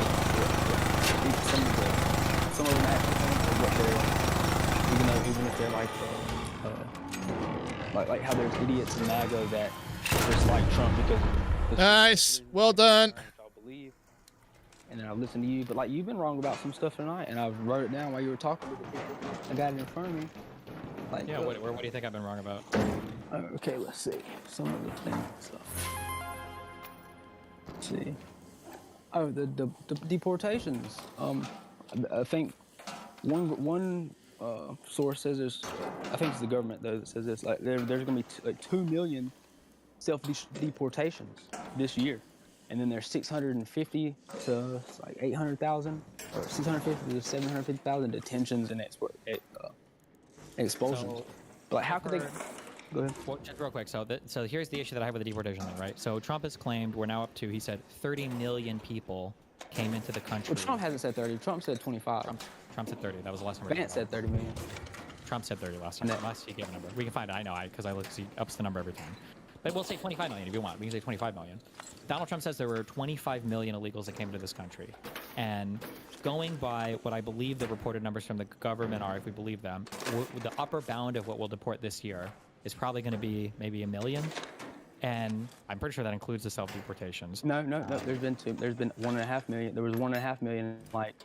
some of them actually think of what they're. Even if they're like how there's idiots in MAGA that just like Trump because nice, well done. And then I listened to you, but like you've been wrong about some stuff tonight, and I wrote it down while you were talking. I got it in front of me. Like, yeah, what do you think I've been wrong about? Okay, let's see some of the things. Let's see. Oh, the deportations. I think one source says there's, I think it's the government though that says this, like there's going to be like 2 million self-deportations this year, and then there's 650 to like 800,000 or 650 to 750,000 detentions and expulsions. So, but like, how could they? Go ahead. Well, just real quick. So here's the issue that I have with the deportation thing, right? So Trump has claimed we're now up to, he said, 30 million people came into the country. Well, Trump hasn't said 30. Trump said 25. Trump said 30. That was the last number. Vance said 30 million. Trump said 30 last time. Last he gave a number. We can find it. I know, because I look, he ups the number every time. But we'll say 25 million if you want. We can say 25 million. Donald Trump says there were 25 million illegals that came into this country. And going by what I believe the reported numbers from the government are, if we believe them, the upper bound of what we'll deport this year is probably going to be maybe 1 million. And I'm pretty sure that includes the self-deportations. No. There's been 1.5 million. There was 1.5 million, like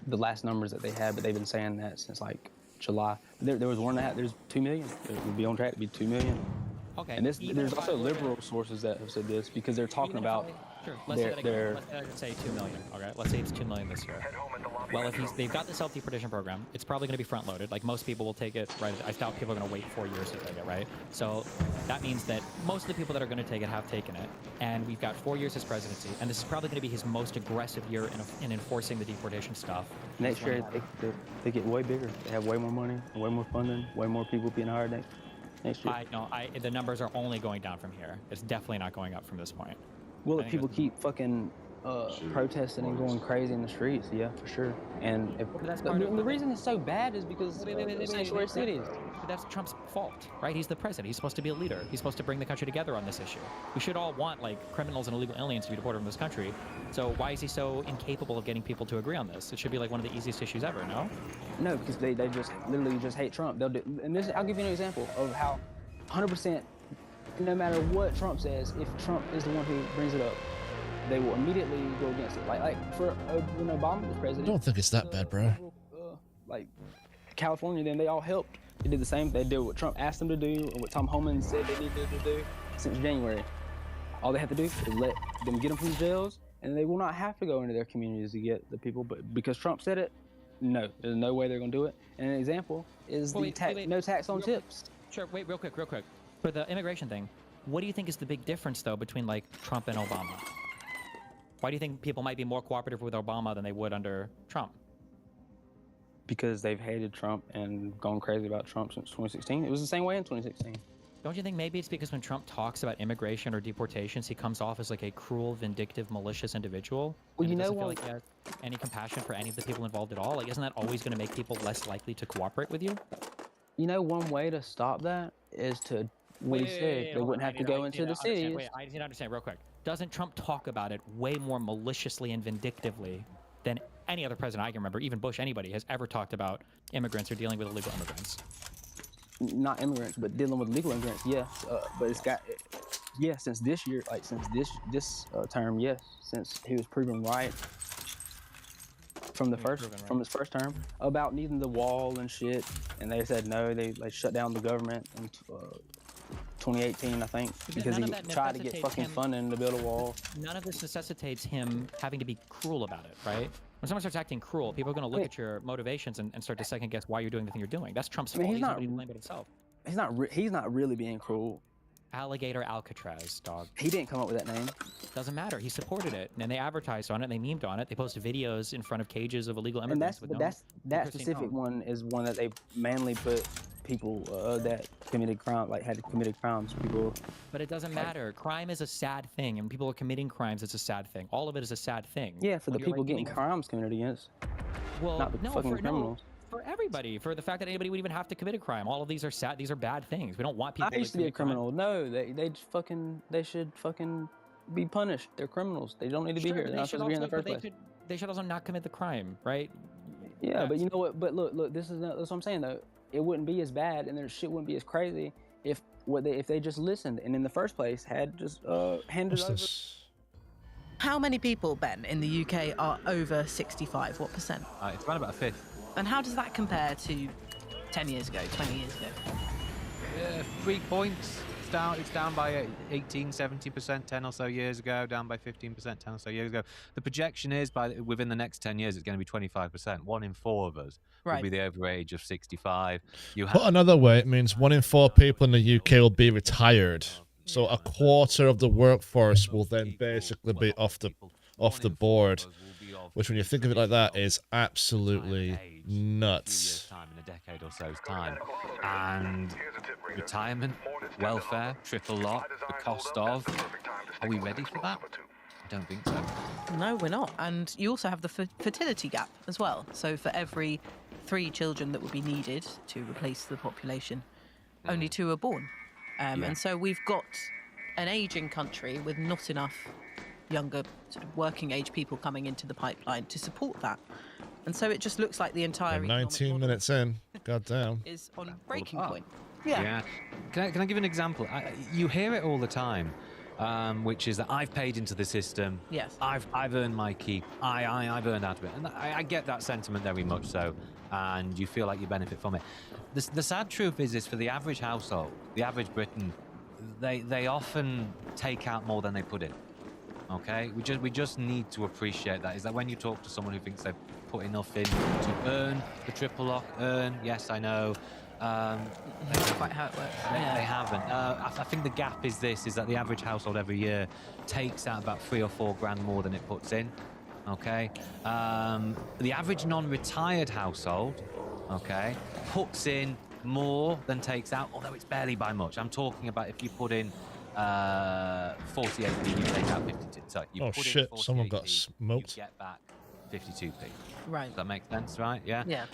the last numbers that they had, but they've been saying that since like July. There was 1.5. There's 2 million. It would be on track to be 2 million. Okay. And there's also liberal sources that have said this because they're talking about Sure. Let's say 2 million. Okay. Let's say it's 2 million this year. Well, if they've got the self-deportation program, it's probably going to be front-loaded. Like most people will take it right. I doubt people are going to wait 4 years to take it, right? So that means that most of the people that are going to take it have taken it, and we've got 4 years as presidency, and this is probably going to be his most aggressive year in enforcing the deportation stuff. Next year, they get way bigger. They have way more money, way more funding, way more people being hired next year. The numbers are only going down from here. It's definitely not going up from this point. Well, if people keep fucking protesting and going crazy in the streets, yeah, for sure. And the reason it's so bad is because sanctuary cities. But that's Trump's fault, right? He's the president. He's supposed to be a leader. He's supposed to bring the country together on this issue. We should all want like criminals and illegal aliens to be deported from this country. So why is he so incapable of getting people to agree on this? It should be like one of the easiest issues ever, no? No, because they just literally just hate Trump. They'll do, and this I'll give you an example of how 100%. No matter what Trump says, if Trump is the one who brings it up, they will immediately go against it. Like for when Obama was president. I don't think it's that bad, bro. Like California, then they all helped. They did the same. They did what Trump asked them to do, and what Tom Homan said they needed to do since January. All they have to do is let them get them from the jails, and they will not have to go into their communities to get the people. But because Trump said it, no, there's no way they're going to do it. And an example is no tax on tips. Sure. Wait, real quick. For the immigration thing, what do you think is the big difference, though, between, like, Trump and Obama? Why do you think people might be more cooperative with Obama than they would under Trump? Because they've hated Trump and gone crazy about Trump since 2016. It was the same way in 2016. Don't you think maybe it's because when Trump talks about immigration or deportations, he comes off as, like, a cruel, vindictive, malicious individual? Well, you know doesn't feel like he has any compassion for any of the people involved at all? Like, isn't that always going to make people less likely to cooperate with you? You know, one way to stop that is to... They wouldn't have to go into the cities. Wait, I need to understand real quick. Doesn't Trump talk about it way more maliciously and vindictively than any other president I can remember, even Bush, anybody, has ever talked about immigrants or dealing with illegal immigrants? Not immigrants, but dealing with legal immigrants, yes. But it's got, since this year, like since this term, yes. Since he was proven right from his first term about needing the wall and shit, and they said no, they shut down the government in 2018, I think, because he tried to get fucking funding to build a wall. None of this necessitates him having to be cruel about it, right? When someone starts acting cruel, people are going to look at your motivations and start to second guess why you're doing the thing you're doing. That's Trump's fault. He's not to blame but himself. He's not really being cruel. Alligator Alcatraz, dog. He didn't come up with that name. Doesn't matter. He supported it, and they advertised on it, and they memed on it. They posted videos in front of cages of illegal immigrants. And that specific one is one that they mainly put people that committed crime, like had committed crimes. People. But it doesn't matter. Crime is a sad thing, and people are committing crimes. It's a sad thing. All of it is a sad thing. Yeah, for the people getting crimes committed against. Well, not the fucking criminals. For everybody, for the fact that anybody would even have to commit a crime. All of these are sad. These are bad things. We don't want people. I used to be a criminal. No, they should fucking be punished. They're criminals. They don't need to be here. They're not supposed to be here in the first place. They should also not commit the crime, right? Yeah, but you know what? But look, that's what I'm saying though. It wouldn't be as bad, and their shit wouldn't be as crazy if they just listened and in the first place had just handed over. How many people, Ben, in the UK are over 65? What percent? It's around about a fifth. And how does that compare to 10 years ago, 20 years ago? 3 points. It's down by 18-70% 10 or so years ago, down by 15% 10 or so years ago. The projection is within the next 10 years, it's going to be 25%. 1 in 4 of us will be the over age of 65. Put another way, it means 1 in 4 people in the UK will be retired. So a quarter of the workforce will then basically be off the board. Which, when you think of it like that, is absolutely nuts. Time in a decade or so's time, and retirement, welfare, triple lot, the cost of. Are we ready for that? I don't think so. No, we're not. And you also have the fertility gap as well. So for every 3 children that would be needed to replace the population, only 2 are born. And so we've got an ageing country with not enough younger sort of working age people coming into the pipeline to support that. And so it just looks like the entire 19 minutes in, goddamn, is on breaking point. Yeah. Can I give an example? You hear it all the time, which is that I've paid into the system. Yes. I've earned my keep. I've earned out of it, and I get that sentiment very much so, and you feel like you benefit from it. The sad truth is for the average household, the average Briton, they often take out more than they put in. Okay, we just need to appreciate that. Is that when you talk to someone who thinks they've put enough in to earn the triple lock, yes, I know. That's quite how it works. They haven't. I think the gap is this: is that the average household every year takes out about 3 or 4 grand more than it puts in. Okay, the average non-retired household, okay, puts in more than takes out, although it's barely by much. I'm talking about if you put in 48p, you take out 52. So you Oh put shit! in Someone got 48p, smoked. you get back 52p. Right. Does that make sense, right? Yeah. Yeah.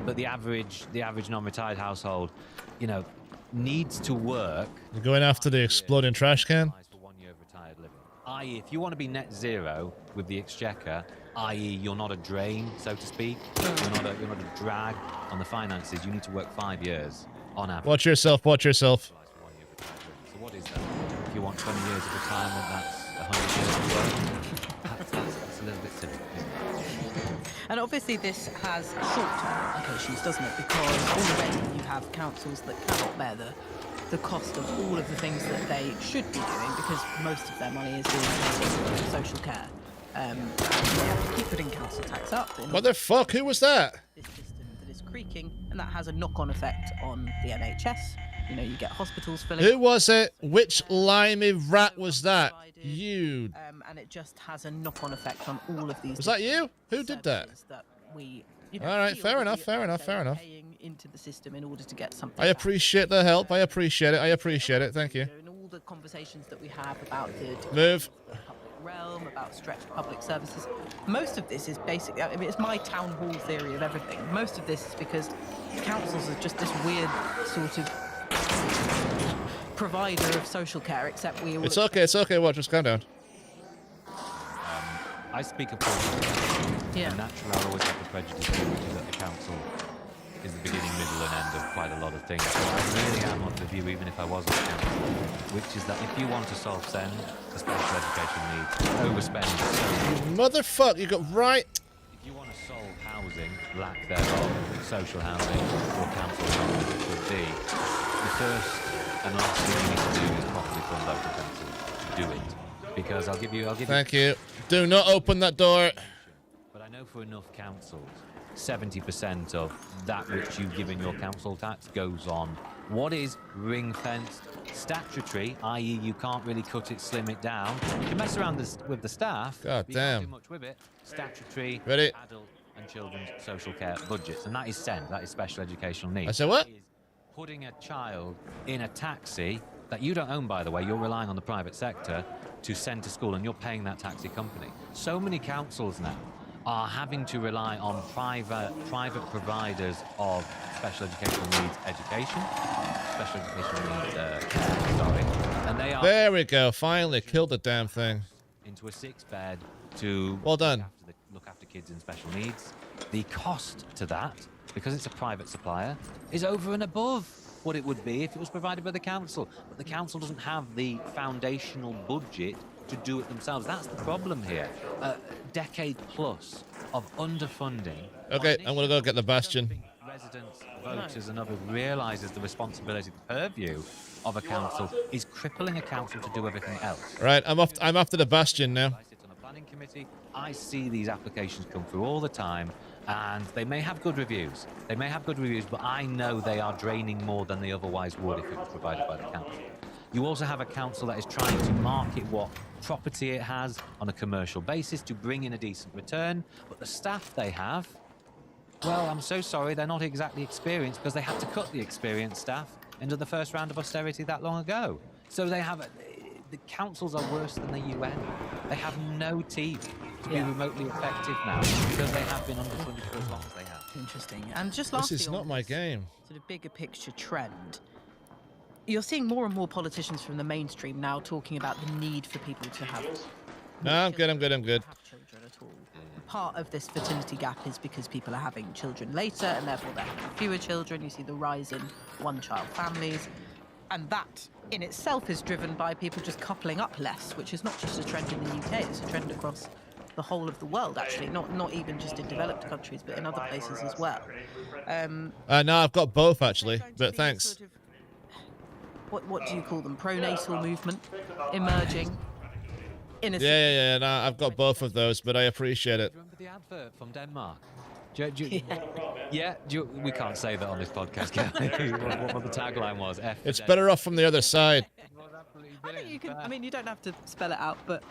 But the average non-retired household, you know, needs to work. You're going after the exploding trash can? For 1 year of retired living. I.e., if you want to be net zero with the exchequer, i.e., you're not a drain, so to speak. You're not a drag on the finances. You need to work 5 years on average. Watch yourself. Watch yourself. So what is that? If you want 20 years of retirement, that's 100 years of work. That's a little bit simple, isn't it? And obviously this has short-term implications, doesn't it? Because already you have councils that cannot bear the cost of all of the things that they should be doing because most of their money is being invested in social care. And they have to keep putting council tax up. What the fuck? Who was that? This system that is creaking, and that has a knock-on effect on the NHS. You know, you get hospitals filling. Who was it? Which limey rat was that? You. And it just has a knock-on effect on all of these. Was that you? Who did that? We, all right, fair enough, fair enough, fair enough. Paying into the system in order to get something. I appreciate the help. I appreciate it. I appreciate it. Thank you. In all the conversations that we have about the move. Public realm, about stretched public services, most of this is basically, I mean, it's my town hall theory of everything. Most of this is because councils are just this weird sort of provider of social care, except we all... It's okay, it's okay, watch, just calm down. I speak of prejudice. Yeah. And naturally, I always have the prejudice which is that the council is the beginning, middle, and end of quite a lot of things. So I really am of the view, even if I wasn't a council, which is that if you want to solve SEND, the special education needs, overspend so motherfucker, you got right. If you want to solve housing, lack thereof, social housing, or council housing, it could be, the first and last thing you need to do is properly fund local council to do it. Because I'll give you... Thank you. Do not open that door. But I know for enough councils, 70% of that which you give in your council tax goes on what is ring-fenced statutory, i.e. you can't really cut it, slim it down. You can mess around with the staff, God but you damn. can't do much with it. Statutory, Ready? adult and children's social care budgets. And that is SEND, that is special educational needs. I said what? That is putting a child in a taxi that you don't own, by the way, you're relying on the private sector to send to school, and you're paying that taxi company. So many councils now are having to rely on private providers of special educational needs education, special educational needs care, sorry, and they are... There we go, finally, killed the damn thing. ...into a 6-bed to... Well done. Look after kids in special needs. The cost to that, because it's a private supplier, is over and above what it would be if it was provided by the council. But the council doesn't have the foundational budget to do it themselves. That's the problem here. A decade plus of underfunding. Okay, I'm gonna go get the bastion. Residents, voters, and others realises the responsibility, the purview of a council is crippling a council to do everything else. Right, I'm after the bastion now. I sit on a planning committee. I see these applications come through all the time, and they may have good reviews. They may have good reviews, but I know they are draining more than they otherwise would if it was provided by the council. You also have a council that is trying to market what property it has on a commercial basis to bring in a decent return, but the staff they have, well, I'm so sorry, they're not exactly experienced because they had to cut the experienced staff into the first round of austerity that long ago. So they have... The councils are worse than the UN. They have no team to be remotely effective now because they have been underfunded for as long as they have. Interesting. And just lastly, This is not my game. Sort of bigger picture trend. You're seeing more and more politicians from the mainstream now talking about the need for people to have... No, I'm good, I'm good, I'm good. ...have children at all. Part of this fertility gap is because people are having children later and therefore they're having fewer children. You see the rise in one-child families. And that in itself is driven by people just coupling up less, which is not just a trend in the UK, it's a trend across the whole of the world, actually. Not even just in developed countries, but in other places as well. No, I've got both, actually, but thanks. Sort of, what do you call them? Pronatal movement emerging. Yeah. No, I've got both of those, but I appreciate it. Remember the advert from Denmark? We can't say that on this podcast, can we? what the tagline was? F for It's Den- better off from the other side. I think you can. I mean, you don't have to spell it out, but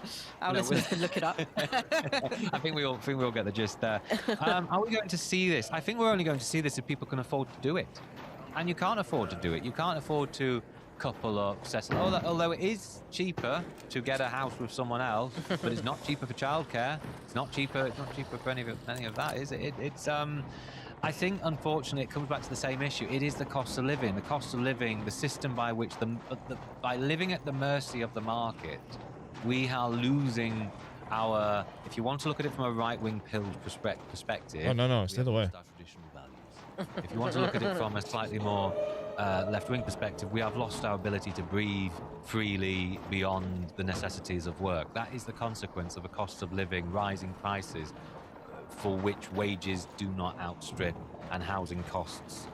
our listeners can look it up. I think we all get the gist there. Are we going to see this? I think we're only going to see this if people can afford to do it, and you can't afford to do it. You can't afford to couple up, settle. Although it is cheaper to get a house with someone else, but it's not cheaper for childcare. It's not cheaper. It's not cheaper for any of that, is it? It's I think, unfortunately, it comes back to the same issue. It is the cost of living. The cost of living, the system by which by living at the mercy of the market, we are losing our. If you want to look at it from a right-wing pilled perspective. Oh no, stay away. Our traditional values. If you want to look at it from a slightly more left-wing perspective, we have lost our ability to breathe freely beyond the necessities of work. That is the consequence of a cost of living, rising prices, for which wages do not outstrip and housing costs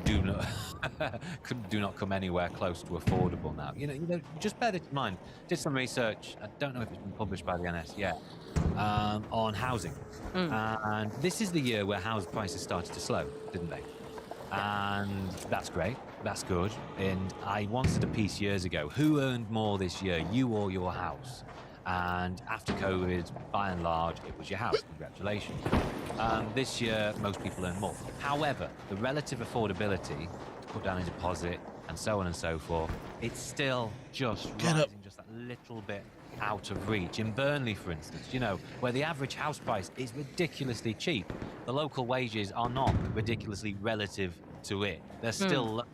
do not come anywhere close to affordable now. You know, just bear this in mind. Did some research. I don't know if it's been published by the NS yet on housing, and this is the year where house prices started to slow, didn't they? And that's great. That's good. And I wanted a piece years ago. Who earned more this year, you or your house? And after COVID, by and large, it was your house. Congratulations. This year, most people earn more. However, the relative affordability to put down a deposit and so on and so forth, it's still just rising just that little bit out of reach. In Burnley, for instance, you know, where the average house price is ridiculously cheap, the local wages are not ridiculously relative to it. They're still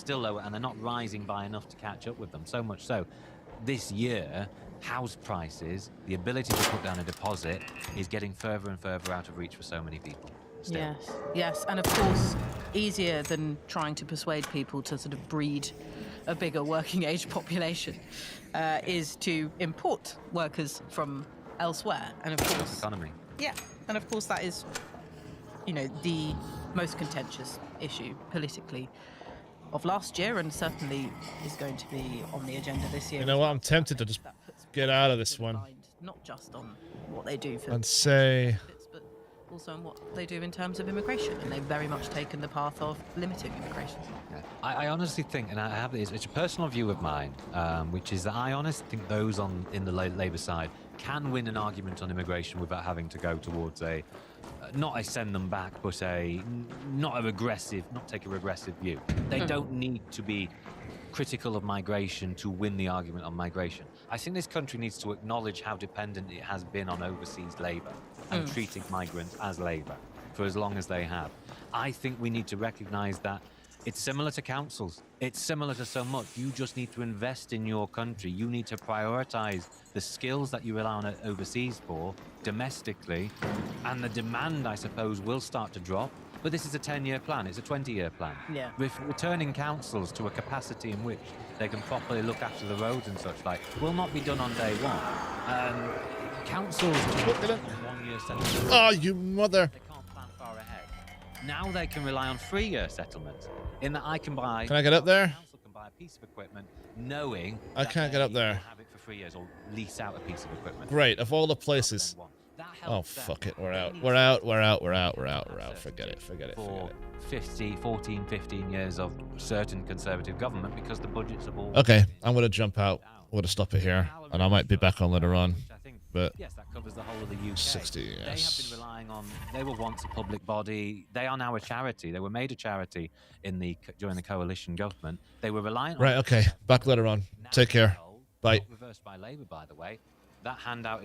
lower, and they're not rising by enough to catch up with them. So much so, this year, house prices, the ability to put down a deposit, is getting further and further out of reach for so many people. Still. Yes, and of course, easier than trying to persuade people to sort of breed a bigger working age population is to import workers from elsewhere, and of course, economy. Yeah, and of course that is, you know, the most contentious issue politically of last year, and certainly is going to be on the agenda this year. You know what? I'm tempted to just get out of this one. Not just on what they do for and say, but also on what they do in terms of immigration, and they've very much taken the path of limiting immigration. Yeah. I honestly think, and I have this, it's a personal view of mine, which is that I honestly think those in the Labour side can win an argument on immigration without having to go towards a, not a send them back, but not take a regressive view. They don't need to be critical of migration to win the argument on migration. I think this country needs to acknowledge how dependent it has been on overseas labour and treating migrants as labour for as long as they have. I think we need to recognise that it's similar to councils. It's similar to so much. You just need to invest in your country. You need to prioritise the skills that you rely on overseas for domestically, and the demand, I suppose, will start to drop. But this is a 10-year plan. It's a 20-year plan. Yeah. With returning councils to a capacity in which they can properly look after the roads and such like will not be done on day one. Councils took 1 year settlement. Oh, you mother! They can't plan far ahead. Now they can rely on 3-year settlements. In that I can buy. Can I get up there? Council can buy a piece of equipment, knowing I can't get up there. Have it for 3 years or lease out a piece of equipment. Great, of all the places. Oh, fuck it. We're out. Forget it. For 15 years of certain conservative government because the budgets have all... Okay, I'm going to jump out. I'm going to stop it here. And I might be back on later on. But yes, that covers the whole of the UK. 60, yes. yes. They have been relying on... They were once a public body. They are now a charity. They were made a charity during the coalition government. They were relying on... Right, okay. Back later on. Take care. Bye. Reversed by Labour, by the way. That handout is